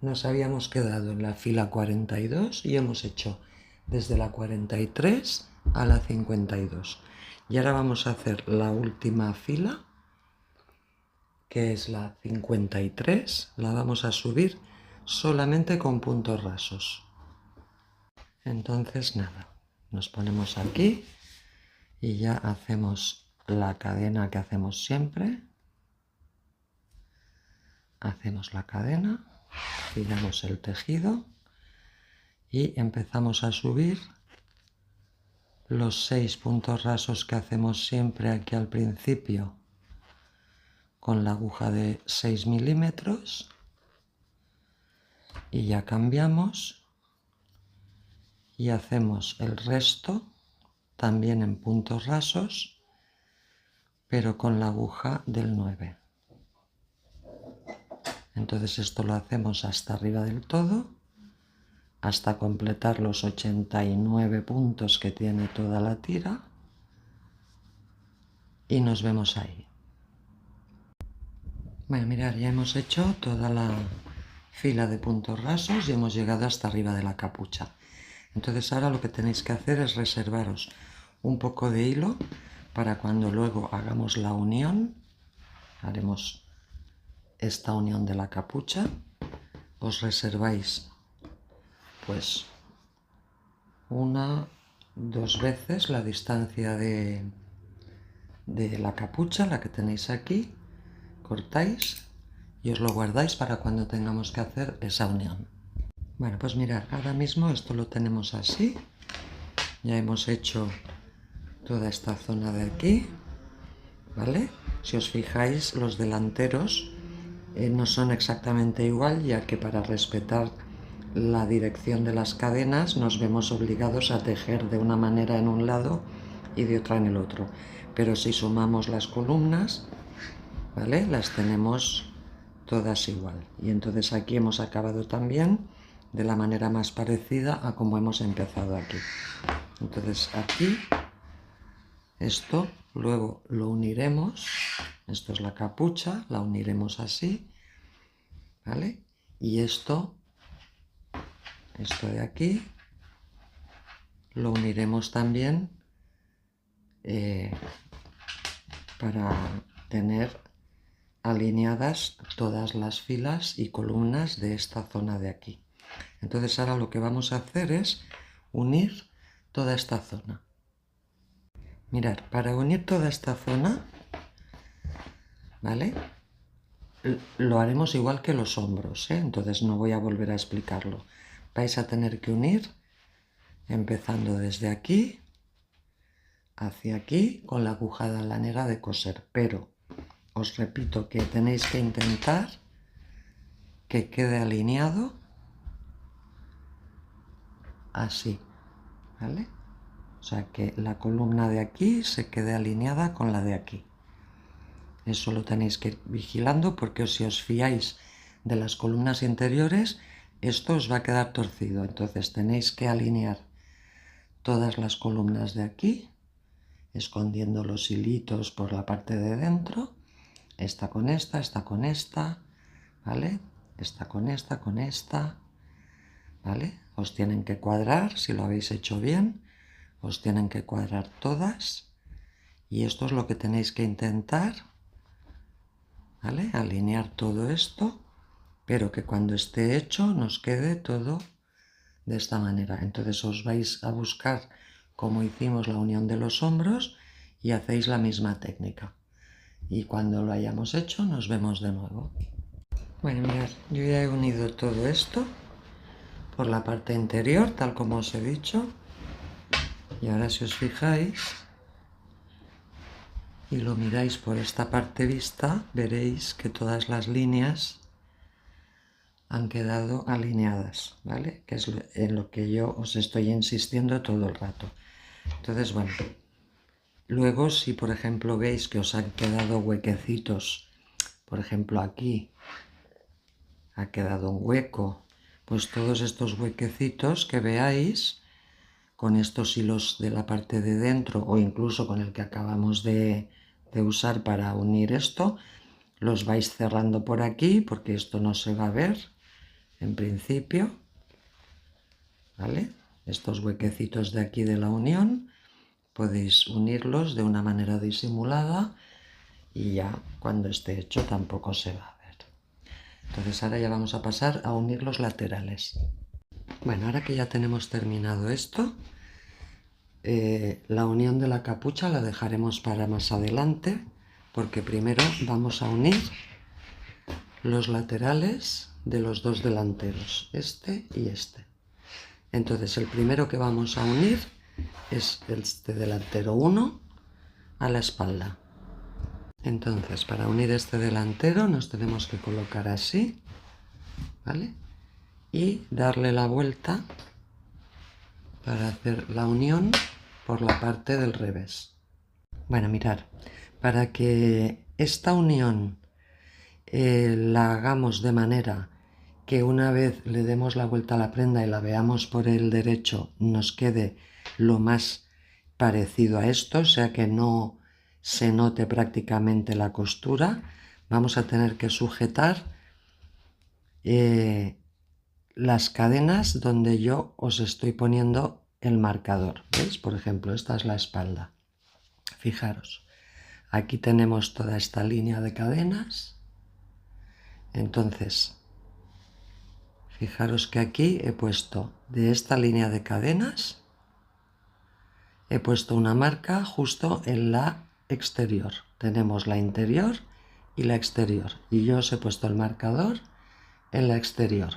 nos habíamos quedado en la fila 42 y hemos hecho desde la 43 a la 52. Y ahora vamos a hacer la última fila, que es la 53, la vamos a subir solamente con puntos rasos. Entonces nada, nos ponemos aquí y ya hacemos la cadena que hacemos siempre. Hacemos la cadena, giramos el tejido y empezamos a subir los 6 puntos rasos que hacemos siempre aquí al principio con la aguja de 6 milímetros y ya cambiamos y hacemos el resto también en puntos rasos, pero con la aguja del 9. Entonces esto lo hacemos hasta arriba del todo, hasta completar los 89 puntos que tiene toda la tira y nos vemos ahí. Bueno, mirad, ya hemos hecho toda la fila de puntos rasos y hemos llegado hasta arriba de la capucha. Entonces ahora lo que tenéis que hacer es reservaros un poco de hilo para cuando luego hagamos la unión, haremos esta unión de la capucha, os reserváis pues 1, 2 veces la distancia de la capucha, la que tenéis aquí, cortáis y os lo guardáis para cuando tengamos que hacer esa unión. Bueno, pues mirad, ahora mismo esto lo tenemos así. Ya hemos hecho toda esta zona de aquí, ¿vale? Si os fijáis, los delanteros no son exactamente igual, ya que para respetar la dirección de las cadenas nos vemos obligados a tejer de una manera en un lado y de otra en el otro. Pero si sumamos las columnas, ¿vale? Las tenemos todas igual. Y entonces aquí hemos acabado también de la manera más parecida a como hemos empezado aquí. Entonces aquí esto luego lo uniremos, esto es la capucha, la uniremos así, ¿vale? Y esto de aquí lo uniremos también para tener alineadas todas las filas y columnas de esta zona de aquí. Entonces ahora lo que vamos a hacer es unir toda esta zona. Mirad, para unir toda esta zona, ¿vale? Lo haremos igual que los hombros, ¿eh? Entonces no voy a volver a explicarlo. Vais a tener que unir empezando desde aquí hacia aquí con la aguja lanera de coser, pero os repito que tenéis que intentar que quede alineado así, ¿vale? O sea, que la columna de aquí se quede alineada con la de aquí. Eso lo tenéis que ir vigilando porque si os fiáis de las columnas interiores, esto os va a quedar torcido. Entonces tenéis que alinear todas las columnas de aquí, escondiendo los hilitos por la parte de dentro. Esta con esta, ¿vale? Esta con esta, ¿vale? Os tienen que cuadrar, si lo habéis hecho bien, os tienen que cuadrar todas. Y esto es lo que tenéis que intentar, ¿vale? Alinear todo esto, pero que cuando esté hecho nos quede todo de esta manera. Entonces os vais a buscar como hicimos la unión de los hombros y hacéis la misma técnica. Y cuando lo hayamos hecho nos vemos de nuevo. Bueno, mirad, yo ya he unido todo esto por la parte interior, tal como os he dicho. Y ahora si os fijáis y lo miráis por esta parte vista, veréis que todas las líneas han quedado alineadas, ¿vale? Que es en lo que yo os estoy insistiendo todo el rato. Entonces, bueno, luego si por ejemplo veis que os han quedado huequecitos, por ejemplo aquí ha quedado un hueco, pues todos estos huequecitos que veáis con estos hilos de la parte de dentro o incluso con el que acabamos de usar para unir esto, los vais cerrando por aquí porque esto no se va a ver en principio, ¿vale? Estos huequecitos de aquí de la unión podéis unirlos de una manera disimulada y ya cuando esté hecho tampoco se va a ver. Entonces ahora ya vamos a pasar a unir los laterales. Bueno, ahora que ya tenemos terminado esto, la unión de la capucha la dejaremos para más adelante porque primero vamos a unir los laterales de los dos delanteros, este y este. Entonces el primero que vamos a unir es este delantero 1 a la espalda. Entonces para unir este delantero nos tenemos que colocar así, ¿vale? Y darle la vuelta para hacer la unión por la parte del revés. Bueno, mirad, para que esta unión la hagamos de manera que una vez le demos la vuelta a la prenda y la veamos por el derecho nos quede lo más parecido a esto, o sea que no se note prácticamente la costura, vamos a tener que sujetar las cadenas donde yo os estoy poniendo el marcador. ¿Veis? Por ejemplo, esta es la espalda. Fijaros, aquí tenemos toda esta línea de cadenas. Entonces, fijaros que aquí he puesto de esta línea de cadenas, he puesto una marca justo en la exterior. Tenemos la interior y la exterior. Y yo os he puesto el marcador en la exterior,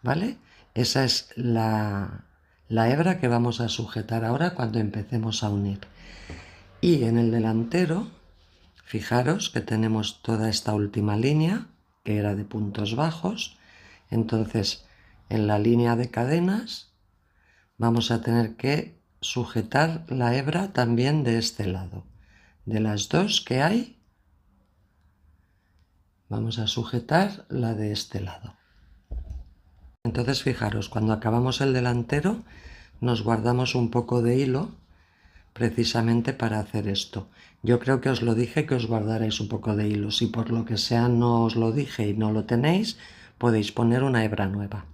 ¿vale? Esa es la hebra que vamos a sujetar ahora cuando empecemos a unir. Y en el delantero, fijaros que tenemos toda esta última línea, que era de puntos bajos. Entonces, en la línea de cadenas vamos a tener que sujetar la hebra también de este lado. De las dos que hay, vamos a sujetar la de este lado. Entonces fijaros, cuando acabamos el delantero nos guardamos un poco de hilo precisamente para hacer esto. Yo creo que os lo dije que os guardaréis un poco de hilo. Si por lo que sea no os lo dije y no lo tenéis, podéis poner una hebra nueva.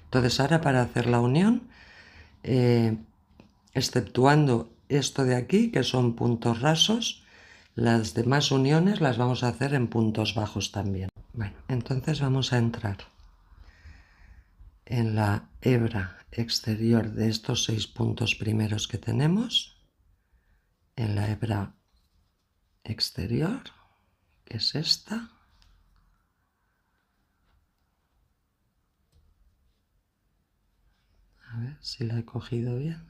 Entonces ahora para hacer la unión, exceptuando esto de aquí, que son puntos rasos, las demás uniones las vamos a hacer en puntos bajos también. Bueno, entonces vamos a entrar en la hebra exterior de estos 6 puntos primeros que tenemos, en la hebra exterior, que es esta, a ver si la he cogido bien,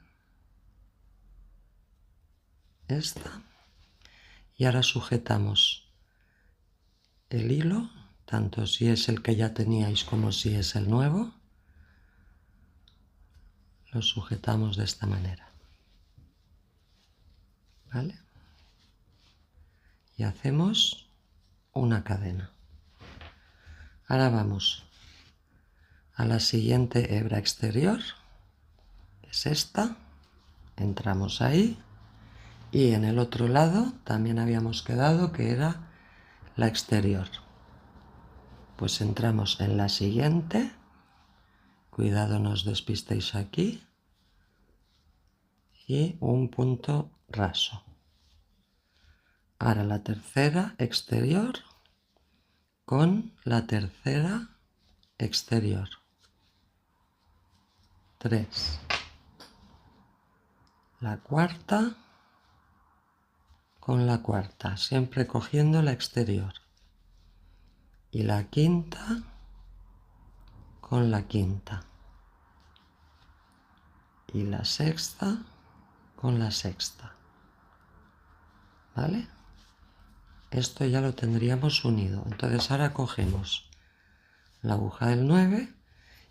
esta, y ahora sujetamos el hilo, tanto si es el que ya teníais como si es el nuevo, lo sujetamos de esta manera, ¿vale? Y hacemos una cadena. Ahora vamos a la siguiente hebra exterior, que es esta, entramos ahí y en el otro lado también habíamos quedado que era la exterior. Pues entramos en la siguiente Cuidado, no os despistéis aquí. Y un punto raso. Ahora la tercera exterior con la tercera exterior. 3. La cuarta con la cuarta, siempre cogiendo la exterior. Y la quinta con la quinta. Y la sexta con la sexta. ¿Vale? Esto ya lo tendríamos unido. Entonces ahora cogemos la aguja del 9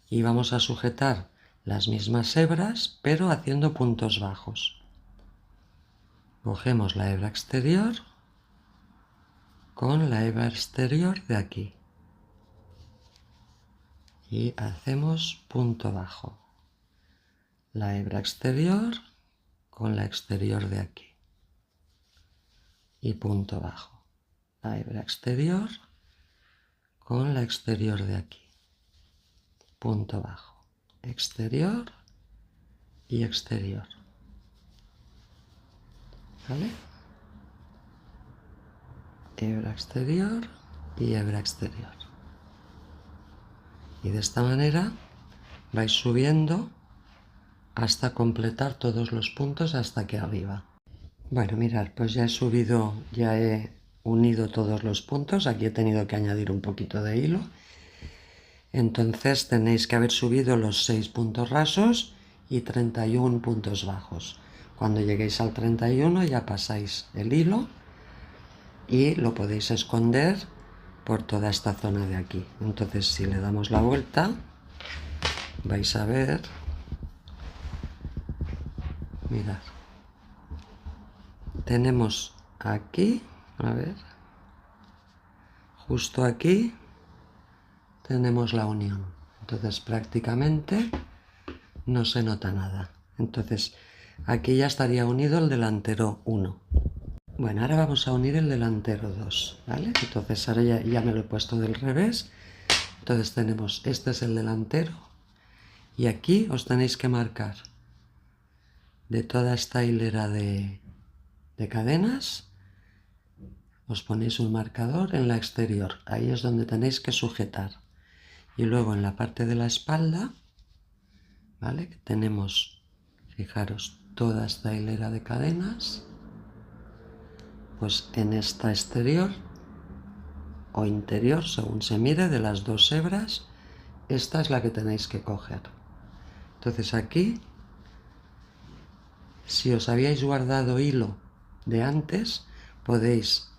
y vamos a sujetar las mismas hebras, pero haciendo puntos bajos. Cogemos la hebra exterior con la hebra exterior de aquí. Y hacemos punto bajo. La hebra exterior con la exterior de aquí. Y punto bajo. La hebra exterior con la exterior de aquí. Punto bajo. Exterior y exterior. ¿Vale? Hebra exterior y hebra exterior. Y de esta manera vais subiendo hasta completar todos los puntos hasta aquí arriba. Bueno, mirad, pues ya he subido, ya he unido todos los puntos. Aquí he tenido que añadir un poquito de hilo. Entonces tenéis que haber subido los 6 puntos rasos y 31 puntos bajos. Cuando lleguéis al 31 ya pasáis el hilo y lo podéis esconder por toda esta zona de aquí. Entonces si le damos la vuelta vais a ver, mirad, tenemos aquí, a ver, justo aquí tenemos la unión. Entonces prácticamente no se nota nada. Entonces aquí ya estaría unido el delantero 1. Bueno, ahora vamos a unir el delantero 2, ¿vale? Entonces ahora ya me lo he puesto del revés. Entonces tenemos, este es el delantero y aquí os tenéis que marcar de toda esta hilera de cadenas, os ponéis un marcador en la exterior, ahí es donde tenéis que sujetar. Y luego en la parte de la espalda, ¿vale? Que tenemos, fijaros, toda esta hilera de cadenas, pues en esta exterior o interior, según se mire, de las dos hebras, esta es la que tenéis que coger. Entonces aquí, si os habíais guardado hilo de antes, podéis,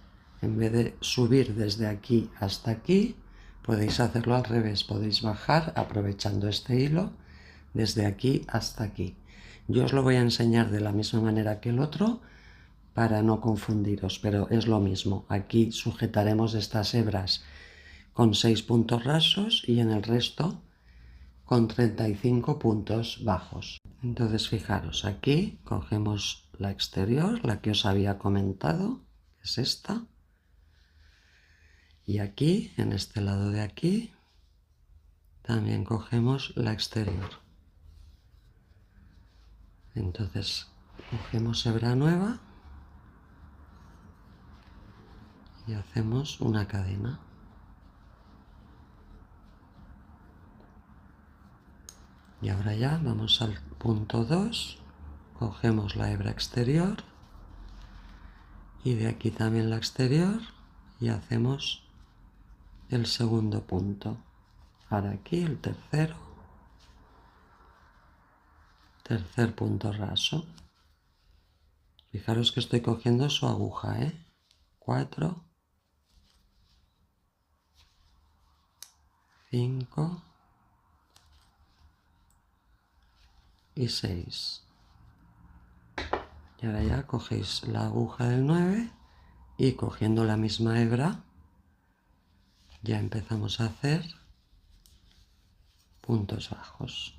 en vez de subir desde aquí hasta aquí, podéis hacerlo al revés, podéis bajar aprovechando este hilo desde aquí hasta aquí. Yo os lo voy a enseñar de la misma manera que el otro para no confundiros, pero es lo mismo. Aquí sujetaremos estas hebras con 6 puntos rasos y en el resto con 35 puntos bajos. Entonces fijaros, aquí cogemos la exterior, la que os había comentado, que es esta. Y aquí, en este lado de aquí, también cogemos la exterior. Entonces cogemos hebra nueva y hacemos una cadena. Y ahora ya vamos al punto 2, cogemos la hebra exterior y de aquí también la exterior y hacemos el segundo punto. Ahora aquí el tercero, tercer punto raso. Fijaros que estoy cogiendo su aguja, 4, 5 y 6. Y ahora ya cogéis la aguja del 9 y cogiendo la misma hebra ya empezamos a hacer puntos bajos.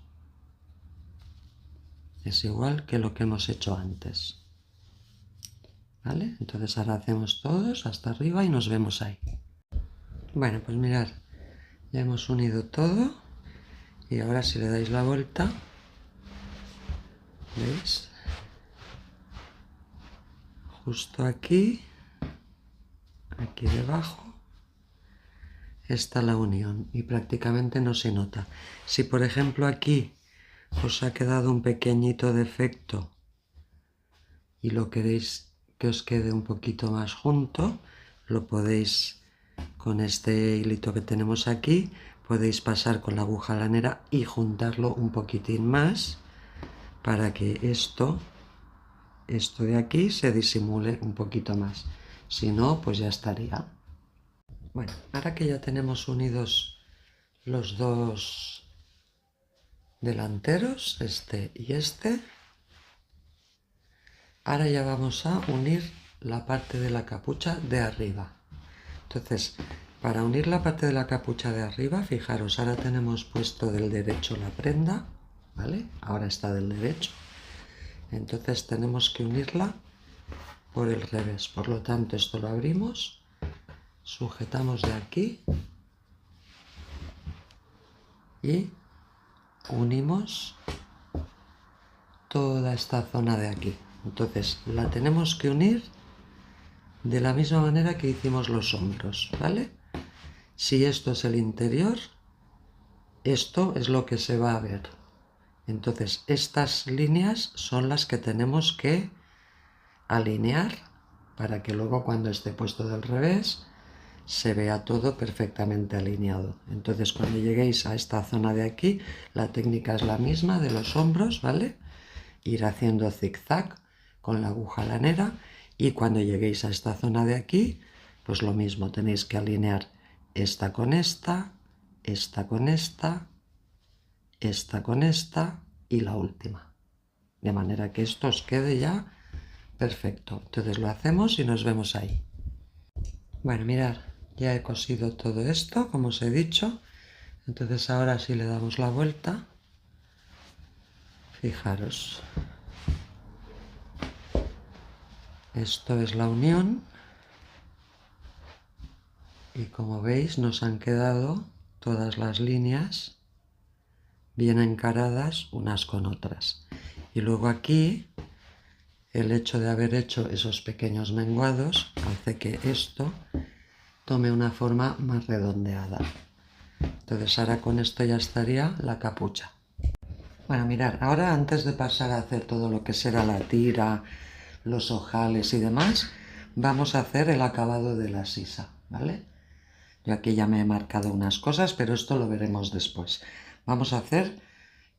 Es igual que lo que hemos hecho antes. ¿Vale? Entonces ahora hacemos todos hasta arriba y nos vemos ahí. Bueno, pues mirad, ya hemos unido todo Y ahora si le dais la vuelta, ¿veis? Justo aquí, aquí debajo, está la unión y prácticamente no se nota. Si por ejemplo aquí os ha quedado un pequeñito defecto y lo queréis que os quede un poquito más junto, lo podéis, con este hilito que tenemos aquí, podéis pasar con la aguja lanera y juntarlo un poquitín más para que esto de aquí se disimule un poquito más. Si no, pues ya estaría. Bueno, ahora que ya tenemos unidos los dos delanteros, este y este, ahora ya vamos a unir la parte de la capucha de arriba. Entonces, para unir la parte de la capucha de arriba, fijaros, ahora tenemos puesto del derecho la prenda, ¿vale? Ahora está del derecho. Entonces tenemos que unirla por el revés. Por lo tanto, esto lo abrimos, sujetamos de aquí y unimos toda esta zona de aquí. Entonces la tenemos que unir de la misma manera que hicimos los hombros, ¿vale? Si esto es el interior, esto es lo que se va a ver. Entonces estas líneas son las que tenemos que alinear para que luego cuando esté puesto del revés se vea todo perfectamente alineado. Entonces cuando lleguéis a esta zona de aquí, la técnica es la misma de los hombros, ¿vale? Ir haciendo zigzag con la aguja lanera y cuando lleguéis a esta zona de aquí, pues lo mismo, tenéis que alinear esta con esta, esta con esta, esta con esta y la última. De manera que esto os quede ya perfecto. Entonces lo hacemos y nos vemos ahí. Bueno, mirad, ya he cosido todo esto, como os he dicho. Entonces ahora si le damos la vuelta, fijaros, esto es la unión y como veis nos han quedado todas las líneas bien encaradas unas con otras. Y luego aquí el hecho de haber hecho esos pequeños menguados hace que esto tome una forma más redondeada. Entonces ahora con esto ya estaría la capucha. Bueno, mirad, ahora antes de pasar a hacer todo lo que será la tira, los ojales y demás, vamos a hacer el acabado de la sisa, ¿vale? Yo aquí ya me he marcado unas cosas, pero esto lo veremos después. Vamos a hacer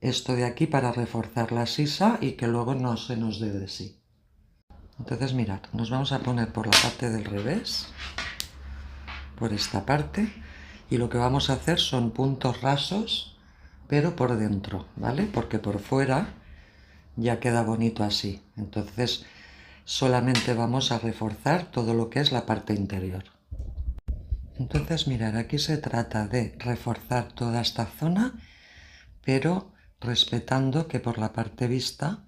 esto de aquí para reforzar la sisa y que luego no se nos dé de sí. Entonces mirad, nos vamos a poner por la parte del revés, por esta parte, y lo que vamos a hacer son puntos rasos, pero por dentro, ¿vale? Porque por fuera ya queda bonito así. Entonces solamente vamos a reforzar todo lo que es la parte interior. Entonces mirad, aquí se trata de reforzar toda esta zona, pero respetando que por la parte vista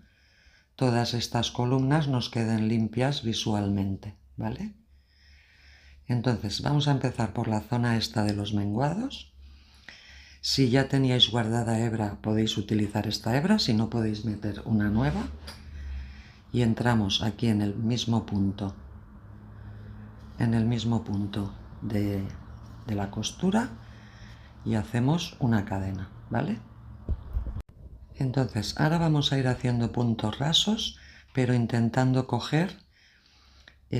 todas estas columnas nos queden limpias visualmente, ¿vale? Entonces vamos a empezar por la zona esta de los menguados. Si ya teníais guardada hebra podéis utilizar esta hebra, si no podéis meter una nueva. Y entramos aquí en el mismo punto, de la costura y hacemos una cadena, ¿vale? Entonces ahora vamos a ir haciendo puntos rasos, pero intentando coger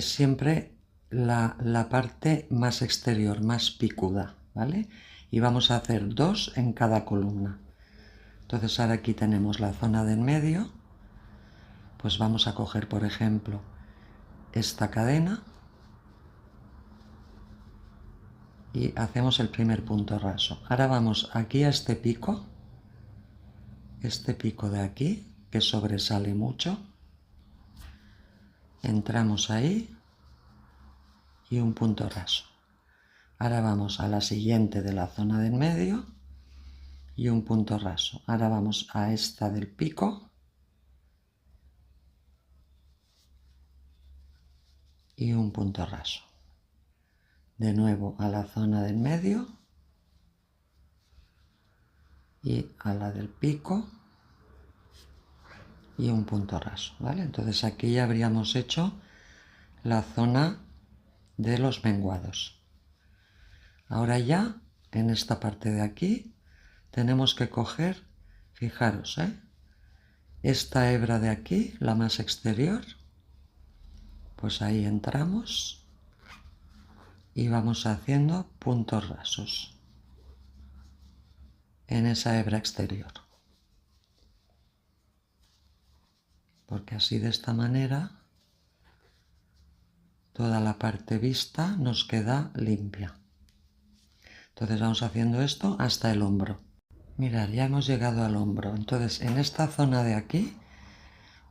siempre la parte más exterior, más picuda, ¿vale? Y vamos a hacer 2 en cada columna. Entonces ahora aquí tenemos la zona de en medio, pues vamos a coger por ejemplo esta cadena y hacemos el primer punto raso. Ahora vamos aquí a este pico de aquí que sobresale mucho, entramos ahí y un punto raso. Ahora vamos a la siguiente de la zona de en medio y un punto raso. Ahora vamos a esta del pico y un punto raso. De nuevo a la zona del medio y a la del pico y un punto raso, ¿vale? Entonces aquí ya habríamos hecho la zona de los menguados. Ahora ya, en esta parte de aquí, tenemos que coger, fijaros, esta hebra de aquí, la más exterior, pues ahí entramos y vamos haciendo puntos rasos en esa hebra exterior. Porque así, de esta manera, toda la parte vista nos queda limpia. Entonces vamos haciendo esto hasta el hombro. Mirad, ya hemos llegado al hombro. Entonces, en esta zona de aquí,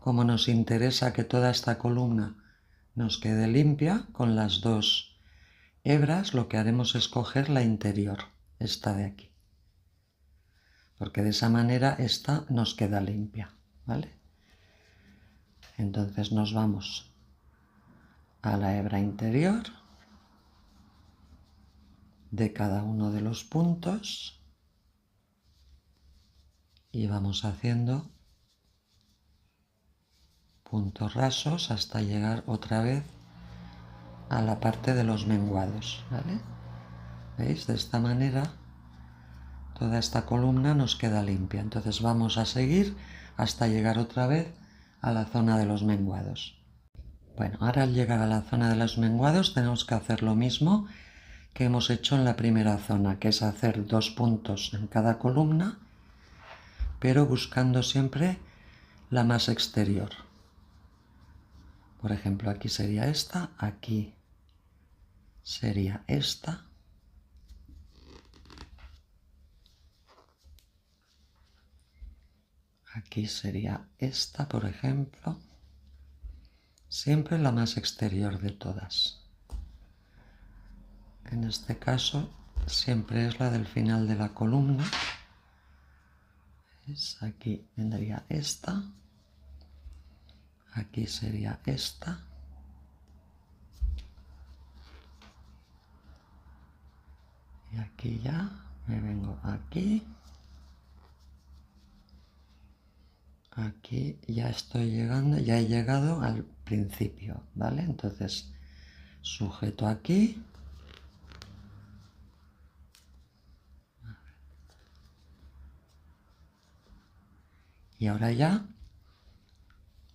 como nos interesa que toda esta columna nos quede limpia con las dos hebras, lo que haremos es coger la interior, esta de aquí. Porque de esa manera esta nos queda limpia, ¿vale? Entonces nos vamos a la hebra interior de cada uno de los puntos y vamos haciendo puntos rasos hasta llegar otra vez a la parte de los menguados, ¿vale? ¿Veis? De esta manera toda esta columna nos queda limpia. Entonces vamos a seguir hasta llegar otra vez a la zona de los menguados. Bueno, ahora al llegar a la zona de los menguados tenemos que hacer lo mismo que hemos hecho en la primera zona, que es hacer 2 puntos en cada columna, pero buscando siempre la más exterior. Por ejemplo, aquí sería esta, aquí sería esta, aquí sería esta, por ejemplo, siempre la más exterior de todas. En este caso siempre es la del final de la columna. ¿Ves? Aquí vendría esta, aquí sería esta, y aquí ya me vengo aquí, aquí ya estoy llegando, ya he llegado al principio, ¿vale? Entonces sujeto aquí, y ahora ya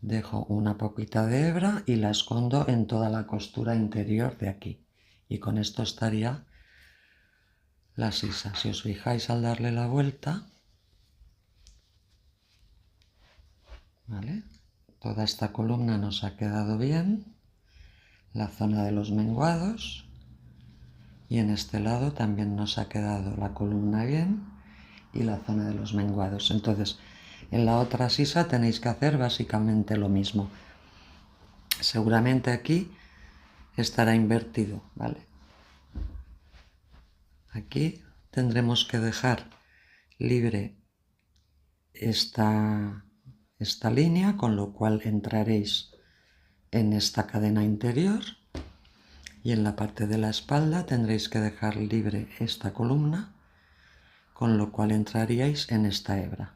dejo una poquita de hebra y la escondo en toda la costura interior de aquí, y con esto estaría la sisa. Si os fijáis al darle la vuelta, ¿vale? Toda esta columna nos ha quedado bien, la zona de los menguados, y en este lado también nos ha quedado la columna bien y la zona de los menguados. Entonces, en la otra sisa tenéis que hacer básicamente lo mismo. Seguramente aquí estará invertido, ¿vale? Aquí tendremos que dejar libre esta línea, con lo cual entraréis en esta cadena interior, y en la parte de la espalda tendréis que dejar libre esta columna, con lo cual entraríais en esta hebra,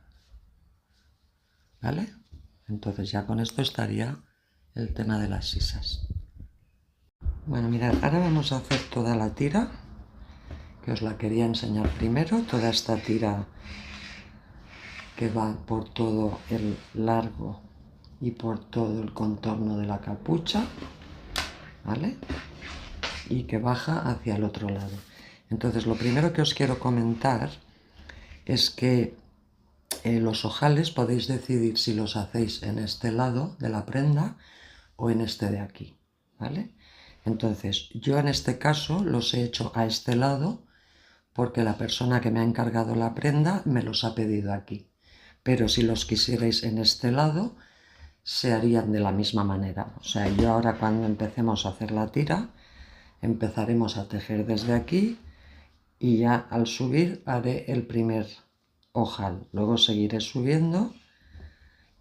¿vale? Entonces ya con esto estaría el tema de las sisas. Bueno, mirad, ahora vamos a hacer toda la tira, que os la quería enseñar primero, toda esta tira que va por todo el largo y por todo el contorno de la capucha, ¿vale? Y que baja hacia el otro lado. Entonces, lo primero que os quiero comentar es que los ojales podéis decidir si los hacéis en este lado de la prenda o en este de aquí, ¿vale? Entonces, yo en este caso los he hecho a este lado porque la persona que me ha encargado la prenda me los ha pedido aquí. Pero si los quisierais en este lado, se harían de la misma manera. O sea, yo ahora, cuando empecemos a hacer la tira, empezaremos a tejer desde aquí y ya al subir haré el primer ojal. Luego seguiré subiendo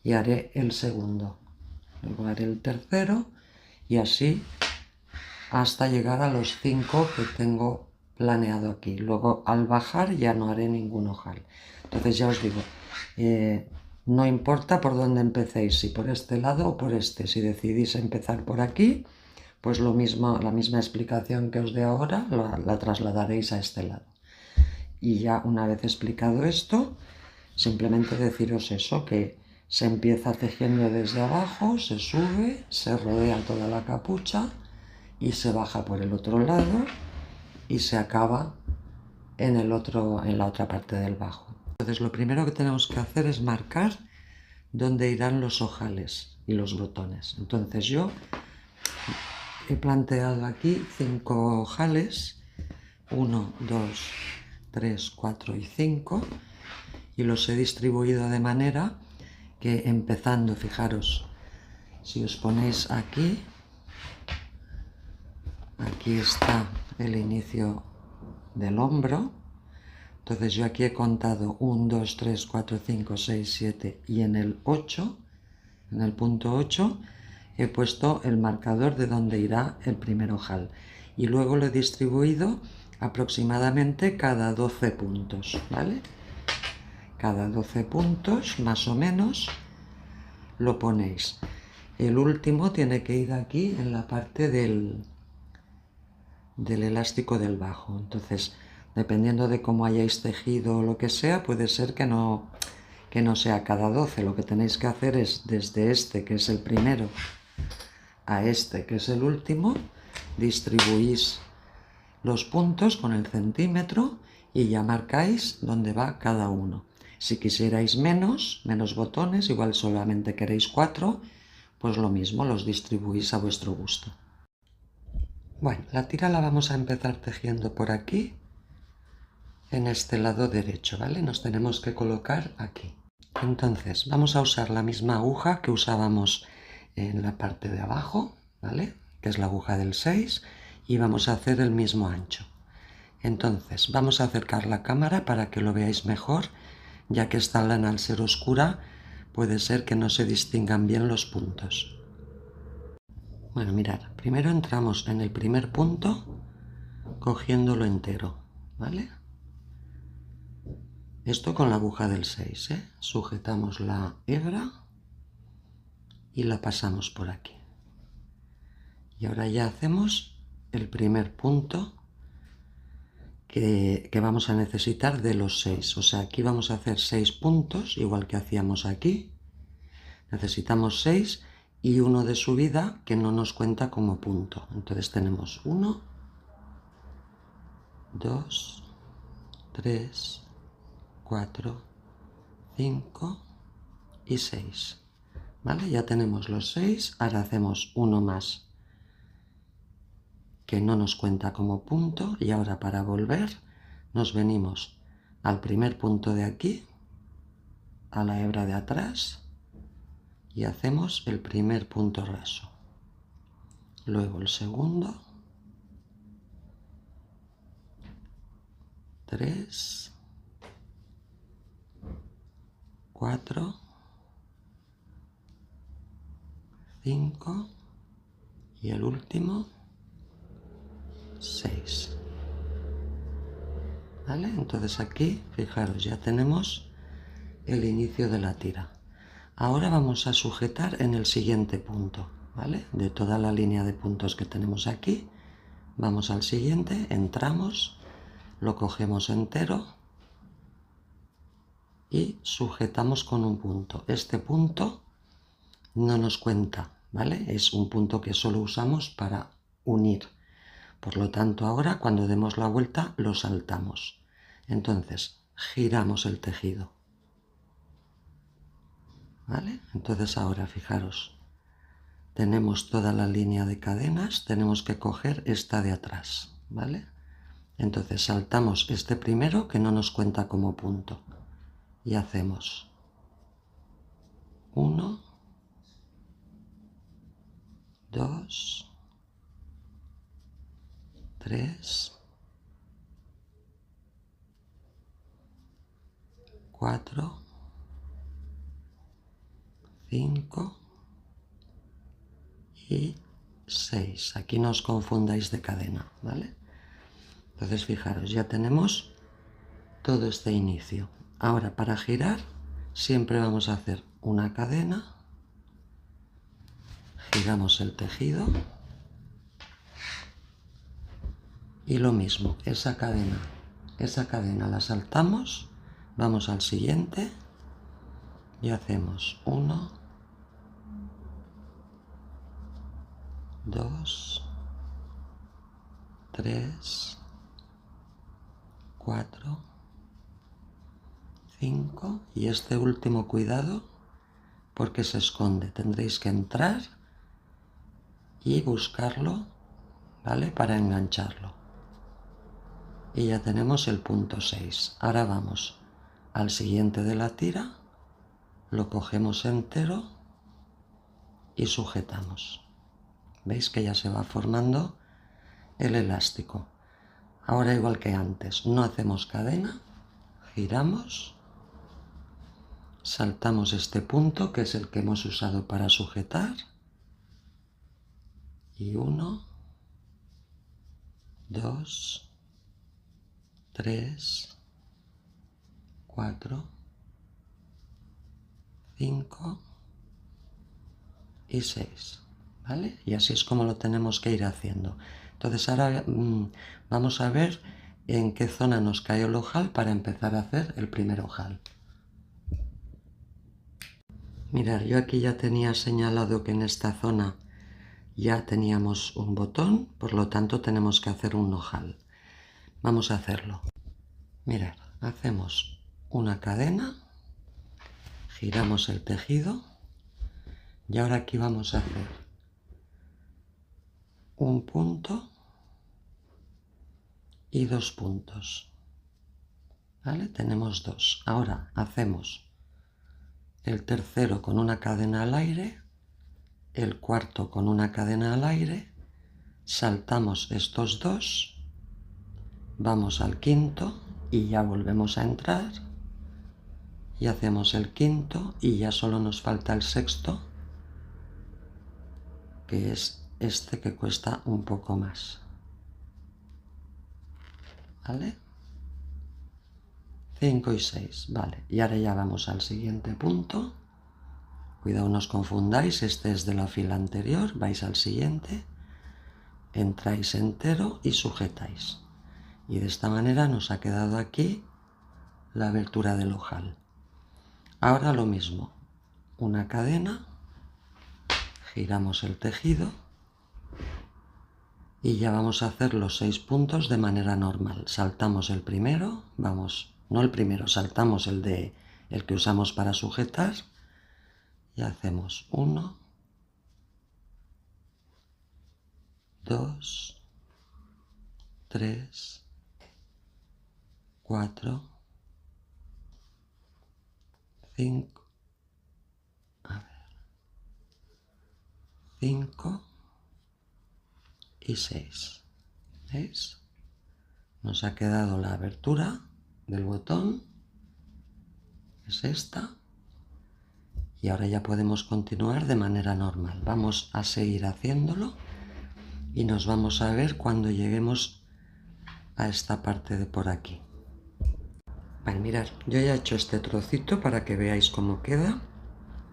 y haré el segundo. Luego haré el tercero y así hasta llegar a los 5 que tengo planeado aquí. Luego al bajar ya no haré ningún ojal. Entonces ya os digo, no importa por dónde empecéis, si por este lado o por este. Si decidís empezar por aquí, pues lo mismo, la misma explicación que os dé ahora la trasladaréis a este lado. Y ya una vez explicado esto, simplemente deciros eso, que se empieza tejiendo desde abajo, se sube, se rodea toda la capucha y se baja por el otro lado y se acaba en la otra parte del bajo. Entonces lo primero que tenemos que hacer es marcar dónde irán los ojales y los botones. Entonces yo he planteado aquí 5 ojales, 1, 2, 3, 4 y 5, y los he distribuido de manera que empezando, fijaros, si os ponéis aquí, aquí está el inicio del hombro. Entonces yo aquí he contado 1, 2, 3, 4, 5, 6, 7 y en el 8, en el punto 8, he puesto el marcador de donde irá el primer ojal. Y luego lo he distribuido aproximadamente cada 12 puntos, ¿vale? Cada 12 puntos, más o menos, lo ponéis. El último tiene que ir aquí en la parte del elástico del bajo. Entonces, dependiendo de cómo hayáis tejido o lo que sea, puede ser que no sea cada 12. Lo que tenéis que hacer es desde este, que es el primero, a este, que es el último, distribuís los puntos con el centímetro y ya marcáis dónde va cada uno. Si quisierais menos botones, igual solamente queréis 4, pues lo mismo, los distribuís a vuestro gusto. Bueno, la tira la vamos a empezar tejiendo por aquí, en este lado derecho, ¿vale? Nos tenemos que colocar aquí. Entonces, vamos a usar la misma aguja que usábamos en la parte de abajo, ¿vale? Que es la aguja del 6, y vamos a hacer el mismo ancho. Entonces, vamos a acercar la cámara para que lo veáis mejor, ya que esta lana al ser oscura puede ser que no se distingan bien los puntos. Bueno, mirad, primero entramos en el primer punto cogiéndolo entero, ¿vale? Esto con la aguja del 6, ¿eh? Sujetamos la hebra y la pasamos por aquí. Y ahora ya hacemos el primer punto que vamos a necesitar de los 6. O sea, aquí vamos a hacer 6 puntos, igual que hacíamos aquí. Necesitamos 6 y uno de subida que no nos cuenta como punto. Entonces tenemos 1, 2, 3, 4, 5 y 6. ¿Vale? Ya tenemos los 6. Ahora hacemos uno más que no nos cuenta como punto, y ahora para volver nos venimos al primer punto de aquí, a la hebra de atrás, y hacemos el primer punto raso. Luego el segundo, 3, 4, 5 y el último 6. ¿Vale? Entonces aquí, fijaros, ya tenemos el inicio de la tira. Ahora vamos a sujetar en el siguiente punto, ¿vale? De toda la línea de puntos que tenemos aquí, vamos al siguiente, entramos, lo cogemos entero y sujetamos con un punto. Este punto no nos cuenta, ¿vale? Es un punto que solo usamos para unir. Por lo tanto, ahora cuando demos la vuelta lo saltamos. Entonces, giramos el tejido. ¿Vale? Entonces ahora, fijaros, tenemos toda la línea de cadenas, tenemos que coger esta de atrás, ¿vale? Entonces saltamos este primero que no nos cuenta como punto y hacemos 1, 2, 3, 4, 5 y 6. Aquí no os confundáis de cadena, ¿vale? Entonces fijaros, ya tenemos todo este inicio. Ahora para girar siempre vamos a hacer una cadena, giramos el tejido y lo mismo, esa cadena la saltamos, vamos al siguiente y hacemos 1, 2, 3, 4, 5 y este último cuidado porque se esconde, tendréis que entrar y buscarlo, ¿vale? Para engancharlo. Y ya tenemos el punto 6. Ahora vamos al siguiente de la tira, lo cogemos entero y sujetamos. ¿Veis que ya se va formando el elástico? Ahora igual que antes, no hacemos cadena, giramos, saltamos este punto que es el que hemos usado para sujetar y 1, 2, 3, 4, 5 y 6, ¿vale? Y así es como lo tenemos que ir haciendo. Entonces ahora vamos a ver en qué zona nos cae el ojal para empezar a hacer el primer ojal. Mirad, yo aquí ya tenía señalado que en esta zona ya teníamos un botón, por lo tanto tenemos que hacer un ojal. Vamos a hacerlo. Mirad, hacemos una cadena, giramos el tejido y ahora aquí vamos a hacer un punto y 2 puntos. ¿Vale? Tenemos 2. Ahora hacemos el tercero con una cadena al aire, el cuarto con una cadena al aire, saltamos estos 2, vamos al quinto y ya volvemos a entrar y hacemos el quinto y ya solo nos falta el sexto, que es este que cuesta un poco más. ¿Vale? 5 y 6, vale. Y ahora ya vamos al siguiente punto. Cuidado, no os confundáis, este es de la fila anterior, vais al siguiente, entráis entero y sujetáis. Y de esta manera nos ha quedado aquí la abertura del ojal. Ahora lo mismo, una cadena, giramos el tejido y ya vamos a hacer los 6 puntos de manera normal. Saltamos el primero, vamos, no el primero, saltamos el que usamos para sujetar y hacemos 1, 2, 3, 4, 5, 5 y 6. ¿Veis? Nos ha quedado la abertura del botón, es esta, y ahora ya podemos continuar de manera normal. Vamos a seguir haciéndolo y nos vamos a ver cuando lleguemos a esta parte de por aquí. Vale, mirad, yo ya he hecho este trocito para que veáis cómo queda.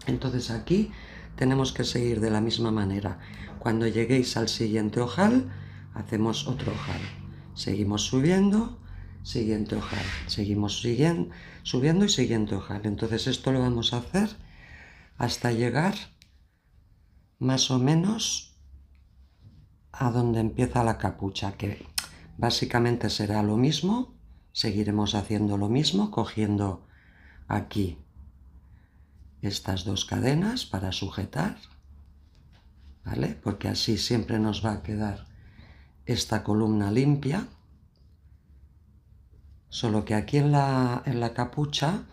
Entonces aquí tenemos que seguir de la misma manera. Cuando lleguéis al siguiente ojal, hacemos otro ojal. Seguimos subiendo, siguiente ojal. Seguimos subiendo y siguiente ojal. Entonces esto lo vamos a hacer hasta llegar más o menos a donde empieza la capucha, que básicamente será lo mismo. Seguiremos haciendo lo mismo, cogiendo aquí estas 2 cadenas para sujetar, ¿vale? Porque así siempre nos va a quedar esta columna limpia, solo que aquí en la capucha,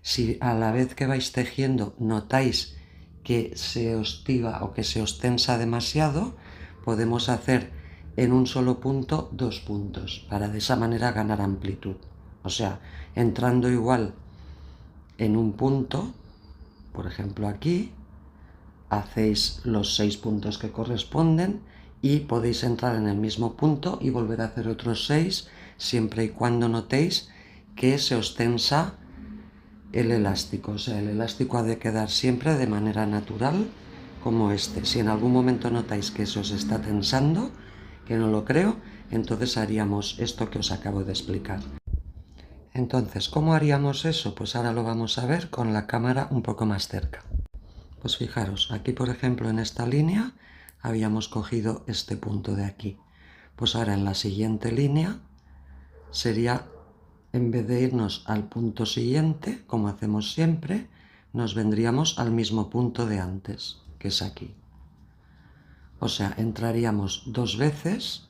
si a la vez que vais tejiendo notáis que se os tiba o que se os tensa demasiado, podemos hacer en un solo punto 2 puntos, para de esa manera ganar amplitud. O sea, entrando igual en un punto, por ejemplo aquí, hacéis los 6 puntos que corresponden y podéis entrar en el mismo punto y volver a hacer otros 6 siempre y cuando notéis que se os tensa el elástico. O sea, el elástico ha de quedar siempre de manera natural como este. Si en algún momento notáis que se os está tensando, que no lo creo, entonces haríamos esto que os acabo de explicar. Entonces, ¿cómo haríamos eso? Pues ahora lo vamos a ver con la cámara un poco más cerca. Pues fijaros, aquí por ejemplo en esta línea habíamos cogido este punto de aquí. Pues ahora en la siguiente línea sería, en vez de irnos al punto siguiente, como hacemos siempre, nos vendríamos al mismo punto de antes, que es aquí. O sea, entraríamos 2 veces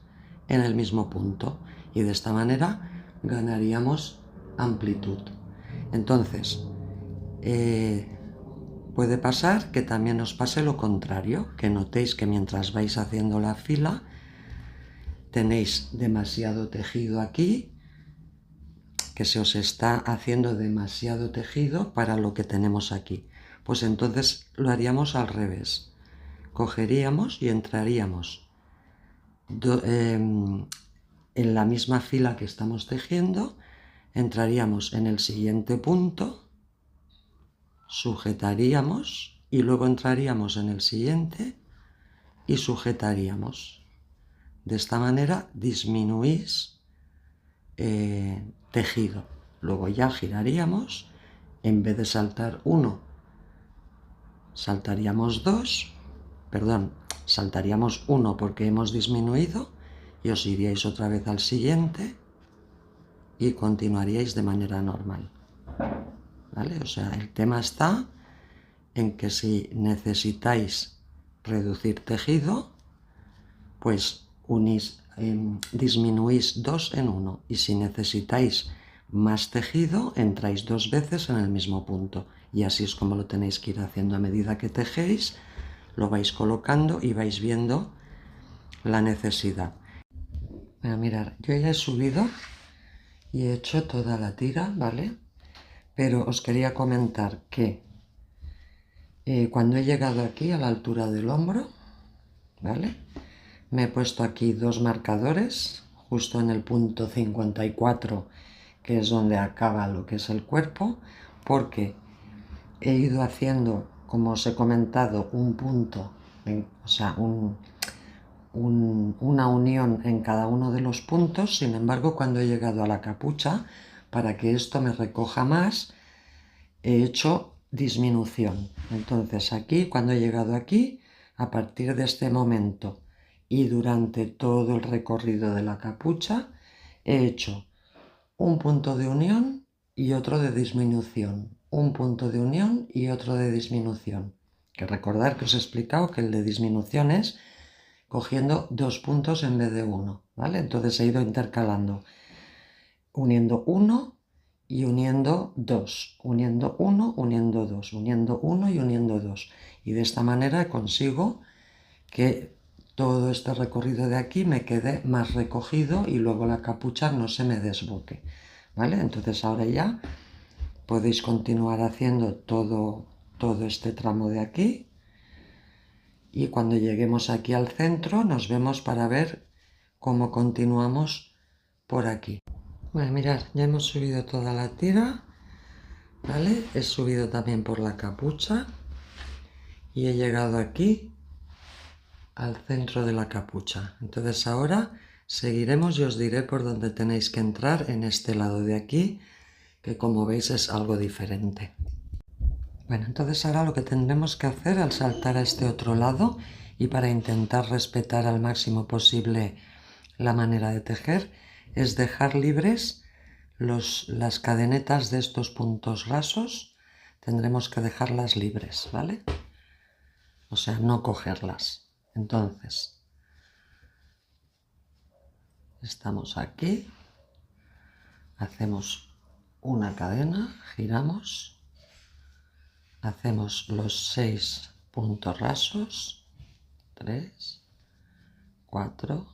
en el mismo punto y de esta manera ganaríamos amplitud. Entonces, puede pasar que también os pase lo contrario, que notéis que mientras vais haciendo la fila tenéis demasiado tejido aquí, que se os está haciendo demasiado tejido para lo que tenemos aquí. Pues entonces lo haríamos al revés. Cogeríamos y entraríamos en la misma fila que estamos tejiendo, entraríamos en el siguiente punto, sujetaríamos y luego entraríamos en el siguiente y sujetaríamos. De esta manera disminuís tejido. Luego ya giraríamos, en vez de saltar 1, saltaríamos 2, saltaríamos 1 porque hemos disminuido y os iríais otra vez al siguiente y continuaríais de manera normal. ¿Vale? O sea, el tema está en que si necesitáis reducir tejido, pues disminuís 2 en 1 y si necesitáis más tejido, entráis 2 veces en el mismo punto y así es como lo tenéis que ir haciendo a medida que tejéis, lo vais colocando y vais viendo la necesidad. Bueno, mirad, yo ya he subido y he hecho toda la tira, ¿vale? Pero os quería comentar que cuando he llegado aquí a la altura del hombro, ¿vale? Me he puesto aquí 2 marcadores, justo en el punto 54, que es donde acaba lo que es el cuerpo, porque he ido haciendo, como os he comentado, un punto, o sea, una unión en cada uno de los puntos. Sin embargo, cuando he llegado a la capucha, para que esto me recoja más, he hecho disminución. Entonces aquí, cuando he llegado aquí, a partir de este momento y durante todo el recorrido de la capucha, he hecho un punto de unión y otro de disminución, un punto de unión y otro de disminución. Que recordar que os he explicado que el de disminución es cogiendo 2 puntos en vez de 1, ¿vale? Entonces he ido intercalando, uniendo 1 y uniendo 2, uniendo 1, uniendo 2, uniendo 1 y uniendo 2. Y de esta manera consigo que todo este recorrido de aquí me quede más recogido y luego la capucha no se me desboque, ¿vale? Entonces ahora ya podéis continuar haciendo todo este tramo de aquí y cuando lleguemos aquí al centro nos vemos para ver cómo continuamos por aquí. Bueno, mirad, ya hemos subido toda la tira, ¿vale? He subido también por la capucha y he llegado aquí al centro de la capucha. Entonces ahora seguiremos y os diré por dónde tenéis que entrar en este lado de aquí, que como veis es algo diferente. Bueno, entonces ahora lo que tendremos que hacer al saltar a este otro lado y para intentar respetar al máximo posible la manera de tejer es dejar libres las cadenetas de estos puntos rasos, tendremos que dejarlas libres, ¿vale? O sea, no cogerlas. Entonces, estamos aquí, hacemos una cadena, giramos, hacemos los 6 puntos rasos, 3, 4,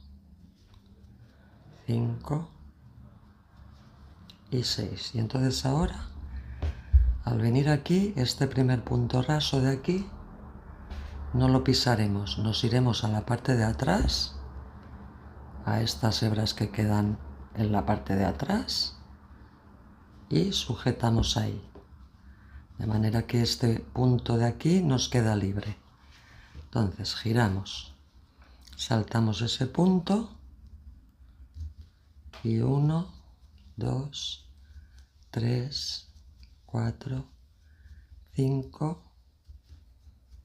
5 y 6. Y entonces ahora, al venir aquí, este primer punto raso de aquí, no lo pisaremos, nos iremos a la parte de atrás, a estas hebras que quedan en la parte de atrás, y sujetamos ahí, de manera que este punto de aquí nos queda libre. Entonces giramos, saltamos ese punto y 1, 2, 3, 4, 5,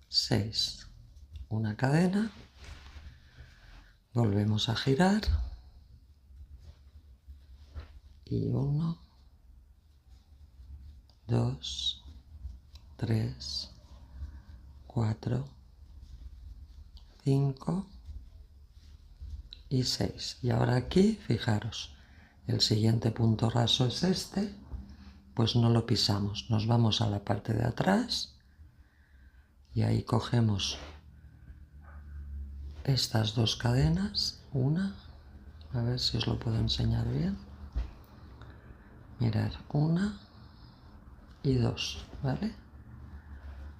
6. Una cadena, volvemos a girar y 1, 2, 3, 4, 5 y 6. Y ahora aquí, fijaros, el siguiente punto raso es este, pues no lo pisamos, nos vamos a la parte de atrás y ahí cogemos estas dos cadenas, una, a ver si os lo puedo enseñar bien, mirad, una y dos, ¿vale?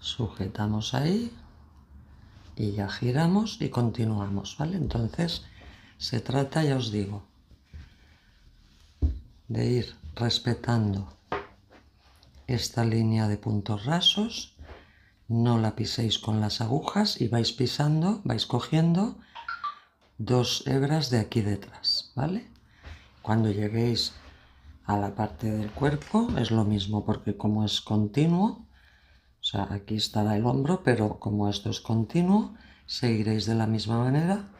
Sujetamos ahí y ya giramos y continuamos, ¿vale? Entonces se trata, ya os digo, de ir respetando esta línea de puntos rasos, no la piséis con las agujas y vais pisando, vais cogiendo dos hebras de aquí detrás, ¿vale? Cuando lleguéis a la parte del cuerpo es lo mismo, porque como es continuo, o sea, aquí estará el hombro, pero como esto es continuo, seguiréis de la misma manera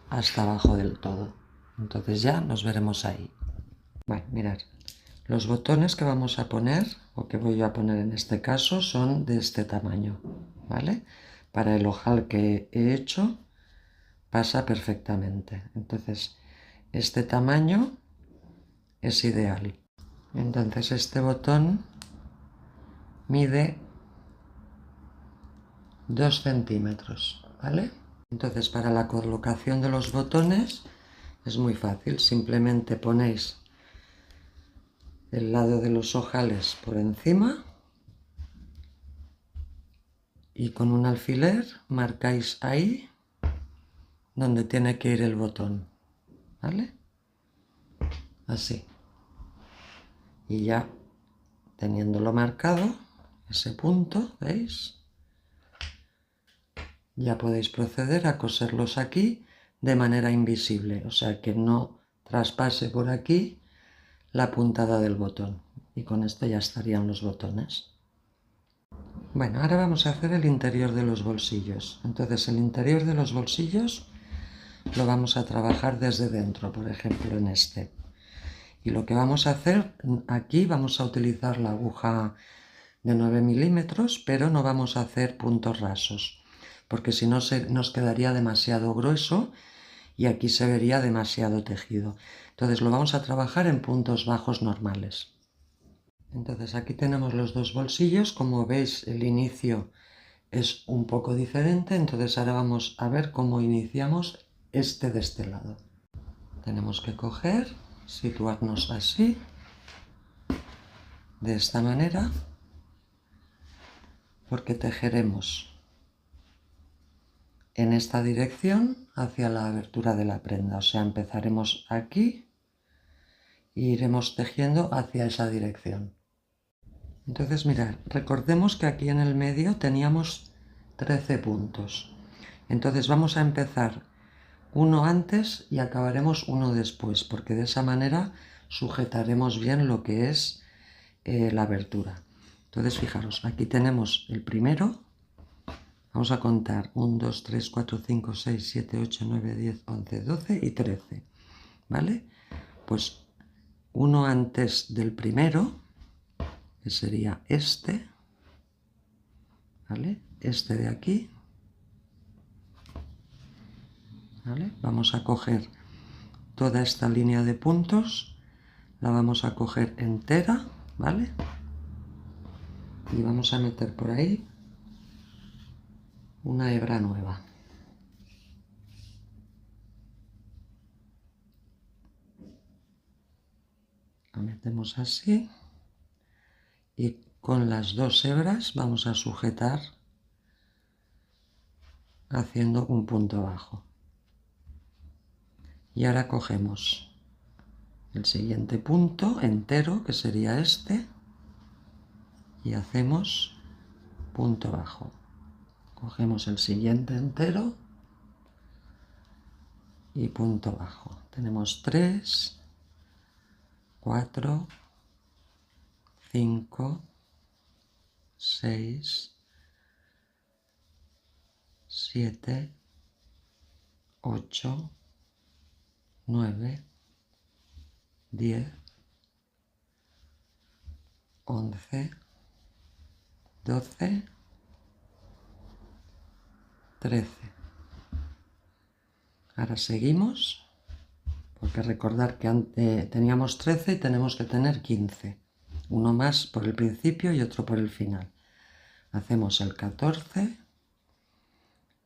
hasta abajo del todo. Entonces ya nos veremos ahí. Bueno, mirad, los botones que vamos a poner, o que voy a poner en este caso, son de este tamaño, ¿vale? Para el ojal que he hecho pasa perfectamente. Entonces, este tamaño es ideal. Entonces, este botón mide 2 centímetros, ¿vale? Entonces, para la colocación de los botones es muy fácil. Simplemente ponéis el lado de los ojales por encima y con un alfiler marcáis ahí donde tiene que ir el botón, ¿vale? Así. Y ya teniéndolo marcado, ese punto, ¿veis? Ya podéis proceder a coserlos aquí de manera invisible, o sea que no traspase por aquí la puntada del botón. Y con esto ya estarían los botones. Bueno, ahora vamos a hacer el interior de los bolsillos. Entonces el interior de los bolsillos lo vamos a trabajar desde dentro, por ejemplo en este. Y lo que vamos a hacer aquí, vamos a utilizar la aguja de 9 milímetros, pero no vamos a hacer puntos rasos, porque si no nos quedaría demasiado grueso y aquí se vería demasiado tejido. Entonces lo vamos a trabajar en puntos bajos normales. Entonces aquí tenemos los dos bolsillos, como veis el inicio es un poco diferente, entonces ahora vamos a ver cómo iniciamos este de este lado. Tenemos que coger, situarnos así, de esta manera, porque tejeremos en esta dirección hacia la abertura de la prenda, o sea, empezaremos aquí e iremos tejiendo hacia esa dirección. Entonces mirad, recordemos que aquí en el medio teníamos 13 puntos, entonces vamos a empezar uno antes y acabaremos uno después, porque de esa manera sujetaremos bien lo que es la abertura. Entonces fijaros, aquí tenemos el primero. Vamos a contar 1, 2, 3, 4, 5, 6, 7, 8, 9, 10, 11, 12 y 13, ¿vale? Pues uno antes del primero, que sería este, ¿vale? Este de aquí, ¿vale? Vamos a coger toda esta línea de puntos, la vamos a coger entera, ¿vale? Y vamos a meter por ahí una hebra nueva. La metemos así y con las dos hebras vamos a sujetar haciendo un punto bajo. Y ahora cogemos el siguiente punto entero, que sería este, y hacemos punto bajo. Cogemos el siguiente entero y punto bajo. Tenemos 3, 4, 5, 6, 7, 8, 9, 10, 11, 12, 13. Ahora seguimos, porque recordar que antes teníamos 13 y tenemos que tener 15. Uno más por el principio y otro por el final. Hacemos el 14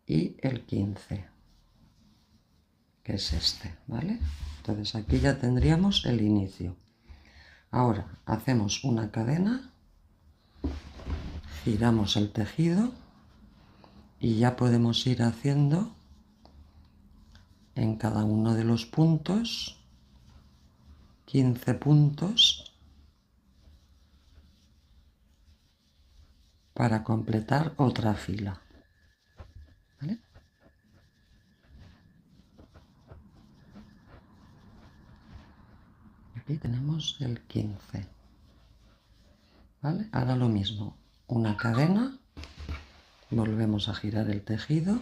y el 15, que es este, ¿vale? Entonces aquí ya tendríamos el inicio. Ahora hacemos una cadena, giramos el tejido y ya podemos ir haciendo en cada uno de los puntos 15 puntos para completar otra fila, ¿vale? Aquí tenemos el 15, ¿vale? Ahora lo mismo, una cadena, volvemos a girar el tejido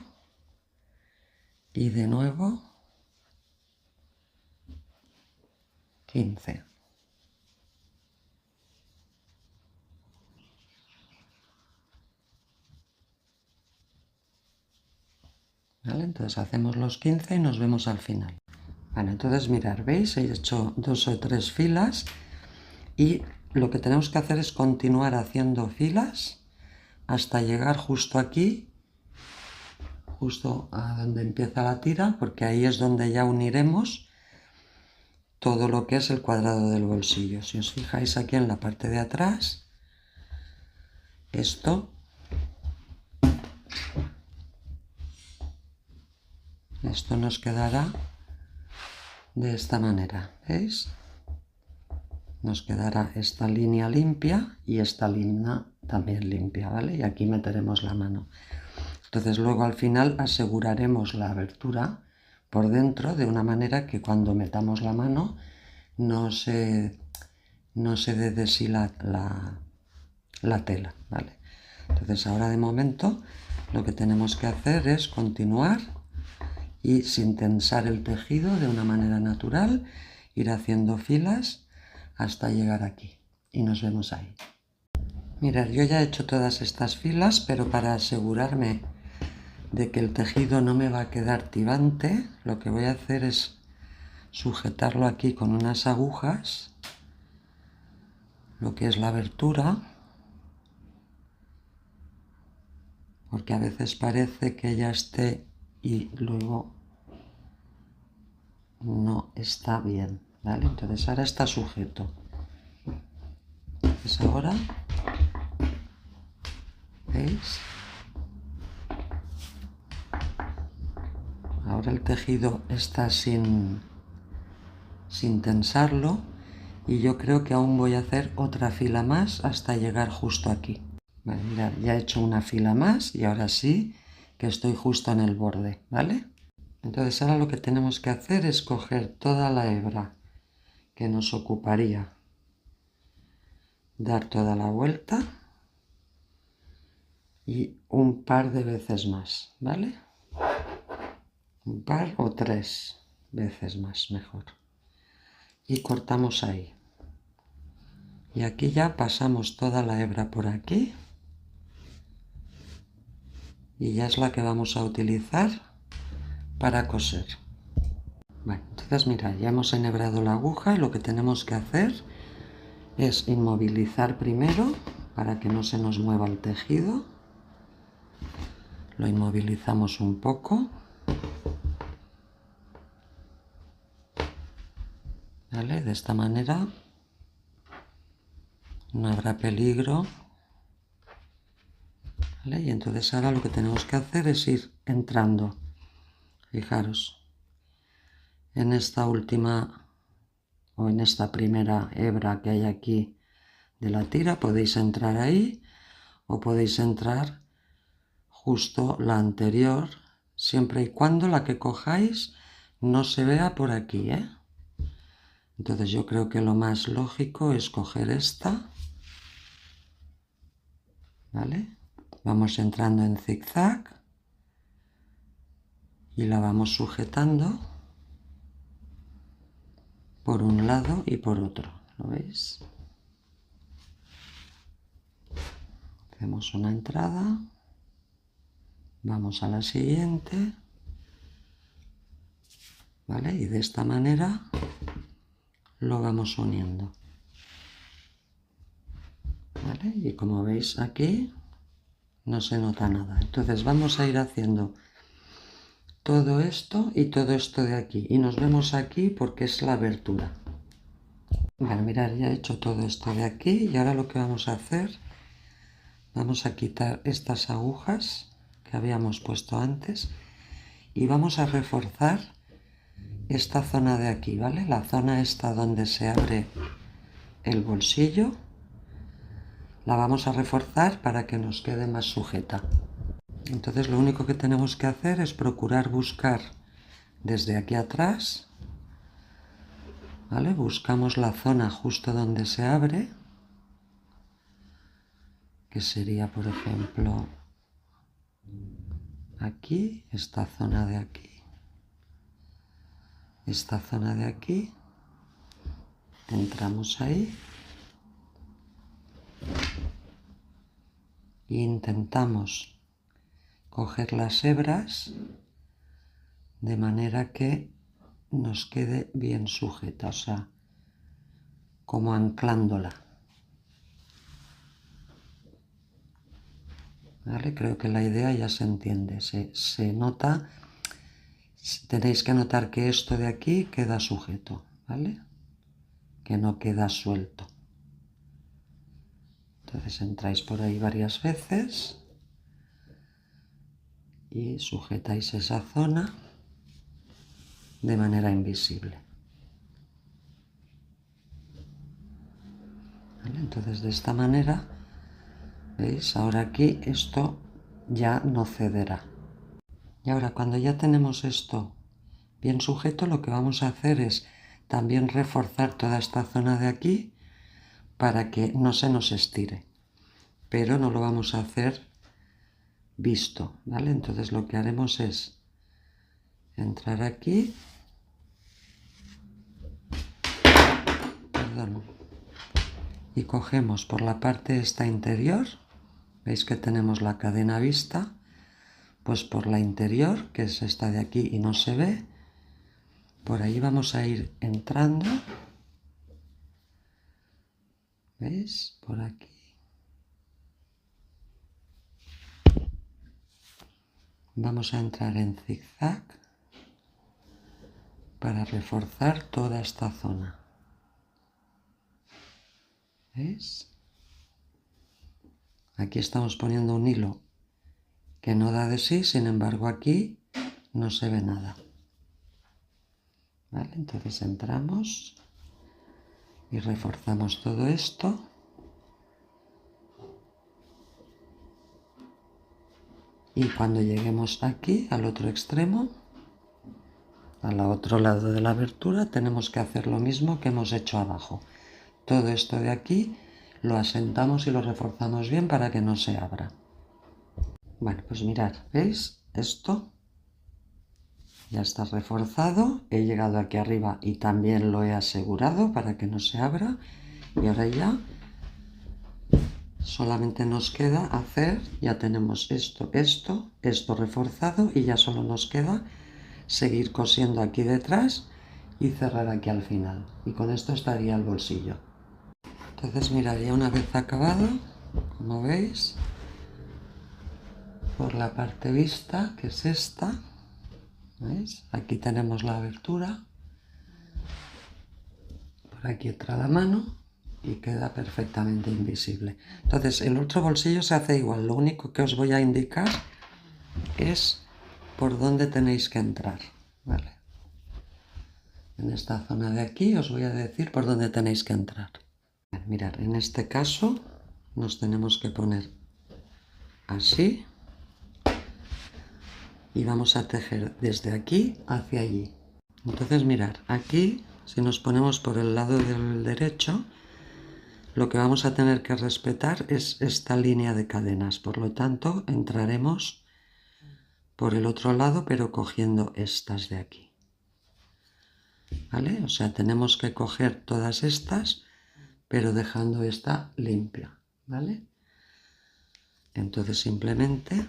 y de nuevo 15. ¿Vale? Entonces hacemos los 15 y nos vemos al final. Vale, entonces mirad, ¿veis? He hecho 2 o 3 filas y lo que tenemos que hacer es continuar haciendo filas hasta llegar justo aquí, justo a donde empieza la tira, porque ahí es donde ya uniremos todo lo que es el cuadrado del bolsillo. Si os fijáis aquí en la parte de atrás, esto nos quedará de esta manera, ¿veis? Nos quedará esta línea limpia y esta línea también limpia, ¿vale? Y aquí meteremos la mano. Entonces luego al final aseguraremos la abertura por dentro de una manera que cuando metamos la mano no se dé de sí la tela, ¿vale? Entonces ahora de momento lo que tenemos que hacer es continuar y sin tensar el tejido de una manera natural, ir haciendo filas hasta llegar aquí y nos vemos ahí. Mirad, yo ya he hecho todas estas filas, pero para asegurarme de que el tejido no me va a quedar tibante, lo que voy a hacer es sujetarlo aquí con unas agujas, lo que es la abertura, porque a veces parece que ya esté y luego no está bien, ¿vale? Entonces ahora está sujeto. Entonces ahora, ¿veis? Ahora el tejido está sin tensarlo y yo creo que aún voy a hacer otra fila más hasta llegar justo aquí. Vale, mirad, ya he hecho una fila más y ahora sí que estoy justo en el borde, ¿vale? Entonces ahora lo que tenemos que hacer es coger toda la hebra que nos ocuparía, dar toda la vuelta y un par de veces más, ¿vale? Un par o 3 veces más, mejor. Y cortamos ahí. Y aquí ya pasamos toda la hebra por aquí. Y ya es la que vamos a utilizar para coser. Bueno, entonces mirad, ya hemos enhebrado la aguja y lo que tenemos que hacer es inmovilizar primero para que no se nos mueva el tejido. Lo inmovilizamos un poco. ¿Vale? De esta manera no habrá peligro. ¿vale? Y entonces ahora lo que tenemos que hacer es ir entrando. Fijaros, en esta última o en esta primera hebra que hay aquí de la tira, podéis entrar ahí o podéis entrar justo la anterior, siempre y cuando la que cojáis no se vea por aquí, ¿eh? Entonces yo creo que lo más lógico es coger esta, ¿vale? Vamos entrando en zigzag y la vamos sujetando por un lado y por otro, ¿lo veis? Hacemos una entrada, vamos a la siguiente, ¿vale? Y de esta manera lo vamos uniendo, ¿vale? Y como veis aquí no se nota nada. Entonces vamos a ir haciendo todo esto y todo esto de aquí. Y nos vemos aquí porque es la abertura. Bueno, mirad, ya he hecho todo esto de aquí y ahora lo que vamos a hacer, vamos a quitar estas agujas que habíamos puesto antes y vamos a reforzar esta zona de aquí, ¿vale? La zona esta donde se abre el bolsillo, la vamos a reforzar para que nos quede más sujeta. Entonces lo único que tenemos que hacer es procurar buscar desde aquí atrás, ¿vale? Buscamos la zona justo donde se abre, que sería, por ejemplo, aquí, esta zona de aquí, esta zona de aquí, entramos ahí e intentamos coger las hebras de manera que nos quede bien sujeta, o sea, como anclándola. ¿Vale? Creo que la idea ya se entiende, se nota, tenéis que notar que esto de aquí queda sujeto, ¿vale? Que no queda suelto. Entonces entráis por ahí varias veces y sujetáis esa zona de manera invisible. ¿Vale? Entonces de esta manera, ¿veis? Ahora aquí esto ya no cederá. Y ahora cuando ya tenemos esto bien sujeto, lo que vamos a hacer es también reforzar toda esta zona de aquí para que no se nos estire. Pero no lo vamos a hacer visto, ¿vale? Entonces lo que haremos es entrar aquí, perdón, y cogemos por la parte esta interior, veis que tenemos la cadena vista, pues por la interior, que es esta de aquí y no se ve, por ahí vamos a ir entrando, ¿veis? Por aquí. Vamos a entrar en zigzag para reforzar toda esta zona. ¿Veis? Aquí estamos poniendo un hilo que no da de sí, sin embargo aquí no se ve nada. ¿Vale? Entonces entramos y reforzamos todo esto. Y cuando lleguemos aquí, al otro extremo, al otro lado de la abertura, tenemos que hacer lo mismo que hemos hecho abajo. Todo esto de aquí lo asentamos y lo reforzamos bien para que no se abra. Bueno, pues mirad, ¿veis? Esto ya está reforzado. He llegado aquí arriba y también lo he asegurado para que no se abra. Y ahora ya solamente nos queda hacer, ya tenemos esto reforzado y ya solo nos queda seguir cosiendo aquí detrás y cerrar aquí al final. Y con esto estaría el bolsillo. Entonces mirad, ya una vez acabado, como veis, por la parte vista, que es esta, ¿veis? Aquí tenemos la abertura, por aquí entra la mano y queda perfectamente invisible. Entonces el otro bolsillo se hace igual, lo único que os voy a indicar es por dónde tenéis que entrar, ¿vale? En esta zona de aquí os voy a decir por dónde tenéis que entrar. Mirad, en este caso nos tenemos que poner así y vamos a tejer desde aquí hacia allí. Entonces mirad, aquí si nos ponemos por el lado del derecho, lo que vamos a tener que respetar es esta línea de cadenas, por lo tanto entraremos por el otro lado pero cogiendo estas de aquí, ¿vale? O sea, tenemos que coger todas estas pero dejando esta limpia, ¿vale? Entonces simplemente,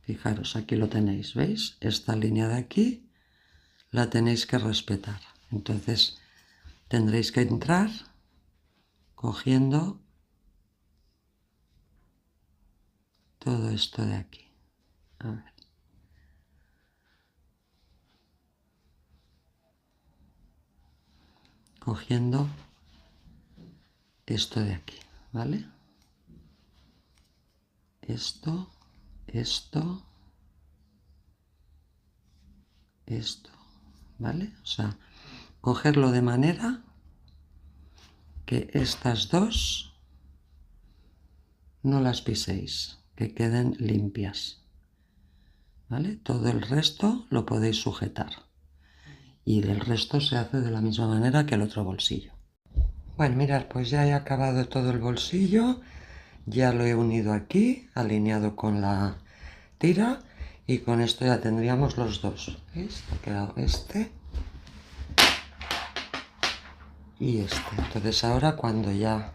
fijaros, aquí lo tenéis, ¿veis? Esta línea de aquí la tenéis que respetar. Entonces tendréis que entrar cogiendo todo esto de aquí. A ver. Cogiendo esto de aquí, ¿vale? Esto, ¿vale? O sea, cogerlo de manera que estas dos no las piséis, que queden limpias, ¿vale? Todo el resto lo podéis sujetar y el resto se hace de la misma manera que el otro bolsillo. Bueno, mirad, pues ya he acabado todo el bolsillo, ya lo he unido aquí, alineado con la tira, y con esto ya tendríamos los dos. ¿Veis? Ha quedado este y este. Entonces ahora cuando ya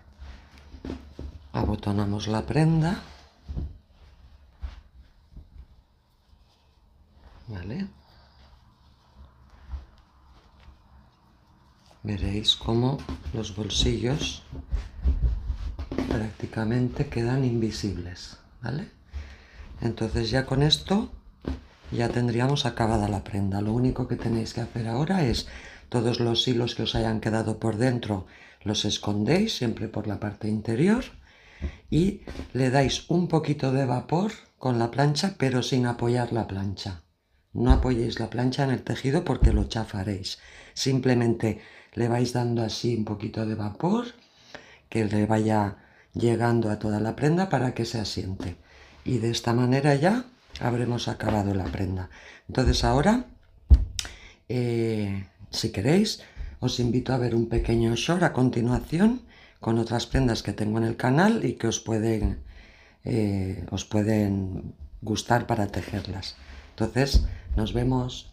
abotonamos la prenda, ¿vale? Veréis cómo los bolsillos prácticamente quedan invisibles, ¿vale? Entonces ya con esto ya tendríamos acabada la prenda. Lo único que tenéis que hacer ahora es todos los hilos que os hayan quedado por dentro los escondéis siempre por la parte interior y le dais un poquito de vapor con la plancha pero sin apoyar la plancha. No apoyéis la plancha en el tejido porque lo chafaréis. Simplemente le vais dando así un poquito de vapor que le vaya llegando a toda la prenda para que se asiente. Y de esta manera ya habremos acabado la prenda. Entonces ahora, si queréis, os invito a ver un pequeño short a continuación con otras prendas que tengo en el canal y que os pueden gustar para tejerlas. Entonces, nos vemos.